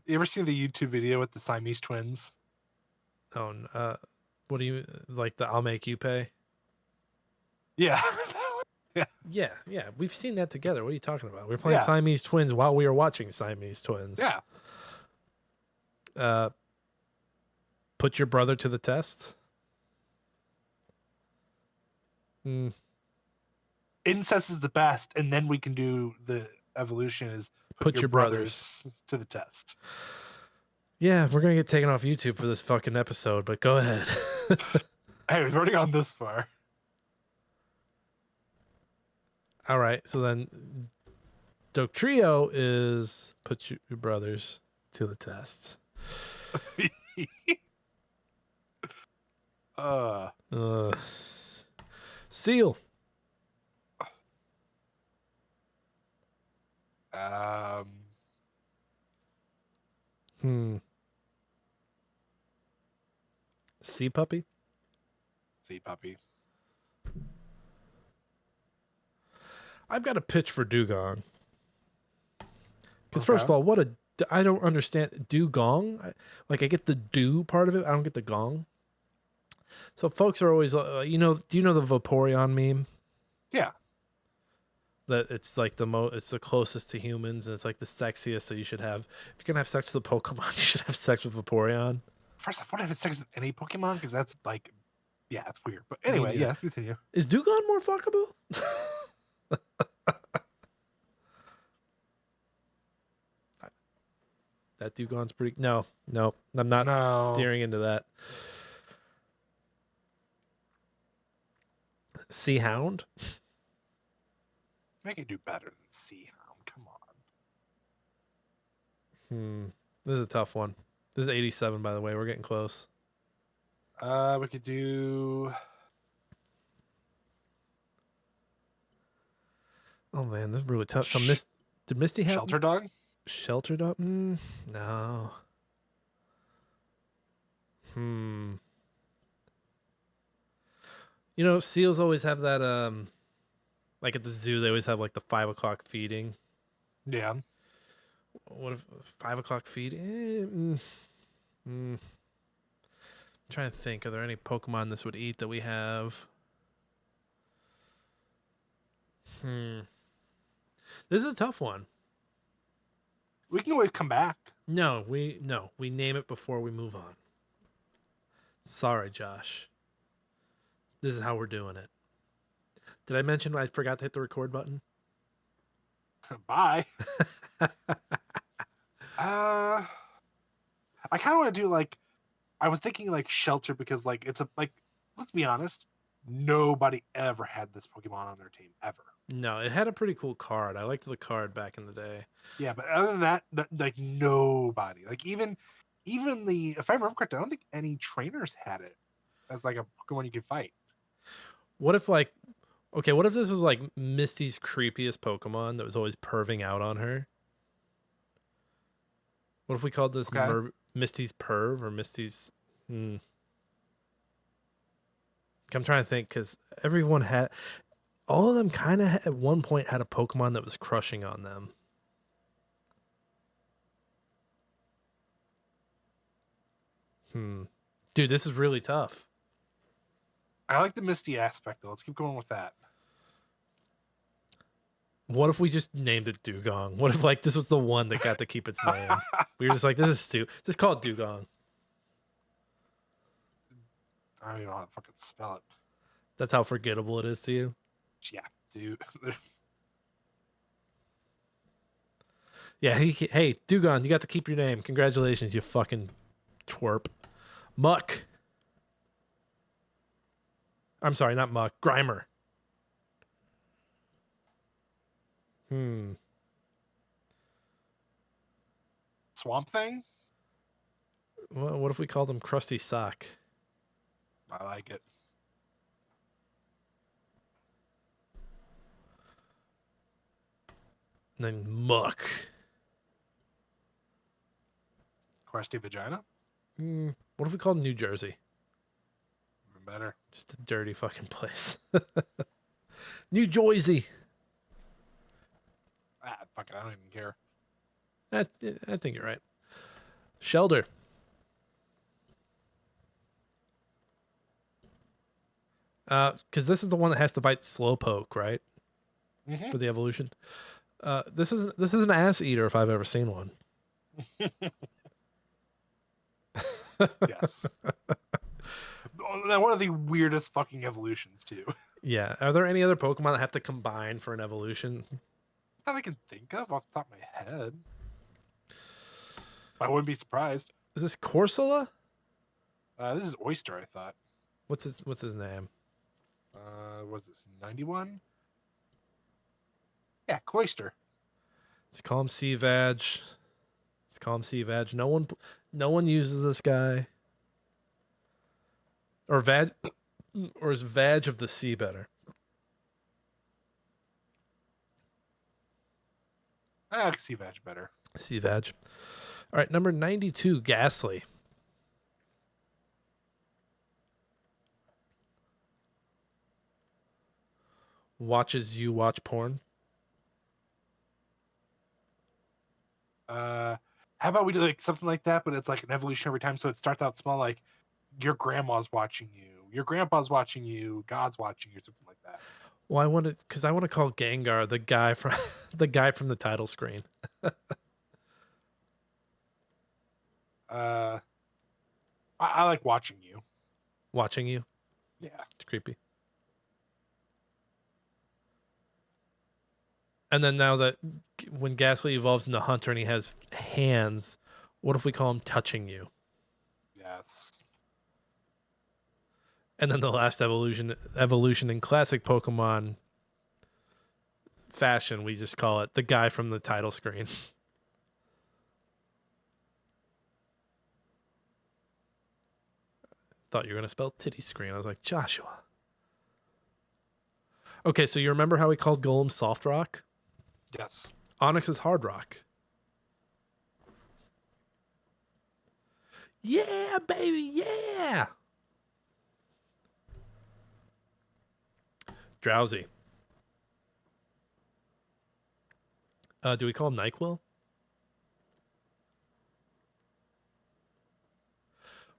You ever seen the YouTube video with the Siamese twins? Oh, what do you like? The I'll make you pay. Yeah. Yeah. We've seen that together. What are you talking about? We were playing Siamese twins while we were watching Siamese twins. Yeah. Put your brother to the test. Incest is the best, and then we can do the evolution is Put your brothers to the test. Yeah, we're gonna get taken off YouTube for this fucking episode, but go ahead. Hey, we've already gone this far. All right, so then Doctrio is put your brothers to the test. Seal. Sea puppy. Sea puppy. I've got a pitch for Dugong. Because first of all, I don't understand Dugong. I get the do part of it. I don't get the gong. So folks are always, do you know the Vaporeon meme? Yeah. That it's like it's the closest to humans and it's like the sexiest. So you should have, if you're gonna have sex with a Pokemon, you should have sex with Vaporeon. First off, what if it's sex with any Pokemon? Because that's like, yeah, it's weird. But anyway, yes, continue. Is Dugong more fuckable? That Dugong's pretty. No, I'm not steering into that. Sea Hound. Make it do better than Sea Hound. Come on. This is a tough one. This is 87, by the way. We're getting close. We could do. Oh man, this is really tough. Did Misty have Shelter Dog? Shelter Dog? No. You know, seals always have that. Like at the zoo, they always have like the 5 o'clock feeding. Yeah. What if 5 o'clock feed? I'm trying to think. Are there any Pokemon this would eat that we have? This is a tough one. We can always come back. No, we name it before we move on. Sorry, Josh. This is how we're doing it. Did I mention I forgot to hit the record button? Bye. I kind of want to do like, I was thinking like Shelter because like it's let's be honest, nobody ever had this Pokemon on their team ever. No, it had a pretty cool card. I liked the card back in the day. Yeah, but other than that, like nobody, like even the, if I remember correctly, I don't think any trainers had it as like a Pokemon you could fight. What if what if this was like Misty's creepiest Pokemon that was always perving out on her? What if we called this Misty's Perv or Misty's... I'm trying to think because everyone had... All of them kind of at one point had a Pokemon that was crushing on them. Dude, this is really tough. I like the Misty aspect though. Let's keep going with that. What if we just named it Dugong? What if like this was the one that got to keep its name? We were just like, this is stupid. Just call it Dugong. I don't even know how to fucking spell it. That's how forgettable it is to you. Yeah, dude. Yeah, hey, Dugon, you got to keep your name. Congratulations, you fucking twerp. Muck. I'm sorry, not Muck. Grimer. Swamp Thing? What if we called him Krusty Sock? I like it. And then Muck. Crusty Vagina? What if we called New Jersey? Even better. Just a dirty fucking place. New Jersey. Fuck it, I don't even care. I think you're right. Shelter. Because this is the one that has to bite Slowpoke, right? Mm-hmm. For the evolution. This is an ass eater if I've ever seen one. Yes. One of the weirdest fucking evolutions, too. Yeah. Are there any other Pokemon that have to combine for an evolution? That I can think of off the top of my head. I wouldn't be surprised. Is this Corsola? This is Oyster, I thought. What's his name? Was this 91? Yeah, Cloyster. Let's call him Sea-Vag. Let's call him Sea-Vag. No one uses this guy. Or Vag, or is Vag of the Sea better? I can see Vag better. Sea-Vag. All right, number 92, Ghastly. Watches you watch porn. How about we do like something like that, but it's like an evolution every time. So it starts out small, like your grandma's watching you, your grandpa's watching you, God's watching you, something like that. Well, I want to call Gengar the guy from the title screen. I like watching you. Watching you. Yeah. It's creepy. And then now that when Ghastly evolves into Hunter and he has hands, what if we call him Touching You? Yes. And then the last evolution in classic Pokemon fashion, we just call it the guy from the title screen. Thought you were going to spell titty screen. I was like, Joshua. Okay, so you remember how we called Golem Soft Rock? Yes. Onyx is Hard Rock. Yeah, baby, yeah. Drowsy. Do we call him NyQuil?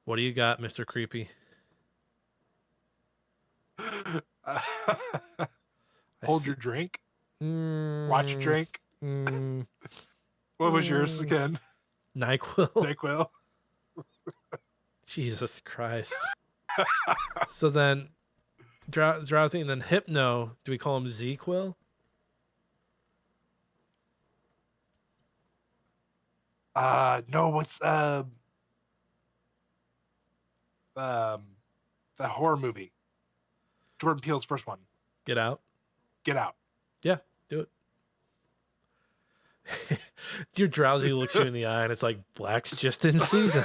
What do you got, Mr. Creepy? Hold your drink. Watch your drink. What was yours again? NyQuil. NyQuil. Jesus Christ. So then, Drowsy and then Hypno. Do we call him Z-Quill? No, what's the horror movie? Jordan Peele's first one. Get Out. Get Out. Yeah, do it. Your Drowsy looks you in the eye and it's like, Black's just in season.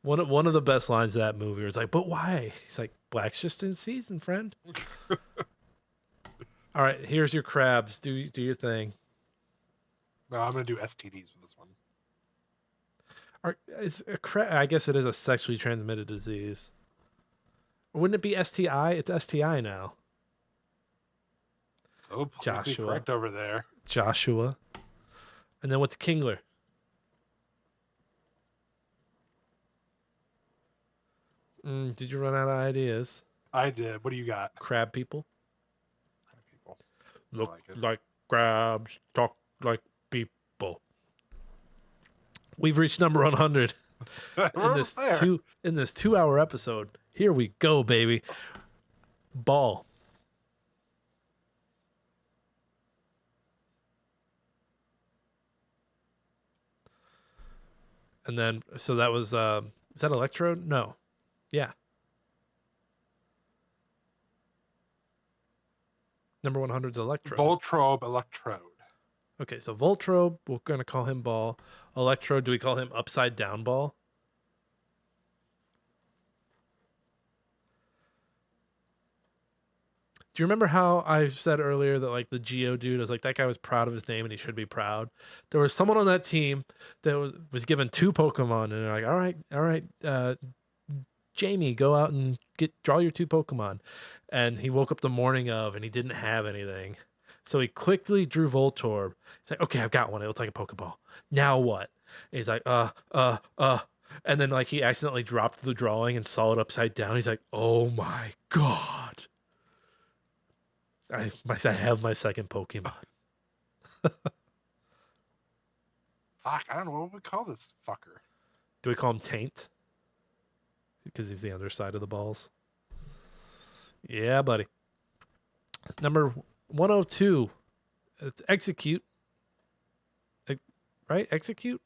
One of the best lines of that movie where it's like, but why? He's like, Black's just in season, friend. All right, here's your crabs. Do your thing. No, I'm gonna do STDs with this one. I guess it is a sexually transmitted disease. Wouldn't it be STI? It's STI now. So Joshua, correct over there. Joshua. And then what's Kingler? Did you run out of ideas? I did. What do you got? Crab people. Crab people. Look like crabs, talk like people. We've reached number 100 in this 2-hour episode. Here we go, baby. Ball. And then, so that was, is that Electrode? No. Yeah. Number 100 is Electrode. Voltrobe Electrode. Okay, so Voltrobe, we're going to call him Ball. Electrode, do we call him Upside Down Ball? Do you remember how I said earlier that like the Geo dude was like that guy was proud of his name and he should be proud? There was someone on that team that was given 2 Pokemon and they're like, all right, Jamie, go out and draw your 2 Pokemon. And he woke up the morning of and he didn't have anything. So he quickly drew Voltorb. He's like, okay, I've got one. It looks like a Pokeball. Now what? And he's like, and then like he accidentally dropped the drawing and saw it upside down. He's like, oh my God. I have my second Pokemon. Fuck, I don't know what we call this fucker. Do we call him Taint? Because he's the underside of the balls. Yeah, buddy. Number 102. It's Execute. Right? Execute?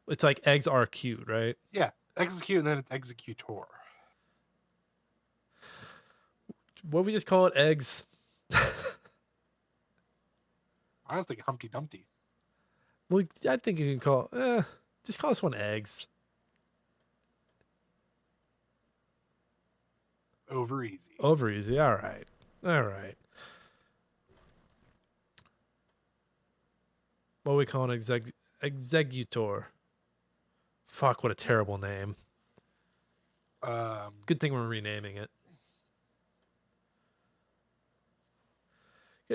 It's like eggs are cute, right? Yeah, Execute, and then it's Executor. What we just call it? Eggs. I was thinking Humpty Dumpty. Well, I think you can call just call this one Eggs. Over easy. Over easy. All right. All right. What we call an Executor? Fuck, what a terrible name. Good thing we're renaming it.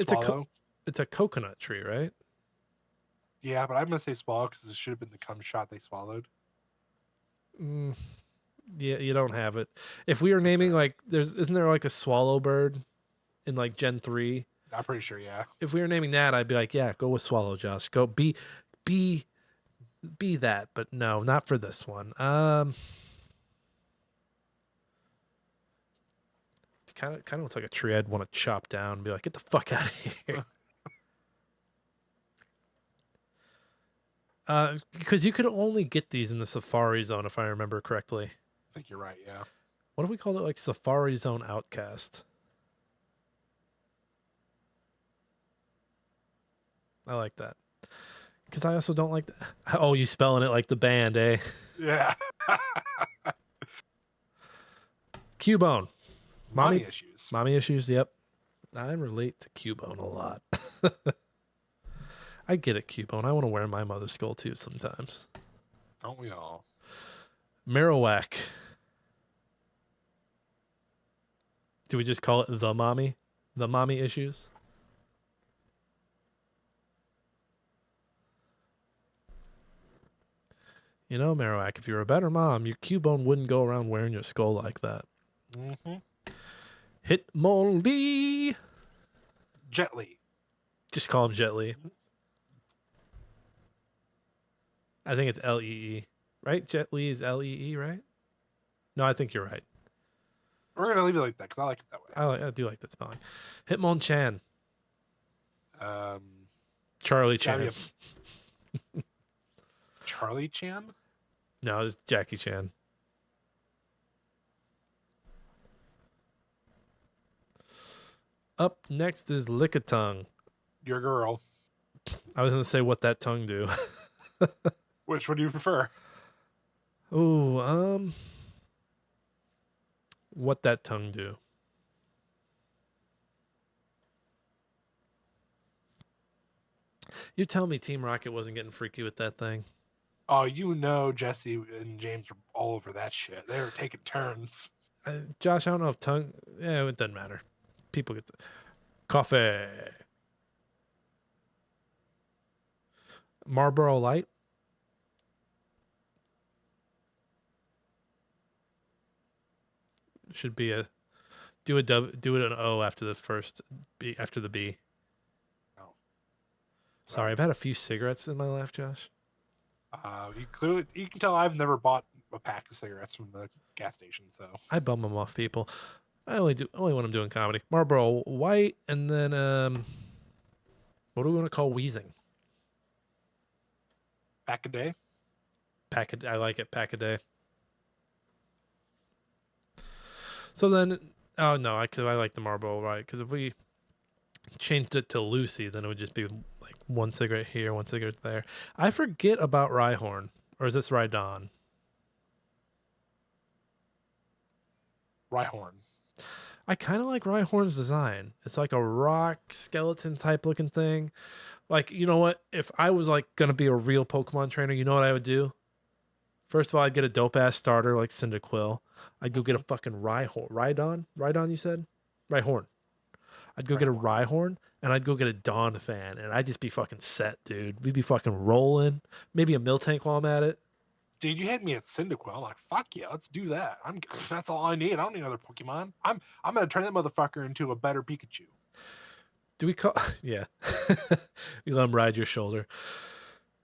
Swallow? It's a coconut tree, right? Yeah, but I'm gonna say swallow because it should have been the cum shot they swallowed. Yeah, you don't have it. If we were naming like isn't there like a swallow bird in like Gen 3? I'm pretty sure, yeah. If we were naming that, I'd be like, yeah, go with swallow, Josh. Go be that, but no, not for this one. It kind of looks like a tree I'd want to chop down and be like, get the fuck out of here. Because you could only get these in the Safari Zone, if I remember correctly. I think you're right, yeah. What if we called it like Safari Zone Outcast? I like that. Because I also don't like that. Oh, you spelling it like the band, eh? Yeah. Cubone. Mommy issues. Mommy issues, yep. I relate to Cubone a lot. I get it, Cubone. I want to wear my mother's skull too sometimes. Don't we all? Marowak. Do we just call it the mommy? The mommy issues? You know, Marowak, if you were a better mom, your Cubone wouldn't go around wearing your skull like that. Mm-hmm. Hitmonlee. Jet Li. Just call him Jet Li. I think it's Lee, right? Jet Li is Lee, right? No, I think you're right. We're going to leave it like that because I like it that way. I do like that spelling. Hitmonchan. Um, Charlie gotta Chan. be Charlie Chan? No, it's Jackie Chan. Up next is Lickitung. Your girl. I was going to say what that tongue do. Which one do you prefer? Oh, what that tongue do? You tell me Team Rocket wasn't getting freaky with that thing. Oh, you know Jesse and James were all over that shit. They were taking turns. Josh, I don't know if tongue... Yeah, it doesn't matter. People get... Coffee. Marlboro Light. Should be a... Do it an O after the first B, after the B. Oh. Sorry, I've had a few cigarettes in my life, Josh. You can tell I've never bought a pack of cigarettes from the gas station, so I bum them off people. I only when I'm doing comedy. Marlboro White, and then what do we want to call wheezing? pack a day. I like it. Pack a day. So then, oh no, I like the Marlboro, right? Because if we changed it to Lucy, then it would just be like one cigarette here, one cigarette there. I forget about Rhyhorn, or is this Rhydon? Rhyhorn. I kind of like Rhyhorn's design. It's like a rock skeleton type looking thing. Like, you know what? If I was like gonna be a real Pokemon trainer, you know what I would do? First of all, I'd get a dope ass starter like Cyndaquil. I'd go get a fucking Rhydon, you said? Rhyhorn. I'd go get a Rhyhorn and I'd go get a Dawn fan and I'd just be fucking set, dude. We'd be fucking rolling. Maybe a Miltank while I'm at it. Dude, you had me at Cyndaquil. I'm like, fuck yeah, let's do that. That's all I need. I don't need another Pokemon. I'm gonna turn that motherfucker into a better Pikachu. Do we call yeah. You let him ride your shoulder.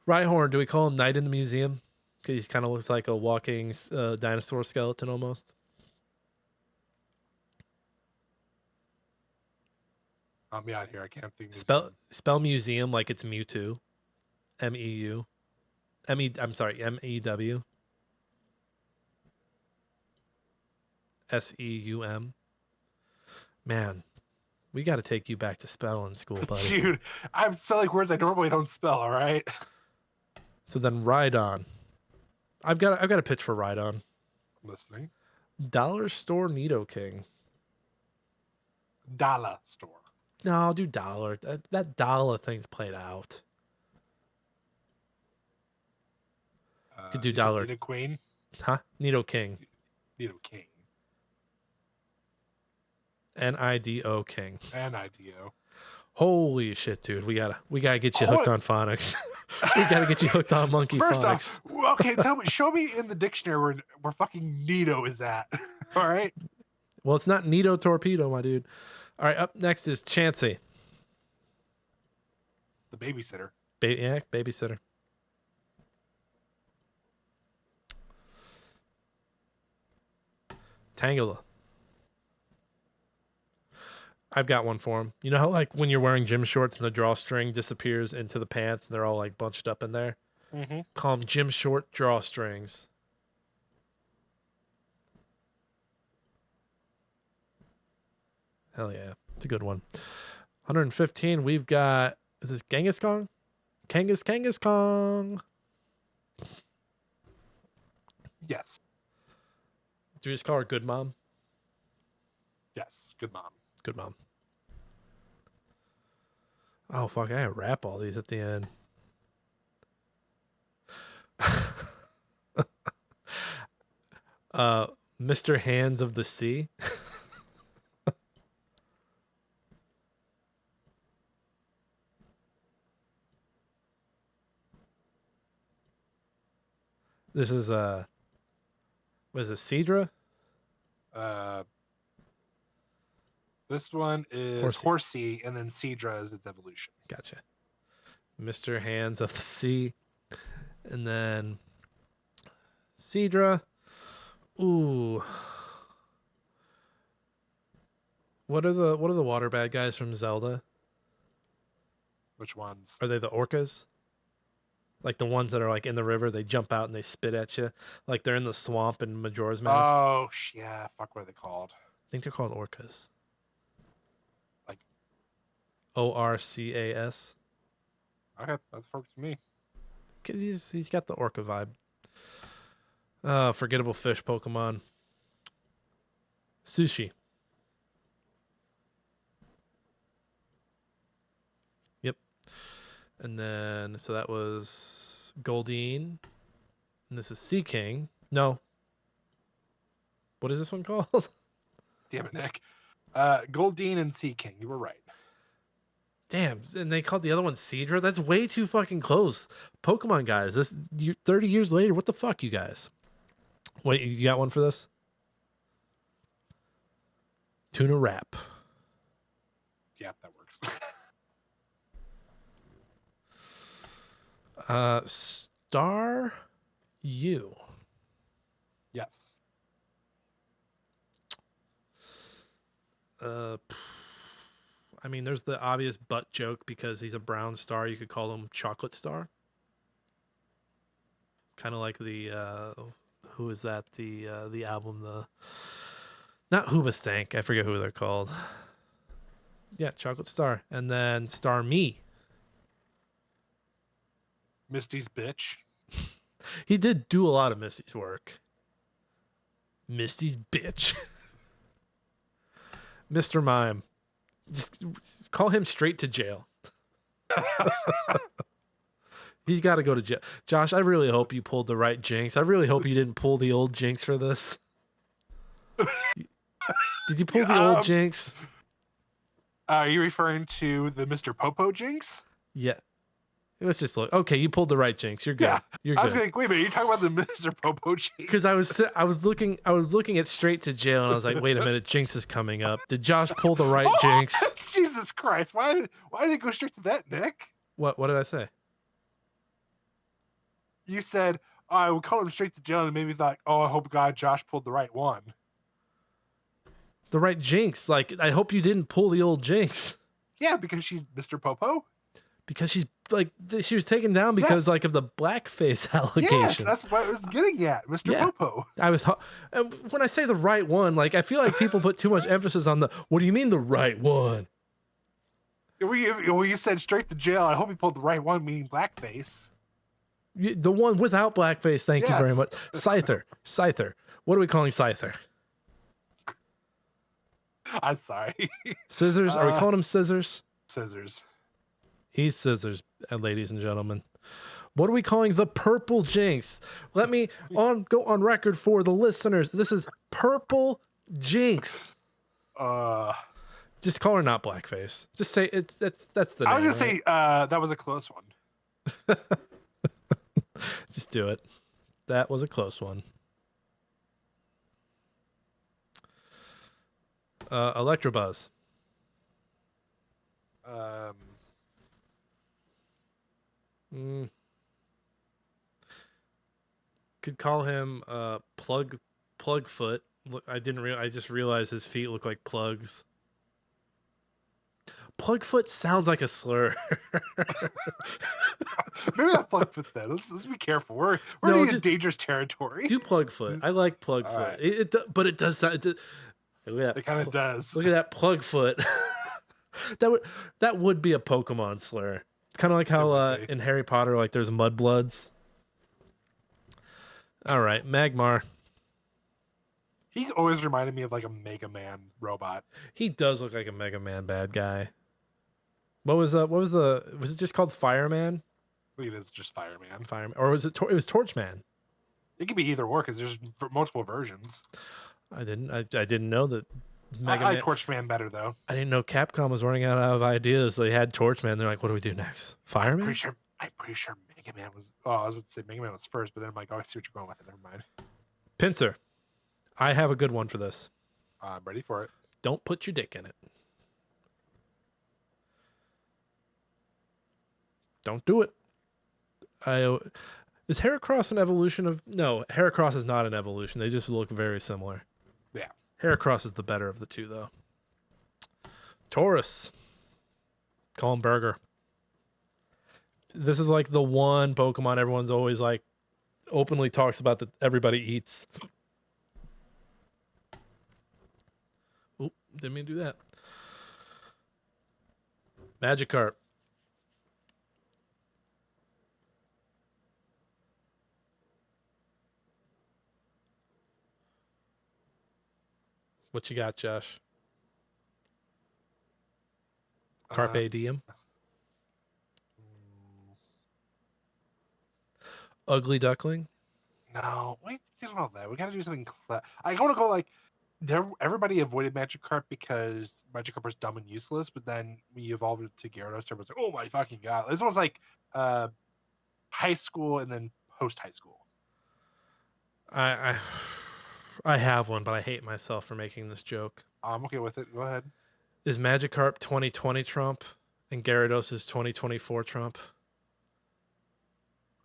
Rhyhorn, do we call him Knight in the Museum? Because he kind of looks like a walking dinosaur skeleton almost. I'll be out here. I can't think. Spell museum like it's Mewtwo. MEU. I'm sorry, MEW. SEUM. Man, we got to take you back to spelling school, buddy. Dude, I'm spelling words I normally don't spell. All right. So then Rhydon. I've got a pitch for Rhydon. I'm listening. Dollar Store Nidoking. Dollar store. No, I'll do Dollar. That Dollar thing's played out. Could do Dollar. Nido Queen. Huh? Nidoking. Nido King. NIDO King. NIDO. Holy shit, dude. We gotta get you hooked on phonics. We gotta get you hooked on monkey First phonics. off, okay, show me in the dictionary where fucking Nido is at. All right. Well, it's not Nido Torpedo, my dude. All right, up next is Chansey. The babysitter. Babysitter. Tangela. I've got one for him. You know how like when you're wearing gym shorts and the drawstring disappears into the pants and they're all like bunched up in there? Mm-hmm. Call them gym short drawstrings. Hell yeah. It's a good one. 115, we've got, is this Kangaskong? Kangaskong. Yes. Do we just call her Good Mom? Yes. Good mom. Good Mom. Oh, fuck. I gotta wrap all these at the end. Mr. Hands of the Sea. This is what is this, Cedra? This one is Horsey, and then Cedra is its evolution. Gotcha. Mr. Hands of the Sea. And then Cedra. Ooh. What are the water bad guys from Zelda? Which ones? Are they the orcas? Like the ones that are like in the river, they jump out and they spit at you. Like they're in the swamp in Majora's Mask. Oh, yeah. Fuck, what are they called? I think they're called orcas. Like ORCAS. Okay, that's works for me. Cause he's got the orca vibe. Forgettable fish Pokemon. Sushi. Yep. And then so that was Goldeen. And this is Sea King. No. What is this one called? Damn it, Nick. Goldeen and Sea King. You were right. Damn, and they called the other one Cedra? That's way too fucking close. Pokemon guys, 30 years later, what the fuck, you guys? Wait, you got one for this? Tuna wrap. Yeah, that works. Star U. Yes. I mean, there's the obvious butt joke because he's a brown star. You could call him Chocolate Star. kind of like the who is that? The album, the not Hoobastank. I forget who they're called. Yeah, Chocolate Star, and then Star Me. Misty's bitch. He did do a lot of Misty's work. Misty's bitch. Mr. Mime. Just call him straight to jail. He's got to go to jail. Josh, I really hope you pulled the right jinx. I really hope you didn't pull the old jinx for this. Did you pull the old jinx? Are you referring to the Mr. Popo jinx? Yeah. Let's just look. Okay, you pulled the right jinx. You're good. Yeah. You're I was good. going, wait a minute, you're talking about the Mr. Popo jinx? Because I was looking at straight to jail, and I was like, wait a minute, jinx is coming up. Did Josh pull the right jinx? Jesus Christ! Why did it go straight to that, Nick? What did I say? You said I would call him straight to jail, and it made me thought, oh, I hope God Josh pulled the right one. The right jinx. Like, I hope you didn't pull the old jinx. Yeah, because she's Mr. Popo. Because she's like she was taken down because like of the blackface allegation. Yes, that's what I was getting at, Mr. Yeah. Popo. I was when I say the right one, like I feel like people put too much emphasis on the. What do you mean the right one? When you said straight to jail, I hope he pulled the right one, meaning blackface. The one without blackface. Thank you very Yes. much. Scyther. What are we calling Scyther? I'm sorry. Scissors. Are we calling him Scissors? Scissors. He's Scissors, ladies and gentlemen. What are we calling the purple jinx? Let me go on record for the listeners. This is purple jinx. Just call her not blackface. Just say that's the name. I was gonna right? say that was a close one. Just do it. That was a close one. Electrobuzz. Could call him Plugfoot. Look, I just realized his feet look like plugs. Plugfoot sounds like a slur. Maybe not Plugfoot then. Let's be careful. We're in dangerous territory. Do Plugfoot. I like Plugfoot. Right. But it does sound. Look at that. It kind of does. Look at that Plugfoot. that would be a Pokemon slur. It's kind of like how in Harry Potter, like there's Mudbloods. All right, Magmar. He's always reminded me of like a Mega Man robot. He does look like a Mega Man bad guy. Was it just called Fireman? I think it is just Fireman. Fireman, or was it? It was Torchman. It could be either or because there's multiple versions. I didn't know that. I like Torchman better though. I didn't know Capcom was running out of ideas. They had Torchman. They're like, what do we do next? Fireman? I'm pretty sure Mega Man was. Oh, I was going to say Mega Man was first, but then I'm like, oh, I see what you're going with it. Never mind. Pinsir. I have a good one for this. I'm ready for it. Don't put your dick in it. Don't do it. Is Heracross an evolution of... No, Heracross is not an evolution. They just look very similar. Yeah. Heracross is the better of the two, though. Taurus. Call him Burger. This is like the one Pokemon everyone's always like openly talks about that everybody eats. Oh, didn't mean to do that. Magikarp. What you got, Josh? Carpe diem. Ugly duckling. No, we did all that. We got to do something. I want to go like. Everybody avoided Magikarp because Magikarp was dumb and useless, but then we evolved it to Gyarados. Everyone's like, "Oh my fucking god!" This was like high school and then post high school. I have one, but I hate myself for making this joke. I'm okay with it. Go ahead. Is Magikarp 2020 Trump and Gyarados is 2024 Trump?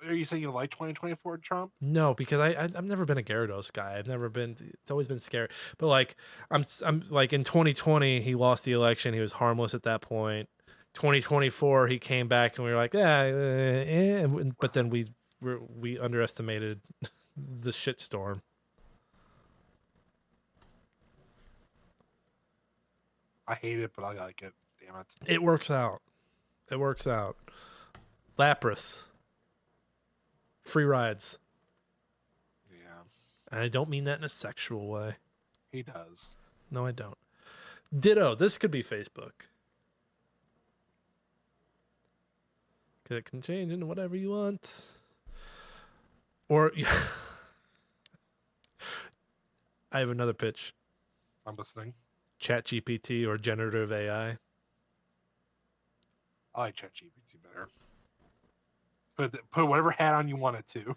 Are you saying you like 2024 Trump? No, because I've never been a Gyarados guy. I've never been. It's always been scary. But like I'm like in 2020 he lost the election. He was harmless at that point. 2024 he came back and we were like, but then we we underestimated the shitstorm. I hate it, but I like it. Damn it. It works out. It works out. Lapras. Free rides. Yeah, And I don't mean that in a sexual way. he does. No, I don't. Ditto. This could be Facebook. Because it can change into whatever you want. Or I have another pitch. I'm listening. ChatGPT or generative AI. I like ChatGPT better. Put whatever hat on you want it to.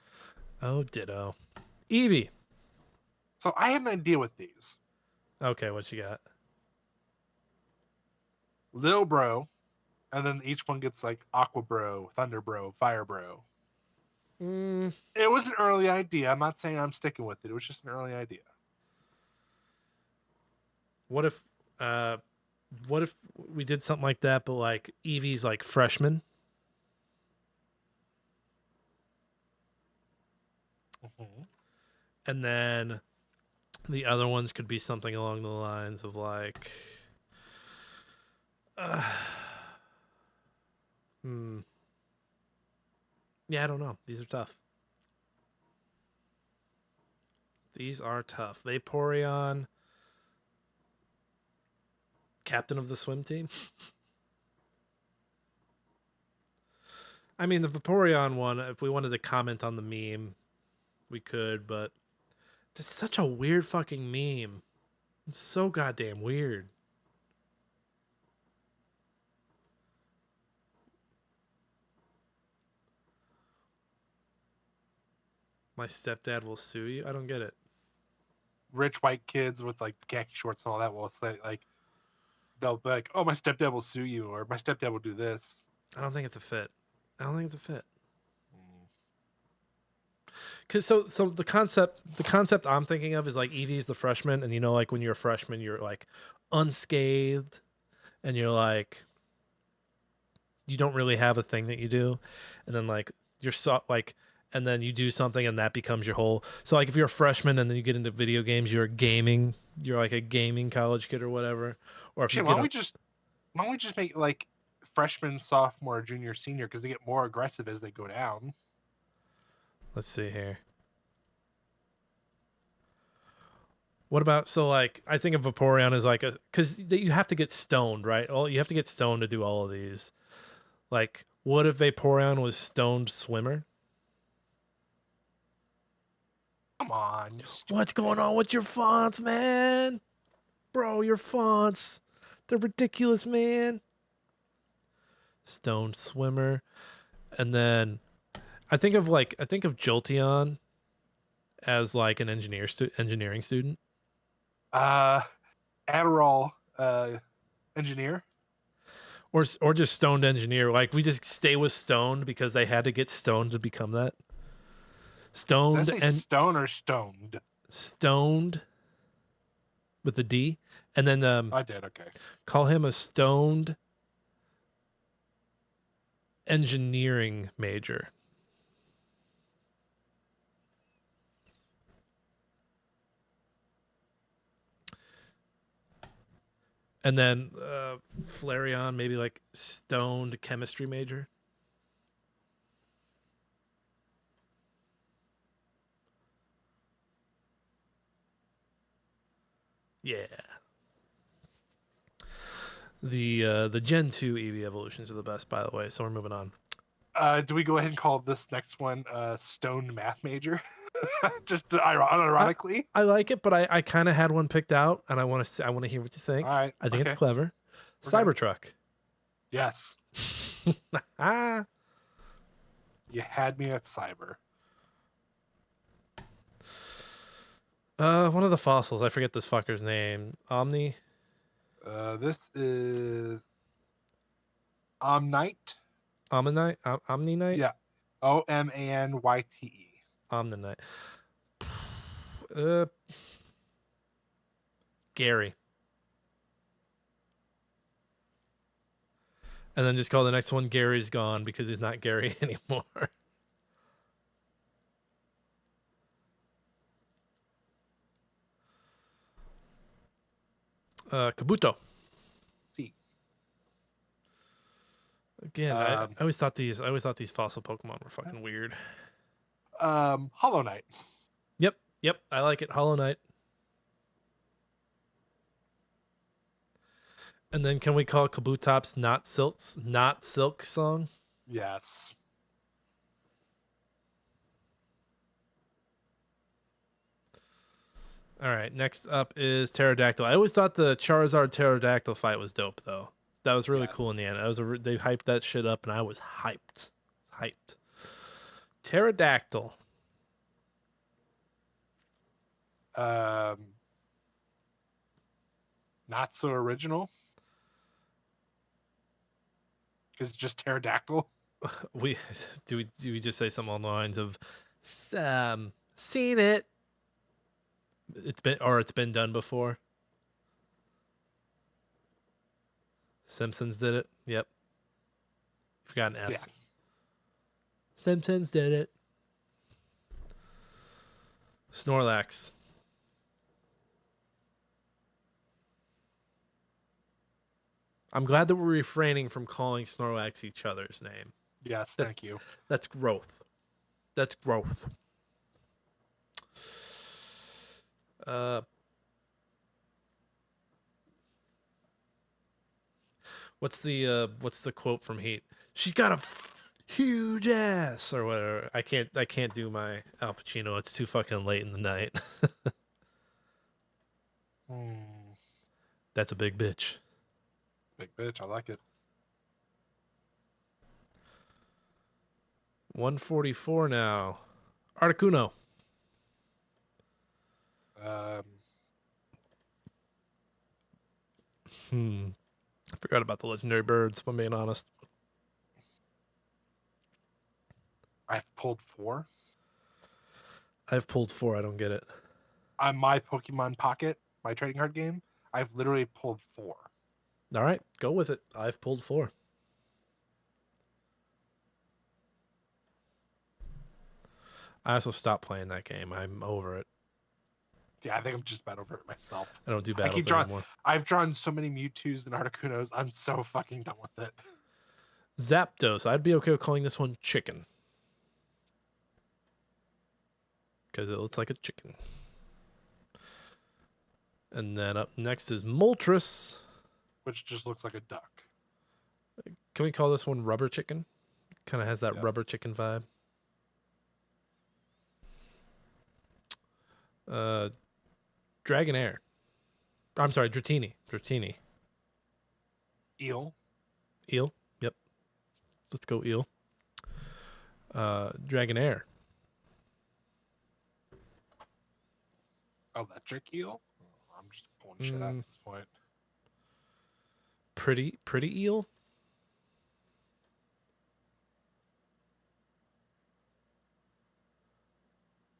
Oh, ditto. Eevee. So I had an idea with these. Okay, what you got? Lil Bro, and then each one gets like Aqua Bro, Thunder Bro, Fire Bro. It was an early idea. I'm not saying I'm sticking with it. It was just an early idea. What if we did something like that, but like Eevee's like freshman? Mm-hmm. And then the other ones could be something along the lines of like yeah, I don't know. These are tough. These are tough. Vaporeon, captain of the swim team. I mean, the Vaporeon one, if we wanted to comment on the meme, we could, but it's such a weird fucking meme. It's so goddamn weird. My stepdad will sue you. I don't get it. Rich white kids with like khaki shorts and all that will say like they'll be like, "Oh, my stepdad will sue you," or "My stepdad will do this." I don't think it's a fit. I don't think it's a fit. Mm. Cause so the concept I'm thinking of is like Eevee's the freshman, and you know, like when you're a freshman, you're like unscathed, and you're like you don't really have a thing that you do, and then like you're so like, and then you do something, and that becomes your whole. So like if you're a freshman and then you get into video games, you're like a gaming college kid or whatever. Or if Shit, you why get don't we just make like freshman, sophomore, junior, senior because they get more aggressive as they go down. let's see here. What about so like I think of Vaporeon as like a because you have to get stoned, right? You have to get stoned to do all of these. Like, what if Vaporeon was stoned swimmer? Come on. What's going on with your fonts, man? Bro, your fonts. They're ridiculous, man. Stoned swimmer. And then I think of Jolteon as like an engineering student. Adderall engineer. Or just stoned engineer. Like we just stay with stoned because they had to get stoned to become that. Did I Stoned say and stone or stoned? stoned with a D. And then I did, okay. call him a stoned engineering major. And then Flareon, maybe like stoned chemistry major. Yeah. The Gen 2 Eevee evolutions are the best, by the way, so we're moving on. Do we go ahead and call this next one stoned math major? Just unironically. I like it, but I kind of had one picked out, and I want to hear what you think. All right, I think it's okay. clever. Okay. Cybertruck. Yes. Ah. You had me at cyber. One of the fossils. I forget this fucker's name. Omni. This is Omnite. Omnite. Omninite. Yeah. Omanyte. Omninite. Gary. And then just call the next one Gary's Gone because he's not Gary anymore. Kabuto. See. Again, I always thought these fossil Pokemon were fucking weird. Hollow Knight. Yep, I like it. Hollow Knight. And then can we call Kabutop's Not Silk song? Yes. All right, next up is Pterodactyl. I always thought the Charizard Pterodactyl fight was dope, though. That was really cool in the end. They hyped that shit up, and I was hyped. Pterodactyl. Not so original. Because it's just pterodactyl. Do we just say something along the lines of seen it? It's been done before. Simpsons did it. Yep. Forgot an S. Yeah. Simpsons did it. Snorlax. I'm glad that we're refraining from calling Snorlax each other's name. Yes, thank you. That's growth. What's the quote from Heat? She's got a huge ass or whatever. I can't do my Al Pacino. It's too fucking late in the night. That's a big bitch. Big bitch, I like it. 144 now. Articuno. I forgot about the legendary birds, if I'm being honest. I've pulled 4. I've pulled 4. I don't get it. On my Pokemon Pocket, my trading card game, I've literally pulled 4. All right, go with it. I've pulled 4. I also stopped playing that game. I'm over it. Yeah, I think I'm just about over it myself. I don't do battles anymore. I've drawn so many Mewtwo's and Articunos. I'm so fucking done with it. Zapdos. I'd be okay with calling this one chicken. Because it looks like a chicken. And then up next is Moltres. Which just looks like a duck. Can we call this one Rubber Chicken? Kind of has that Yes. Rubber Chicken vibe. Dragonair. I'm sorry, Dratini. Eel. Eel. Yep. Let's go Eel. Dragonair. Electric eel? I'm just pulling shit out at this point. Pretty Eel.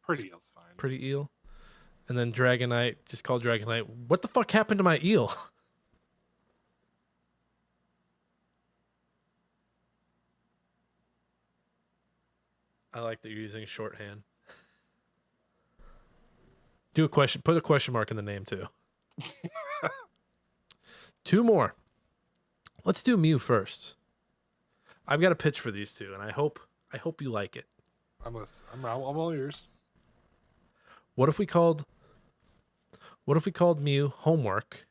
Pretty eel's fine. Pretty Eel. And then Dragonite, just call Dragonite. What the fuck happened to my eel? I like that you're using shorthand. Put a question mark in the name too. 2 more. Let's do Mew first. I've got a pitch for these two, and I hope you like it. I'm all ears. What if we called Mew Homework?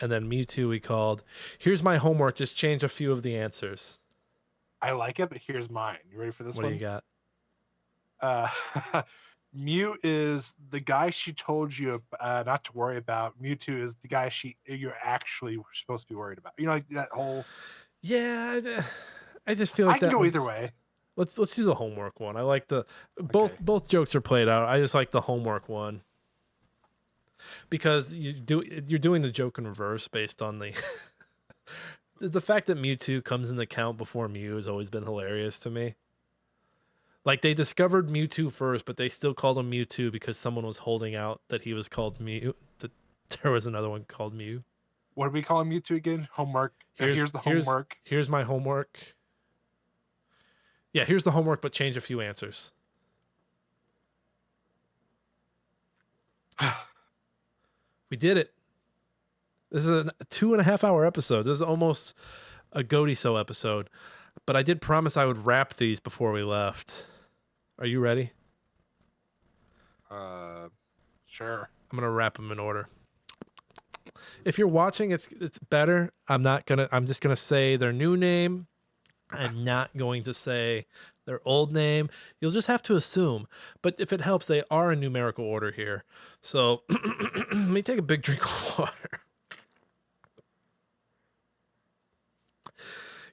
And then Mewtwo we called, here's my homework, just change a few of the answers. I like it, but here's mine. You ready for this What one? do you got? Mew is the guy she told you not to worry about. Mewtwo is the guy you're actually supposed to be worried about. You know, like that whole. Yeah, I just feel like I can that go either one's- way. Let's do the homework one. I like both jokes are played out. I just like the homework one because you're doing the joke in reverse based on the the fact that Mewtwo comes in the count before Mew has always been hilarious to me. Like they discovered Mewtwo first, but they still called him Mewtwo because someone was holding out that he was called Mew. That there was another one called Mew. What do we call Mewtwo again? Homework. Here's the homework. Here's my homework. Yeah, here's the homework, but change a few answers. We did it. This is a 2.5 hour episode. This is almost a Godiso episode. But I did promise I would wrap these before we left. Are you ready? Sure. I'm gonna wrap them in order. If you're watching, it's better. I'm just gonna say their new name. I'm not going to say their old name. You'll just have to assume. But if it helps, they are in numerical order here. So let me take a big drink of water.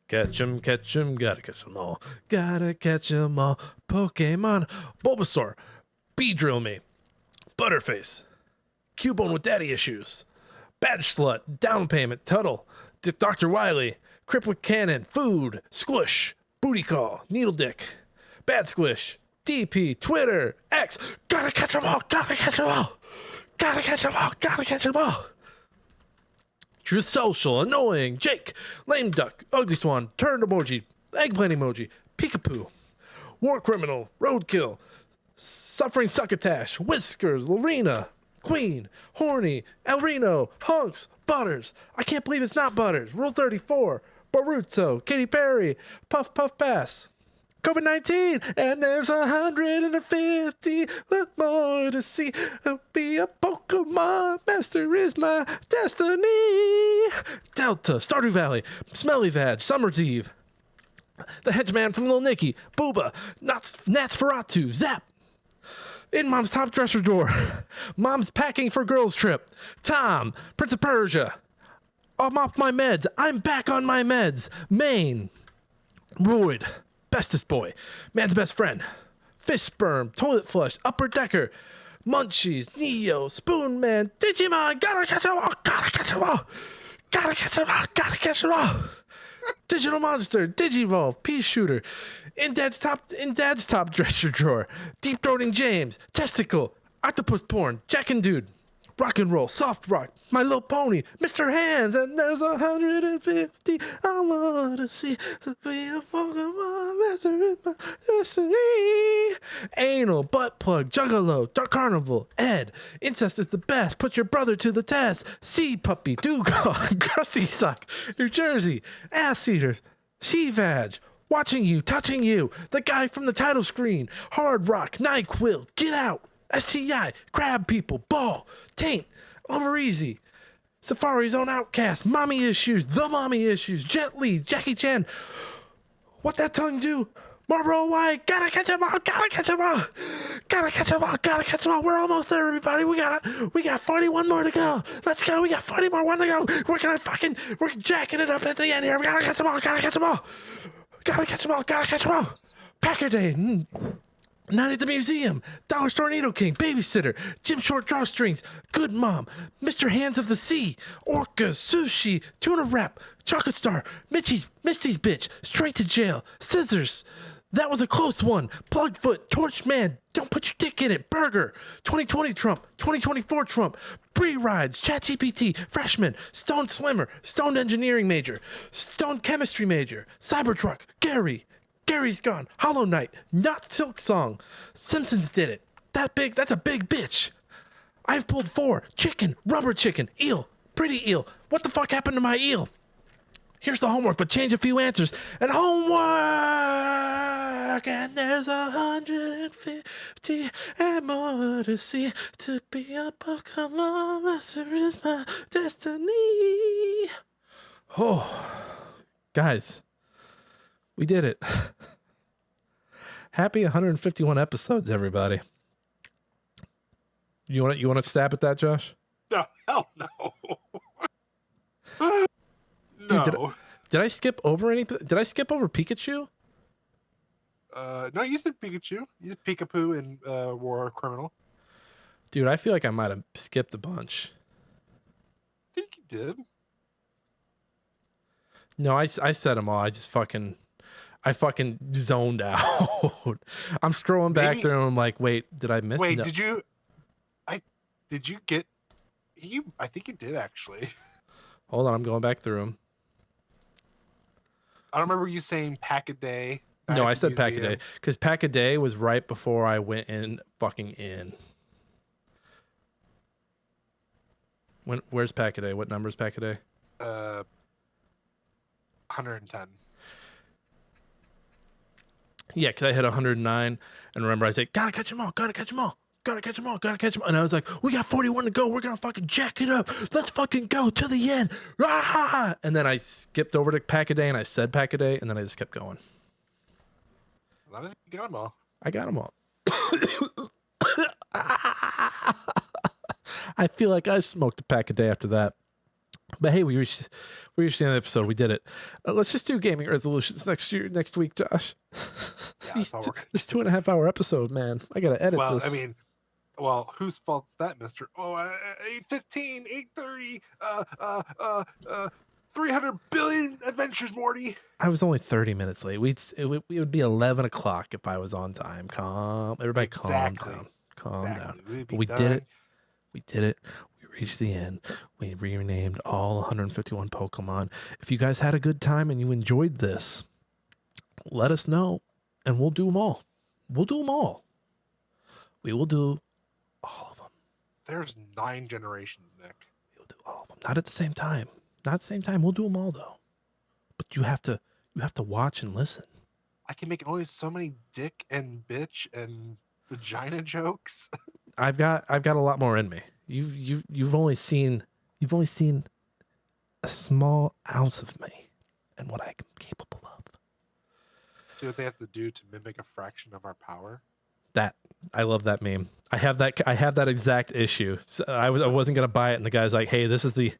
Catch 'em, gotta catch 'em all. Gotta catch 'em all. Pokemon, Bulbasaur, Beedrill me, Butterface, Cubone with daddy issues, Badge Slut, Down Payment, Tuttle, Dr. Wily, Crip with Cannon, Food, Squish, Booty Call, Needle Dick, Bad Squish, DP, Twitter, X. Gotta catch 'em all, gotta catch 'em all. Gotta catch 'em all, gotta catch 'em all. Truth Social, Annoying, Jake, Lame Duck, Ugly Swan, Turned Emoji, Eggplant Emoji, Peekapoo, War Criminal, Roadkill, Suffering Succotash, Whiskers, Lorena, Queen, Horny, El Reno, Hunks, Butters. I can't believe it's not Butters. Rule 34, Baruto, Katy Perry, Puff Puff Pass, COVID-19, and there's 150 with more to see. Be a Pokemon master is my destiny. Delta, Stardew Valley, Smelly Vag, Summer's Eve, the Hedgeman from Lil Nicky, Booba, Natsferatu, Zap, in Mom's top dresser drawer, Mom's packing for girls trip, Tom, Prince of Persia, I'm off my meds, I'm back on my meds, Maine, Royd, Bestest Boy, Man's Best Friend, Fish Sperm, Toilet Flush, Upper Decker, Munchies, Neo, Spoon Man, Digimon, gotta catch 'em all, gotta catch 'em all, gotta catch 'em all, gotta catch 'em all. Digital Monster, Digivolve, Pea Shooter, in Dad's top dresser drawer, Deep Throating James, Testicle, Octopus Porn, Jack and Dude, Rock and Roll, Soft Rock, My Little Pony, Mr. Hands, and there's 150 I wanna see to be a Pokemon master in my destiny. Anal, Butt Plug, Juggalo, Dark Carnival, Ed, Incest is the best, put your brother to the test, Seed Puppy, Dugong, Crusty Sock, New Jersey, Ass Eater, Sea Vag, Watching You, Touching You, the guy from the title screen, Hard Rock, NyQuil, Get Out, STI, Crab People, Ball, Taint, Over Easy, Safari's Own Outcast, Mommy Issues, The Mommy Issues, Jet Li, Jackie Chan, What That Tongue Do, Marlboro White, gotta catch 'em all, gotta catch 'em all, gotta catch 'em all, gotta catch 'em all. We're almost there, everybody. We got 41 more to go. Let's go. We got 40 more to go. We're jacking it up at the end here. We gotta catch 'em all, gotta catch 'em all, gotta catch 'em all, gotta catch 'em all. Packer Day. Night at the Museum, Dollar Store Needle King, Babysitter, Jim Short Drawstrings, Good Mom, Mr. Hands of the Sea, Orca, Sushi, Tuna Wrap, Chocolate Star, Misty's Bitch, Straight to Jail, Scissors, That Was a Close One, Plugfoot, Torch Man, Don't Put Your Dick in It, Burger, 2020 Trump, 2024 Trump, Bree Rides, ChatGPT, Freshman, Stone Swimmer, Stone Engineering Major, Stone Chemistry Major, Cybertruck, Gary's Gone, Hollow Knight, Not Silk Song, Simpsons Did It, That's a Big Bitch, I've Pulled 4, Chicken, Rubber Chicken, Eel, Pretty Eel, What the Fuck Happened to My Eel? Here's the homework, but change a few answers. And homework! And there's 150 and more to see. To be a Pokemon master is my destiny. Oh, guys. We did it. Happy 151 episodes, everybody. You want to stab at that, Josh? No, hell no. Dude, No. did I skip over anything? Did I skip over Pikachu? No, you said Pikachu. You said Peekapoo in War Criminal. Dude, I feel like I might have skipped a bunch. I think you did. No, I said them all. I fucking zoned out. I'm scrolling back Maybe- there and I'm like, wait, did I miss? Wait, No. did you get you? I think you did actually. Hold on, I'm going back through them. I don't remember you saying Pack a Day. No, I at the said Pack a museum. Day because Pack a Day was right before I went in. Where's Pack a Day? What number is Pack a Day? 110. Yeah, because I hit 109, and remember I said, gotta catch them all, gotta catch them all, gotta catch them all, gotta catch them all. And I was like, we got 41 to go. We're gonna fucking jack it up. Let's fucking go to the end. Ah! And then I skipped over to Pack a Day, and I said Pack a Day, and then I just kept going. You got them all. I got them all. I feel like I smoked a Pack a Day after that. But hey, we reached the end of the episode. We did it. Let's just do gaming resolutions next week, Josh. Yeah, that's all we're gonna This 2.5 hour episode, man. I gotta edit Well, this. I mean, well, whose fault's that, Mister? Oh, 8:15, 8:30, 300 billion adventures, Morty. I was only 30 minutes late. It would be 11 o'clock if I was on time. Everybody Exactly. calm down. We'd be But we done. did it. We did it. We reached the end. We renamed all 151 Pokemon. If you guys had a good time and you enjoyed this, let us know, and we'll do them all. We'll do them all. We will do all of them. There's 9 generations, Nick. We'll do all of them. Not at the same time. Not at the same time. We'll do them all though. But you have to watch and listen. I can make only so many dick and bitch and vagina jokes. I've got a lot more in me. You've only seen a small ounce of me and what I'm capable of. See what they have to do to mimic a fraction of our power. That I love that meme. I have that exact issue. So I wasn't gonna buy it, and the guy's like, "Hey, this is the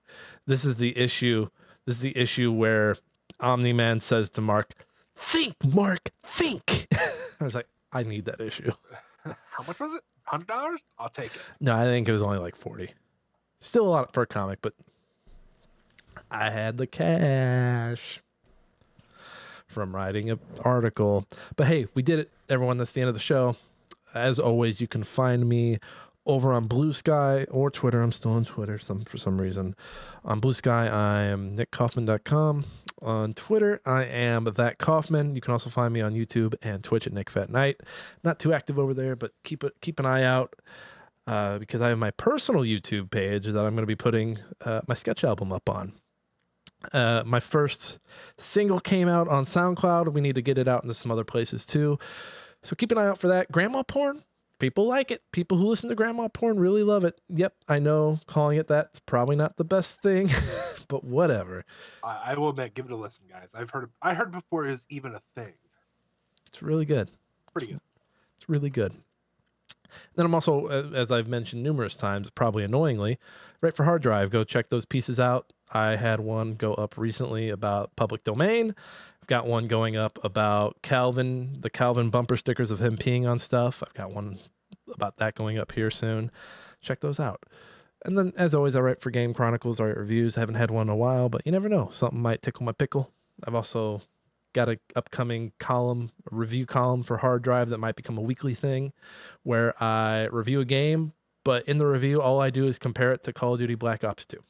issue. This is the issue where Omni-Man says to Mark, think, Mark, think." I was like, I need that issue. How much was it? $100? I'll take it. No, I think it was only like 40. Still a lot for a comic, but I had the cash from writing an article. But hey, we did it, everyone. That's the end of the show. As always, you can find me over on Blue Sky or Twitter. I'm still on Twitter for some reason. On Blue Sky, I am nickkaufman.com. On Twitter, I am that Kaufman. You can also find me on YouTube and Twitch at nickfatnight. Not too active over there, but keep an eye out because I have my personal YouTube page that I'm going to be putting my sketch album up on. My first single came out on SoundCloud. We need to get it out into some other places too. So keep an eye out for that. Grandma porn. People like it. People who listen to grandma porn really love it. Yep, I know calling it that's probably not the best thing, but whatever. I will admit, give it a listen, guys. I heard before it was even a thing. It's really good. Pretty good. It's really good. Then I'm also, as I've mentioned numerous times, probably annoyingly, right for hard drive. Go check those pieces out. I had one go up recently about public domain. I've got one going up about the Calvin bumper stickers of him peeing on stuff. I've got one about that going up here soon. Check those out. And then, as always, I write for Game Chronicles. I write reviews. I haven't had one in a while, but you never know. Something might tickle my pickle. I've also got an upcoming review column for hard drive that might become a weekly thing where I review a game, but in the review, all I do is compare it to Call of Duty Black Ops 2.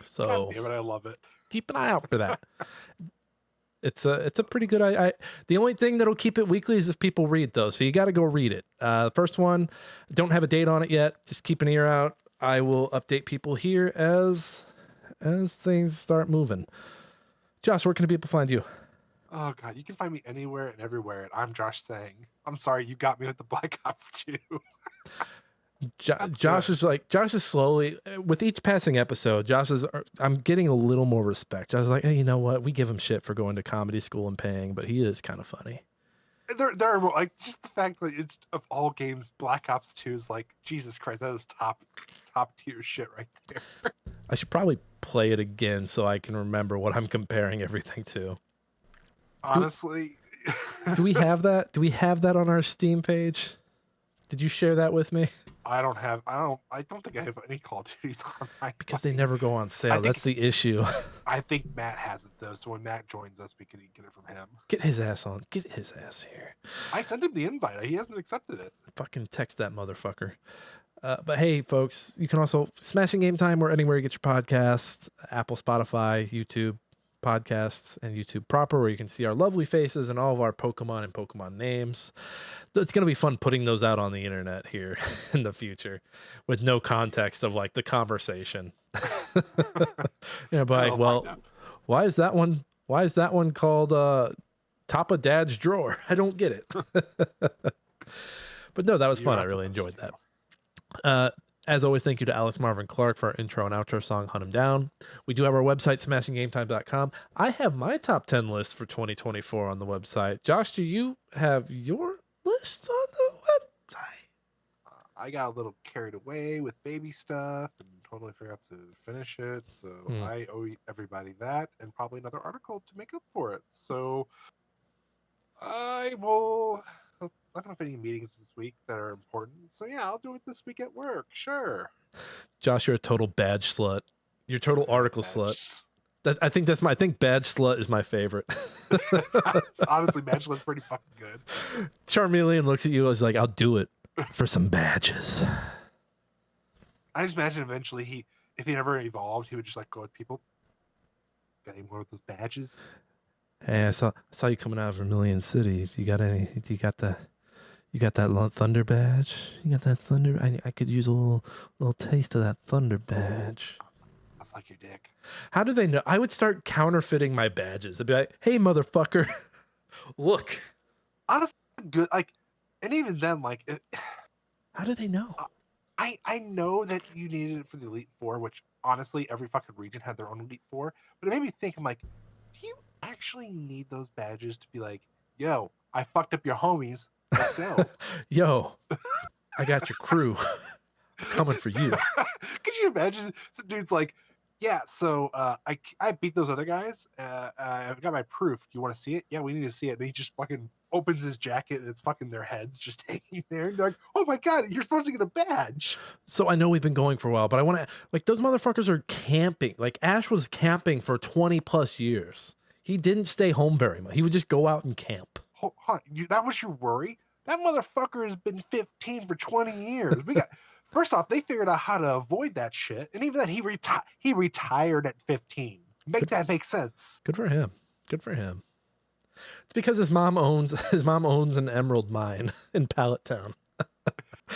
So God damn it, I love it. keep an eye out for that. It's a pretty good. The only thing that'll keep it weekly is if people read those. So you got to go read it. First one, don't have a date on it yet. Just keep an ear out. I will update people here as things start moving. Josh, where can people find you? Oh god, you can find me anywhere and everywhere. And I'm Josh saying, I'm sorry, you got me with the Black Ops 2. Josh is slowly, with each passing episode, I'm getting a little more respect. Josh is like, hey, you know what? We give him shit for going to comedy school and paying, but he is kind of funny. There are more, like, just the fact that it's of all games, Black Ops 2 is like, Jesus Christ, that is top tier shit right there. I should probably play it again so I can remember what I'm comparing everything to. Honestly. Do we have that? Do we have that on our Steam page? Did you share that with me? I don't think I have any Call of Duties on my Because they never go on sale. That's the issue. I think Matt has it though, so when Matt joins us, we can get it from him. Get his ass on. Get his ass here. I sent him the invite. He hasn't accepted it. Fucking text that motherfucker. But hey, folks, you can also Smashing Game Time or anywhere you get your podcasts, Apple, Spotify, YouTube, podcasts and YouTube proper, where you can see our lovely faces and all of our Pokemon and Pokemon names. It's going to be fun putting those out on the internet here in the future with no context of like the conversation. But like, I'll well, find out. why is that one called top of Dad's drawer? I don't get it. But no, that was You're fun. not I really supposed enjoyed to. that. As always, thank you to Alex Marvin Clark for our intro and outro song, Hunt 'Em Down. We do have our website, smashinggametime.com. I have my top 10 list for 2024 on the website. Josh, do you have your list on the website? I got a little carried away with baby stuff and totally forgot to finish it. So I owe everybody that and probably another article to make up for it. So I will. I don't have any meetings this week that are important. So yeah, I'll do it this week at work. Sure. Josh, you're a total badge slut. You're a total article slut. I think badge slut is my favorite. Honestly, badge was pretty fucking good. Charmeleon looks at you as like, I'll do it for some badges. I just imagine eventually if he never evolved, he would just like go with people. Got any more with those badges? Hey, I saw you coming out of Vermilion City. You got that thunder badge? You got that thunder? I could use a little taste of that thunder badge. That's like your dick. How do they know? I would start counterfeiting my badges. I'd be like, hey, motherfucker, look. Honestly, good. Like, and even then, like, How do they know? I know that you needed it for the Elite Four, which honestly, every fucking region had their own Elite Four. But it made me think, I'm like, do you actually need those badges to be like, yo, I fucked up your homies. Let's go. Yo, I got your crew. I'm coming for you. Could you imagine some dude's like, yeah, so I beat those other guys. I've got my proof. Do you want to see it? Yeah, we need to see it. And he just fucking opens his jacket and it's fucking their heads just hanging there. And they're like, oh my God, you're supposed to get a badge. So I know we've been going for a while, but I want to, like, those motherfuckers are camping. Like, Ash was camping for 20 plus years. He didn't stay home very much. He would just go out and camp. That was your worry? That motherfucker has been 15 for 20 years. First off, they figured out how to avoid that shit. And even then, he retired at 15. That make sense. Good for him. Good for him. It's because his mom owns an emerald mine in Pallet Town.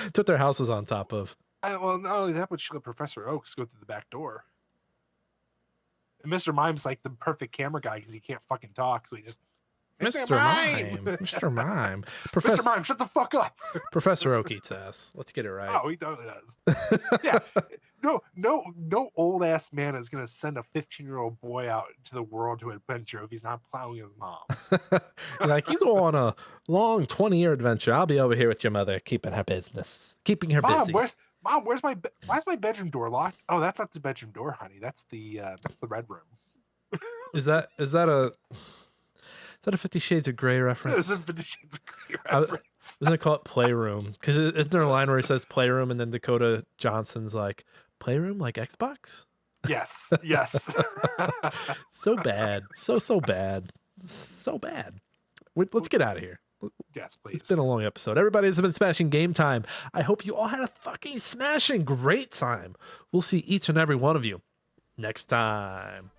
It's what their house is on top of. Well, not only that, but she let Professor Oaks go through the back door. And Mr. Mime's like the perfect camera guy because he can't fucking talk, so he just Mr. Mime. Mr. Mime. Mr. Mime, shut the fuck up. Professor Oak eats ass. Let's get it right. Oh, he totally does. Yeah. No old ass man is gonna send a 15-year-old boy out to the world to adventure if he's not plowing his mom. Like, you go on a long 20-year adventure. I'll be over here with your mother, keeping her busy. Why's my bedroom door locked? Oh, that's not the bedroom door, honey. That's the red room. Is that a 50 Shades of Grey reference? It's a 50 Shades of Grey reference. I'm going to call it Playroom. Because isn't there a line where he says Playroom and then Dakota Johnson's like, Playroom like Xbox? Yes. So bad. So bad. So bad. Let's get out of here. Yes, please. It's been a long episode. Everybody, it's been Smashing Game Time. I hope you all had a fucking smashing great time. We'll see each and every one of you next time.